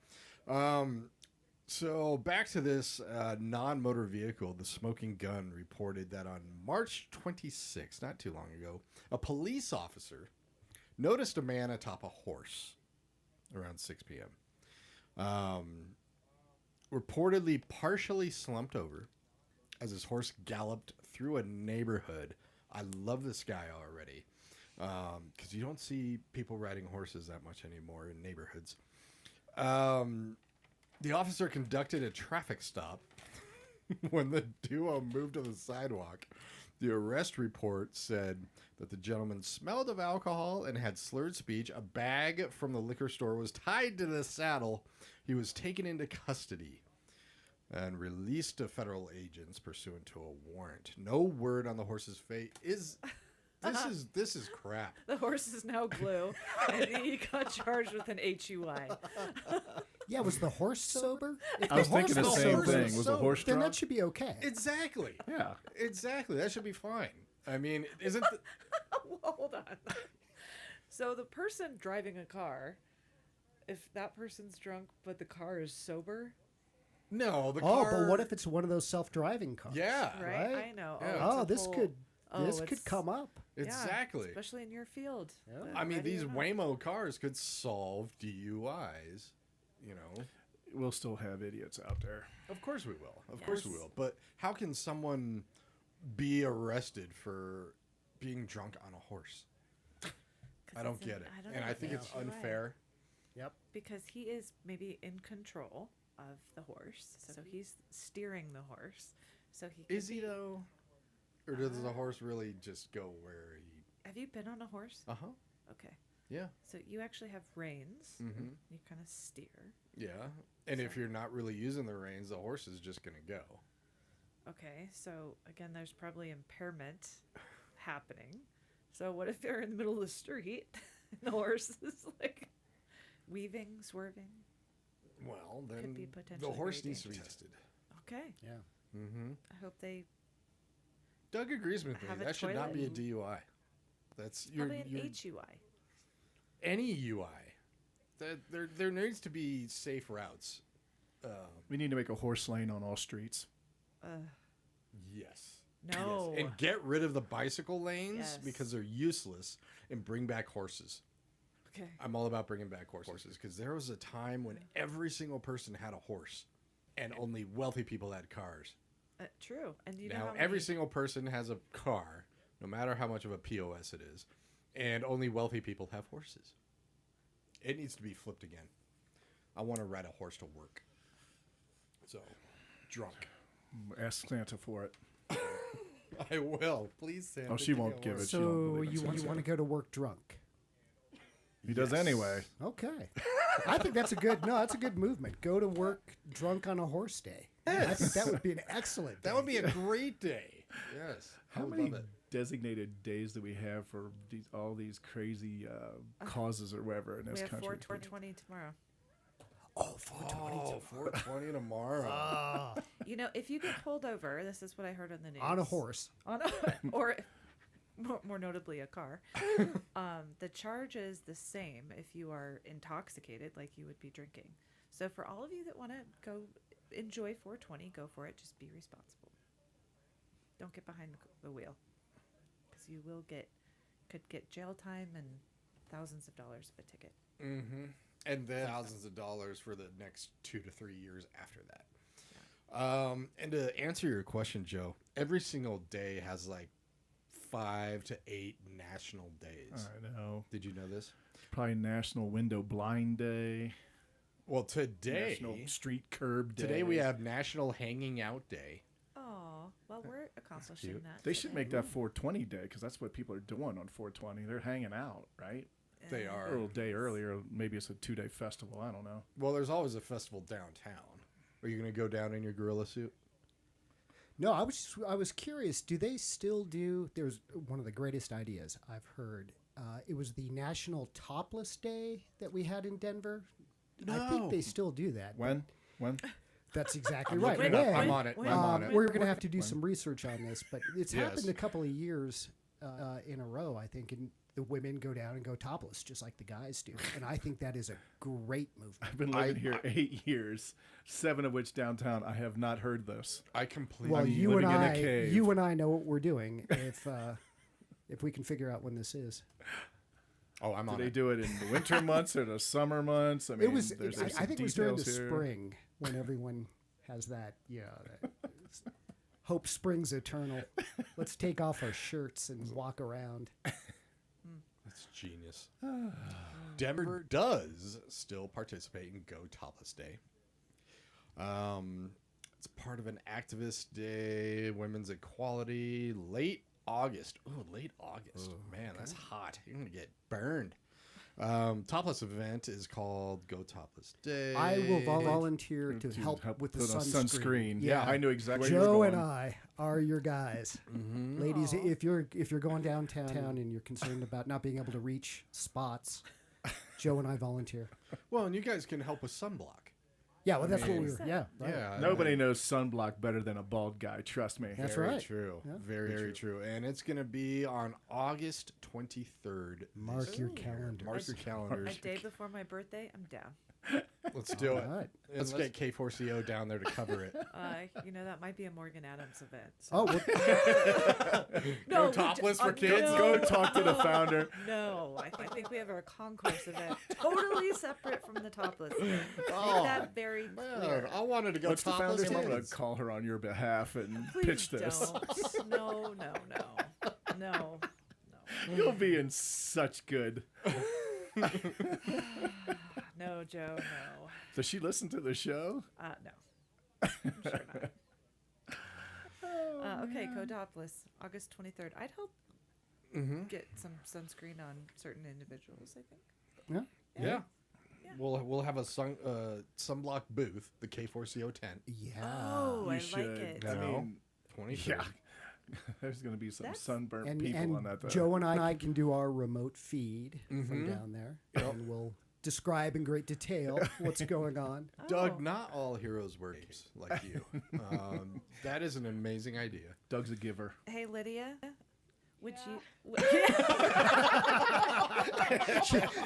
So back to this non-motor vehicle, the Smoking Gun reported that on March 26, not too long ago, a police officer noticed a man atop a horse around 6 p.m. Reportedly partially slumped over as his horse galloped through a neighborhood. I love this guy already because you don't see people riding horses that much anymore in neighborhoods. The officer conducted a traffic stop when the duo moved to the sidewalk. The arrest report said that the gentleman smelled of alcohol and had slurred speech. A bag from the liquor store was tied to the saddle. He was taken into custody and released to federal agents pursuant to a warrant. No word on the horse's fate. This is crap. The horse is now glue, and he got charged with an HUI. Yeah, was the horse sober? If I was thinking the was same sober, thing. Was the horse then drunk? that should be okay. Exactly. Yeah. Exactly. That should be fine. I mean, isn't Hold on. So the person driving a car, if that person's drunk but the car is sober, no the Oh, car? but what if it's one of those self-driving cars? Yeah. right? Right? I know. Yeah. it's Oh, a this whole- could oh, this could it's- come up. yeah, Exactly. especially in your field. Yeah. But I mean, ready these or not. Waymo cars could solve DUIs. You know, We'll still have idiots out there. of course we will. Of course we Yes. will. But how can someone be arrested for being drunk on a horse? 'Cause I don't it's an- get it, I don't and know, I think it's HUI. unfair. Yep. Because he is maybe in control of the horse, so he's steering the horse. So he could Is he be- though, or does the horse really just go where he? Have you been on a horse? Uh-huh. Okay. Yeah. So you actually have reins. Mm-hmm. You kind of steer. Yeah. And if you're not really using the reins, the horse is just gonna go. Okay. So again, there's probably impairment happening. So what if they're in the middle of the street and the horse is like weaving, swerving? Well, then be the potentially horse very needs to be dangerous. tested. Okay. Yeah. Mm-hmm. I hope they Doug agrees with me. Have a That should not be a toilet. DUI. That's you're, probably an you're HUI. any UI. That there needs to be safe routes. We need to make a horse lane on all streets. Yes. No. Yes. And get rid of the bicycle lanes Yes. because they're useless, and bring back horses. Okay. I'm all about bringing back horses because there was a time when every single person had a horse, and only wealthy people had cars. True. And you know Now how every many- single person has a car, no matter how much of a POS it is, and only wealthy people have horses. It needs to be flipped again. I want to ride a horse to work. So, drunk. Ask Santa for it. I will. Please, Santa. Oh, she give me won't a give horse. it. She don't So believe in you Santa. want to go to work drunk? He does Yes. anyway. Okay. I think that's a good movement. Go to work drunk on a horse day. I think that would be an excellent. That day. would be a great day. Yes. I How would many love it. designated days do we have for all these crazy causes or whatever in we this have country? 420 tomorrow. Oh, 420 Oh, 420 tomorrow. You know, if you get pulled over, this is what I heard on the news. on a horse. On a, or more notably a car. The charge is the same if you are intoxicated, like you would be drinking. So for all of you that want to go enjoy 420, go for it. Just be responsible. Don't get behind the wheel, because you could get jail time and thousands of dollars of a ticket. Mm-hmm. And then thousands of dollars for the next 2 to 3 years after that. And to answer your question, Joe, every single day has like 5 to 8 national days. I know. Did you know this? Probably National Window Blind Day. Well, today, National Street Curb Day. today we have National Hanging Out Day. Oh, well, we're accomplishing cute. that. They should today. make that 420 Day because that's what people are doing on 420. They're hanging out, right? They A are. little day earlier. Maybe it's a 2-day festival. I don't know. Well, there's always a festival downtown. Are you going to go down in your gorilla suit? No, I was curious. Do they still do? There's one of the greatest ideas I've heard. It was the National Topless Day that we had in Denver. I think they still do that. When? That's exactly I'm right. looking it up. When? I'm on it. When? I'm on it. We're going to have to do some research on this, but it's Yes. happened a couple of years in a row, I think, and the women go down and go topless just like the guys do. And I think that is a great movement. I've been living here 8 years, 7 of which downtown. I have not heard this. I completely. Well, you and living in a I, cave. you and I know what we're doing if we can figure out when this is. Oh, I'm Do on they it. do it in the winter months or the summer months? I mean, It was. there's I some think it was during the details here. spring when everyone has that. Yeah. That, hope springs eternal. Let's take off our shirts and walk around. That's genius. Denver does still participate in Go Topless Day. It's part of an activist day, women's equality. Late August. Oh, late August. Man, that's hot. You're gonna get burned. Topless event is called Go Topless Day. I will volunteer to help with the put on sunscreen. Yeah, I knew exactly where you Joe were and going. I are your guys. Ladies, if you're going downtown and you're concerned about not being able to reach spots, Joe and I volunteer. Well, and you guys can help with sunblock. Yeah, well, that's what we were. Yeah, right. Yeah. Nobody knows sunblock better than a bald guy. Trust me. That's Very right. true. Yeah. Very true. And it's going to be on August 23rd. Mark your calendar. Mark your calendars. A day before my birthday, I'm down. Let's do it. All right. Let's get K4CO down there to cover it. That might be a Morgan Adams event. So. Oh, Go topless for kids. Go talk to the founder. No, I think we have our concourse event totally separate from the topless. Make that very clear. Man, I wanted to go What's the topless. founder's name? I'm going kids. to call her on your behalf and Please pitch this. don't. No. You'll be in such good. No, Joe, no. Does she listen to the show? No. I'm sure not. Okay, Codopolis, August 23rd. I'd hope get some sunscreen on certain individuals, I think. yeah. Yeah. We'll have a sunblock booth, the K4CO tent. Yeah. Oh, You I should. like it. I No. mean, 23rd. yeah. There's going to be some That's- sunburnt And, people on that. and Though. Joe and I can do our remote feed from down there, and we'll describe in great detail what's going on. Doug, Oh. not all heroes wear capes like you. That is an amazing idea. Doug's a giver. Hey, Lydia, would you?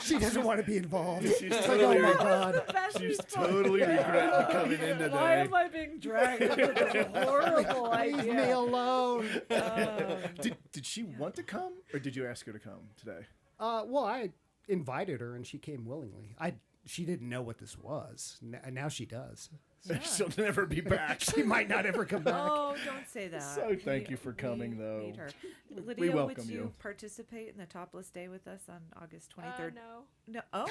She doesn't want to be involved. She's It's like, totally, oh my god. she's totally regretting coming in Why today. am I being dragged into this horrible Leave me idea? alone. Did she want to come, or did you ask her to come today? Well, I invited her and she came willingly. She didn't know what this was. Now she does. She'll never be back. She might not ever come back. Oh, don't say that. So thank you for coming, though. Need her. Lydia, welcome would you. participate in the topless day with us on August 23rd? No. No. Oh,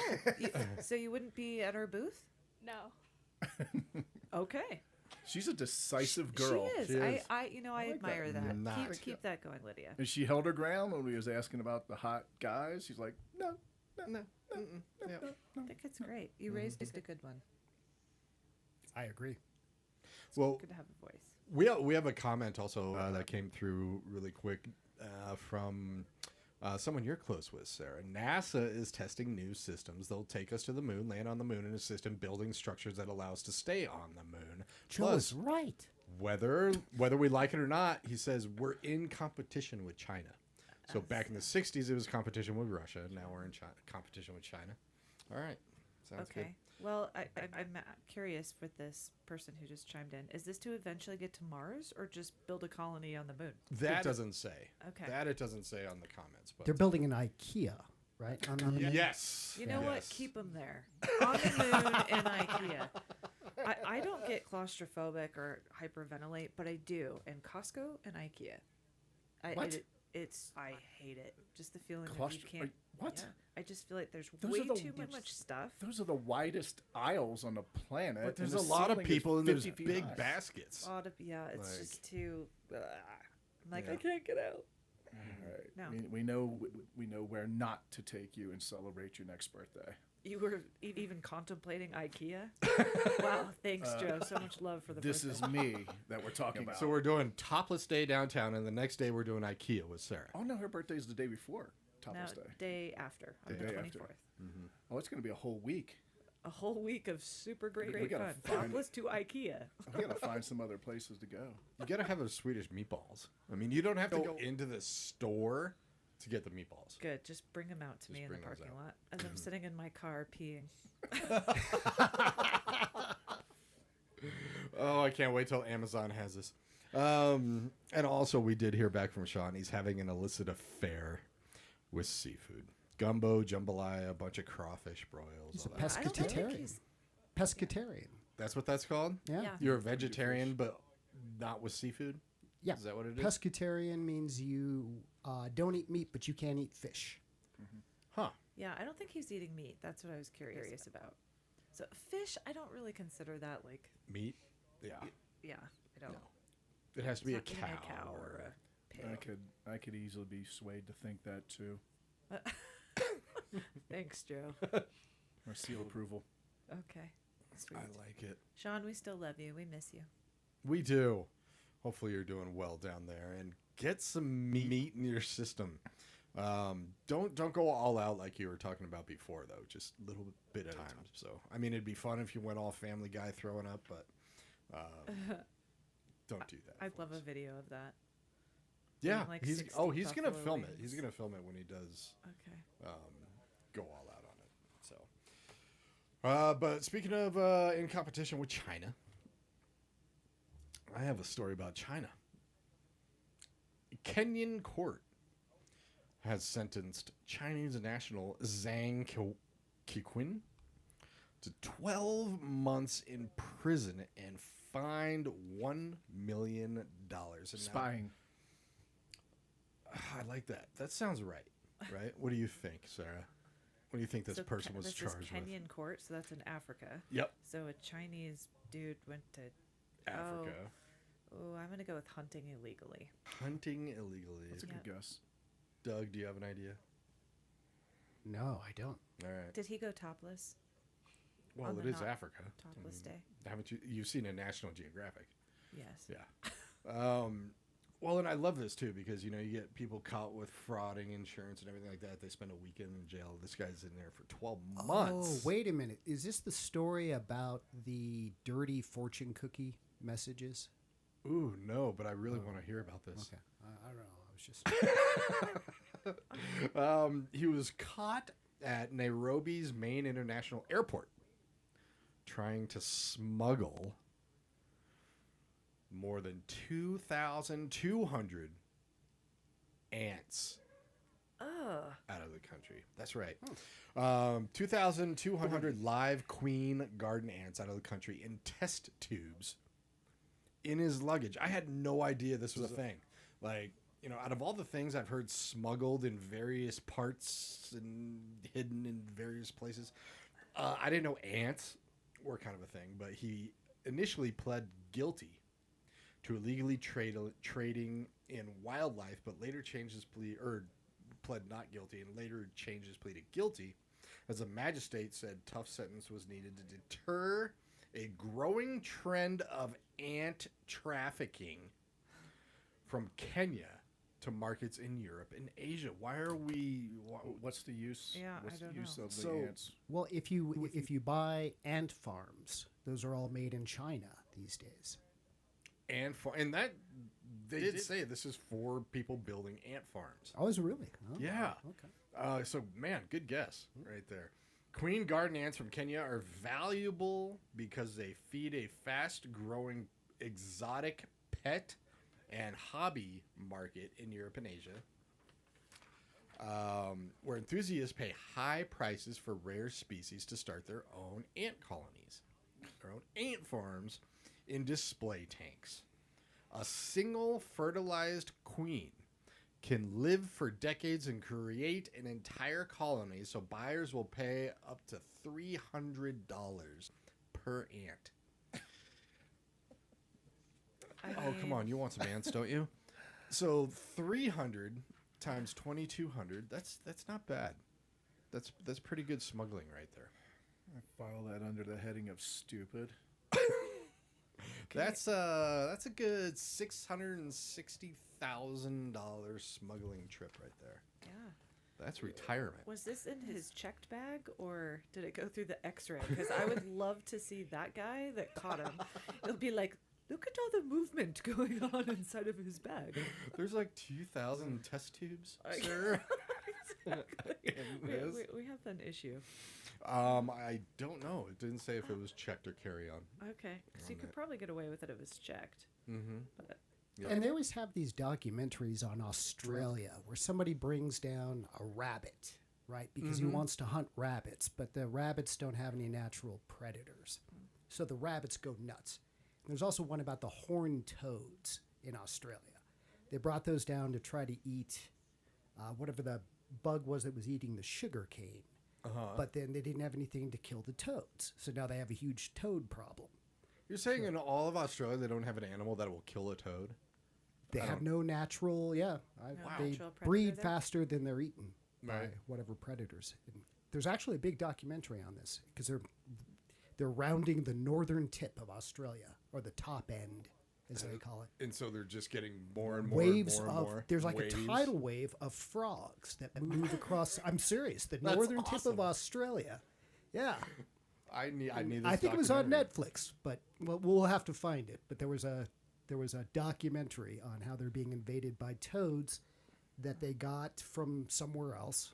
so you wouldn't be at our booth? No. Okay. She's a decisive girl. She is. She is. I admire that. Not. Keep that going, Lydia. And she held her ground when we was asking about the hot guys. She's like, no. I think it's great. You raised a good one. I agree. Well, Good to have a voice. we have a comment also that came through really quick from someone you're close with, Sarah. NASA is testing new systems. They'll take us to the moon, land on the moon in a system, building structures that allow us to stay on the moon. Joe Plus, is right. whether we like it or not, he says we're in competition with China. So back in the 60s, it was competition with Russia. Now we're in competition with China. All right. Sounds good. Okay. Well, I'm curious with this person who just chimed in. Is this to eventually get to Mars or just build a colony on the moon? That doesn't say. Okay. That it doesn't say on the comments. But They're building an IKEA, right? On the moon? yes. You know what? Yes. Keep them there. On the moon and IKEA. I don't get claustrophobic or hyperventilate, but I do. And Costco and IKEA. What? I hate it. Just the feeling that you Claustro- can't. what? Yeah, I just feel like there's Those way are the too worst. much stuff. Those are the widest aisles on the planet. But there's and a the lot of ceiling is people and there's 50 feet big high. baskets. A lot of it's Like- just too. I'm like Yeah. I can't get out. All right. No. We know where not to take you and celebrate your next birthday. You were even contemplating IKEA? Wow, thanks, Joe. So much love for the This birthday. is me that we're talking about. So we're doing topless day downtown, and the next day we're doing IKEA with Sarah. Oh no, her birthday's the day before now, Topless Day. day after, on the Day 24th. after. Oh, it's gonna be a whole week. A whole week of super great We gotta fun. find- Topless to IKEA. We gotta find some other places to go. You gotta have those Swedish meatballs. I mean, you don't have to go into the store to get the meatballs. Good. Just bring them out to me in the bring those parking out. lot as I'm sitting in my car peeing. Oh, I can't wait till Amazon has this. And also, we did hear back from Sean. He's having an illicit affair with seafood. Gumbo, jambalaya, a bunch of crawfish broils. He's All a that. I don't think pescatarian. he's. Pescatarian. That's what that's called? Yeah. Yeah. You're a vegetarian, but not with seafood? Yeah. Is that what it is? Pescatarian means you don't eat meat, but you can eat fish. Huh. Yeah, I don't think he's eating meat. That's what I was curious about. So fish, I don't really consider that like. Meat? Yeah. Yeah, I don't. It has to be a It's cow, not eating a cow or a pig. I could easily be swayed to think that too. Thanks, Joe. Or seal approval. Okay. Sweet. I like it. Sean, we still love you. We miss you. We do. Hopefully you're doing well down there and get some meat in your system. Don't go all out like you were talking about before though. Just a little bit at a time. So I mean, it'd be fun if you went all Family Guy throwing up, but don't do that. I'd love a video of that. Yeah, like he's 60 he's gonna buffalo film it. wings. He's gonna film it when he does Okay. go all out on it. So, but speaking of in competition with China, I have a story about China. Kenyan court has sentenced Chinese national Zhang Kequin to 12 months in prison and fined $1 million. And now- Spying. I like that. That sounds right. Right? What do you think, Sarah? What do you think this So person was this charged is with? Kenyan court, so that's in Africa. Yep. So a Chinese dude went to Africa. Oh, I'm gonna go with hunting illegally. Hunting illegally. That's a good guess. Doug, do you have an idea? No, I don't. All right. Did he go topless? Well, on it the is not Africa. Topless day. Haven't you've seen a National Geographic? Yes. Yeah. Well, and I love this too because you get people caught with frauding insurance and everything like that. They spend a weekend in jail. This guy's in there for 12 months. Oh, wait a minute. Is this the story about the dirty fortune cookie messages? Ooh, no, but I really want to hear about this. Okay. I don't know. I was just. He was caught at Nairobi's main international airport trying to smuggle more than 2,200 ants out of the country. That's right. 2,200 live queen garden ants out of the country in test tubes in his luggage. I had no idea this was a thing. Like, out of all the things I've heard smuggled in various parts and hidden in various places, I didn't know ants were kind of a thing, but he initially pled guilty to illegally trading in wildlife, but later changed his plea, or pled not guilty, and later changed his plea to guilty, as a magistrate said tough sentence was needed to deter a growing trend of ant trafficking from Kenya to markets in Europe and Asia. Why are we? What's the use? Yeah, What's I the don't use know. of the So- ants? Well, if you buy ant farms, those are all made in China these days. And that they did say this is for people building ant farms. Oh, is it really? Oh, Yeah. Okay. So, man, good guess right there. Queen garden ants from Kenya are valuable because they feed a fast-growing exotic pet and hobby market in Europe and Asia, where enthusiasts pay high prices for rare species to start their own ant colonies, their own ant farms in display tanks. A single fertilized queen can live for decades and create an entire colony, so buyers will pay up to $300 per ant. Oh, come on. You want some ants, don't you? So 300 times 2,200, that's not bad. That's pretty good smuggling right there. I file that under the heading of stupid. That's a good $660,000 smuggling trip right there. Yeah. That's retirement. Was this in his checked bag or did it go through the X-ray? Because I would love to see that guy that caught him. It'll be like, look at all the movement going on inside of his bag. There's like 2,000 test tubes, sir. We have an issue. I don't know. It didn't say if it was checked or carry on. Okay. So you could probably get away with it if it's checked. Mm-hmm. But And they always have these documentaries on Australia where somebody brings down a rabbit, right? Because he wants to hunt rabbits, but the rabbits don't have any natural predators. So the rabbits go nuts. There's also one about the horned toads in Australia. They brought those down to try to eat whatever the bug was that was eating the sugar cane. But then they didn't have anything to kill the toads. So now they have a huge toad problem. You're saying in all of Australia they don't have an animal that will kill a toad? They have no natural, they natural predator breed there? faster than they're eaten by Right. whatever predators. And there's actually a big documentary on this because they're rounding the northern tip of Australia, or the top end, as they call it. And so they're just getting more and more Waves and more and of more. there's like waves. a tidal wave of frogs that move across. I'm serious. The That's northern tip awesome. of Australia. Yeah, I need this I think it was on documentary. Netflix, but we'll have to find it. But there was a documentary on how they're being invaded by toads that they got from somewhere else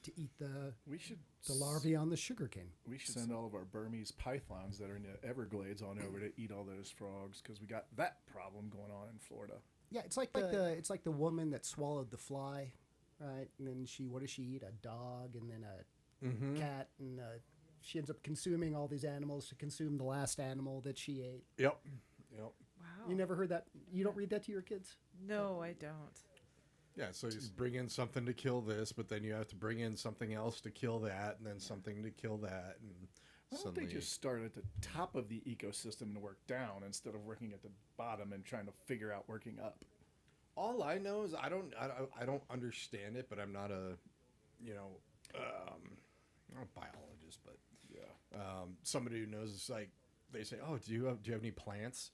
to eat the We should larvae on the sugarcane. We should send all of our Burmese pythons that are in the Everglades on over to eat all those frogs because we got that problem going on in Florida. Yeah, it's like the woman that swallowed the fly, right? And then what does she eat? A dog and then a cat, and she ends up consuming all these animals to consume the last animal that she ate. Yep. Wow. You never heard that? You don't read that to your kids? No, I don't. Yeah, so you bring in something to kill this, but then you have to bring in something else to kill that, and then something to kill that, and Why don't they just start at the top of the ecosystem and work down instead of working at the bottom and trying to figure out working up? all I know is I don't understand it, but I'm not a, not a biologist, but somebody who knows. It's like they say, oh, do you have any plants?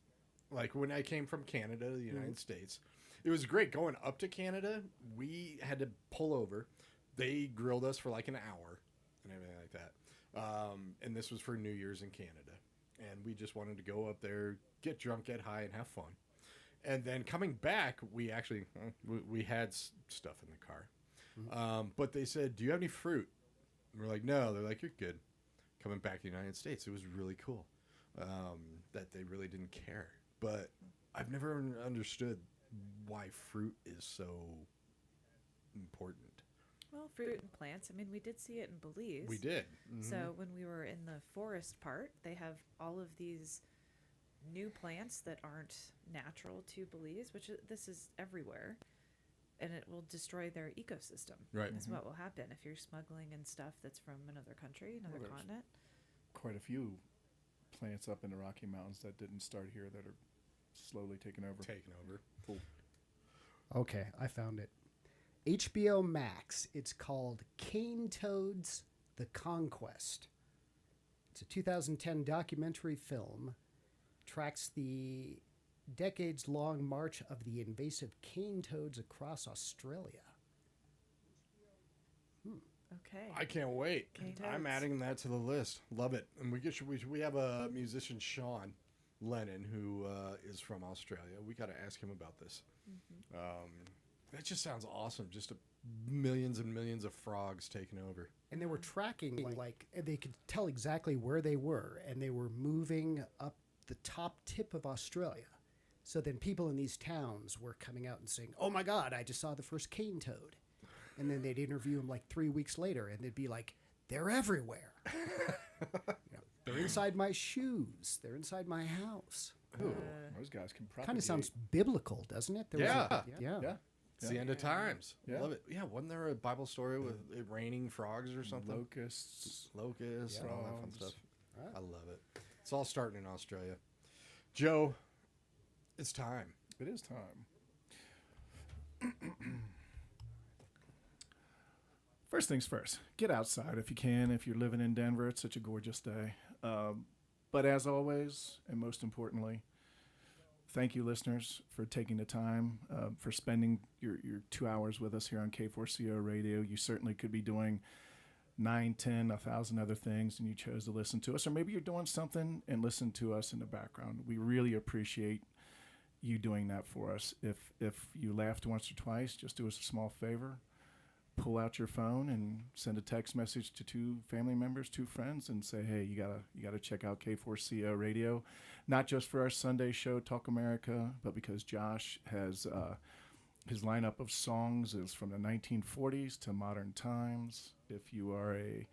Like when I came from Canada to the United States, it was great going up to Canada. We had to pull over. They grilled us for like an hour and everything like that. And this was for New Year's in Canada. And we just wanted to go up there, get drunk, get high, and have fun. And then coming back, we actually, we had stuff in the car. But they said, do you have any fruit? And we're like, no. They're like, you're good. Coming back to the United States, it was really cool that they really didn't care. But I've never understood why fruit is so important. Well, fruit and plants. I mean, we did see it in Belize. We did. So when we were in the forest part, they have all of these new plants that aren't natural to Belize, which this is everywhere, and it will destroy their ecosystem. Right. Is what will happen if you're smuggling in stuff that's from another country, another there's continent. Quite a few plants up in the Rocky Mountains that didn't start here that are slowly taking over. Taken over. Okay, I found it. HBO Max. It's called Cane Toads: The Conquest. It's a 2010 documentary film. Tracks the decades-long march of the invasive cane toads across Australia. Okay. I can't wait. Cane I'm toads. adding that to the list. Love it. And we have a musician, Sean Lennon, who is from Australia. We got to ask him about this. That just sounds awesome. Just millions and millions of frogs taking over. And they were tracking, like they could tell exactly where they were, and they were moving up the top tip of Australia. So then people in these towns were coming out and saying, oh my God, I just saw the first cane toad. And then they'd interview them like 3 weeks later, and they'd be like, they're everywhere. They're inside my shoes. They're inside my house. Those guys can propagate. Kind of sounds biblical, doesn't it? Yeah. Yeah. Yeah. It's the end of times. Yeah. Love it. Yeah, wasn't there a Bible story with it raining frogs or something? Locusts. Locusts and all that fun Frogs. stuff. I love it. It's all starting in Australia. Joe, it's time. It is time. First things first, get outside if you can. If you're living in Denver, it's such a gorgeous day. But as always, and most importantly, thank you, listeners, for taking the time, for spending your 2 hours with us here on K4CO Radio. You certainly could be doing 9, 10, 1,000 other things, and you chose to listen to us. Or maybe you're doing something and listen to us in the background. We really appreciate you doing that for us. If you laughed once or twice, just do us a small favor. Pull out your phone and send a text message to 2 family members, 2 friends, and say, hey, you gotta check out K4CO Radio, not just for our Sunday show, Talk America, but because Josh has his lineup of songs is from the 1940s to modern times. If you are a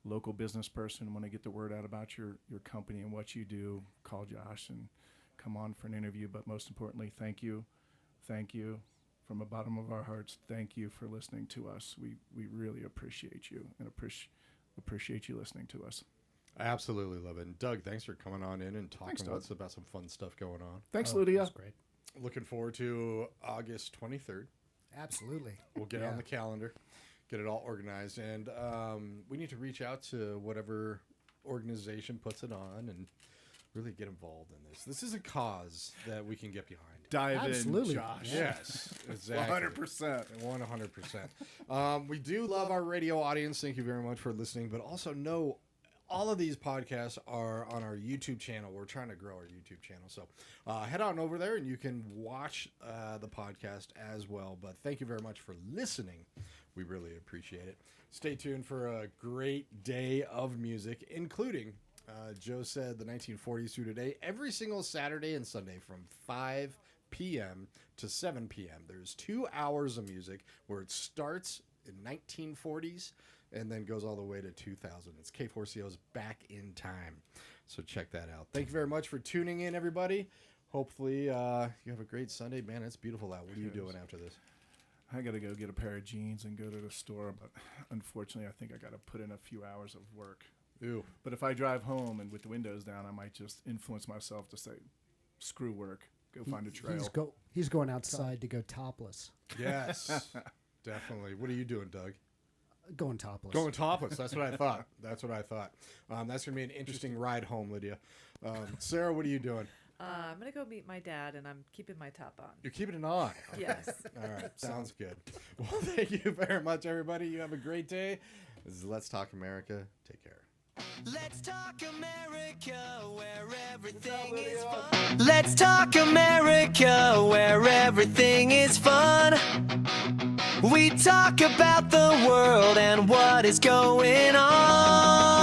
local business person and want to get the word out about your company and what you do, call Josh and come on for an interview. But most importantly, thank you. From the bottom of our hearts, thank you for listening to us. We really appreciate you and appreciate you listening to us. I absolutely love it. And Doug, thanks for coming on in and talking Thanks, with Doug. us about some fun stuff going on. Thanks, Oh, Lydia. that's great. Looking forward to August 23rd. Absolutely. We'll get it Yeah. on the calendar, get it all organized, and we need to reach out to whatever organization puts it on and really get involved in this. This is a cause that we can get behind. Dive Absolutely. in, Josh. Yes, exactly. 100%. 100%. We do love our radio audience. Thank you very much for listening. But also know all of these podcasts are on our YouTube channel. We're trying to grow our YouTube channel. So head on over there and you can watch the podcast as well. But thank you very much for listening. We really appreciate it. Stay tuned for a great day of music, including, Joe said, the 1940s through today, every single Saturday and Sunday from 5 p.m. to 7 p.m. There's 2 hours of music where it starts in 1940s and then goes all the way to 2000. It's K4CO's Back in Time. So check that out. Thank you very much for tuning in, everybody. Hopefully you have a great Sunday. Man, it's beautiful out. What are you doing after this? I got to go get a pair of jeans and go to the store, but unfortunately, I think I got to put in a few hours of work. Ooh. But if I drive home and with the windows down, I might just influence myself to say, screw work, go find a trail. He's going outside to go topless. Yes, definitely. What are you doing, Doug? Going topless. Going topless. That's what I thought. That's what I thought. That's going to be an interesting ride home, Lydia. Sarah, what are you doing? I'm going to go meet my dad, and I'm keeping my top on. You're keeping it on. Okay. Yes. All right. Sounds good. Well, thank you very much, everybody. You have a great day. This is Let's Talk America. Take care. Let's talk America, where everything is fun. Let's talk America, where everything is fun. We talk about the world and what is going on.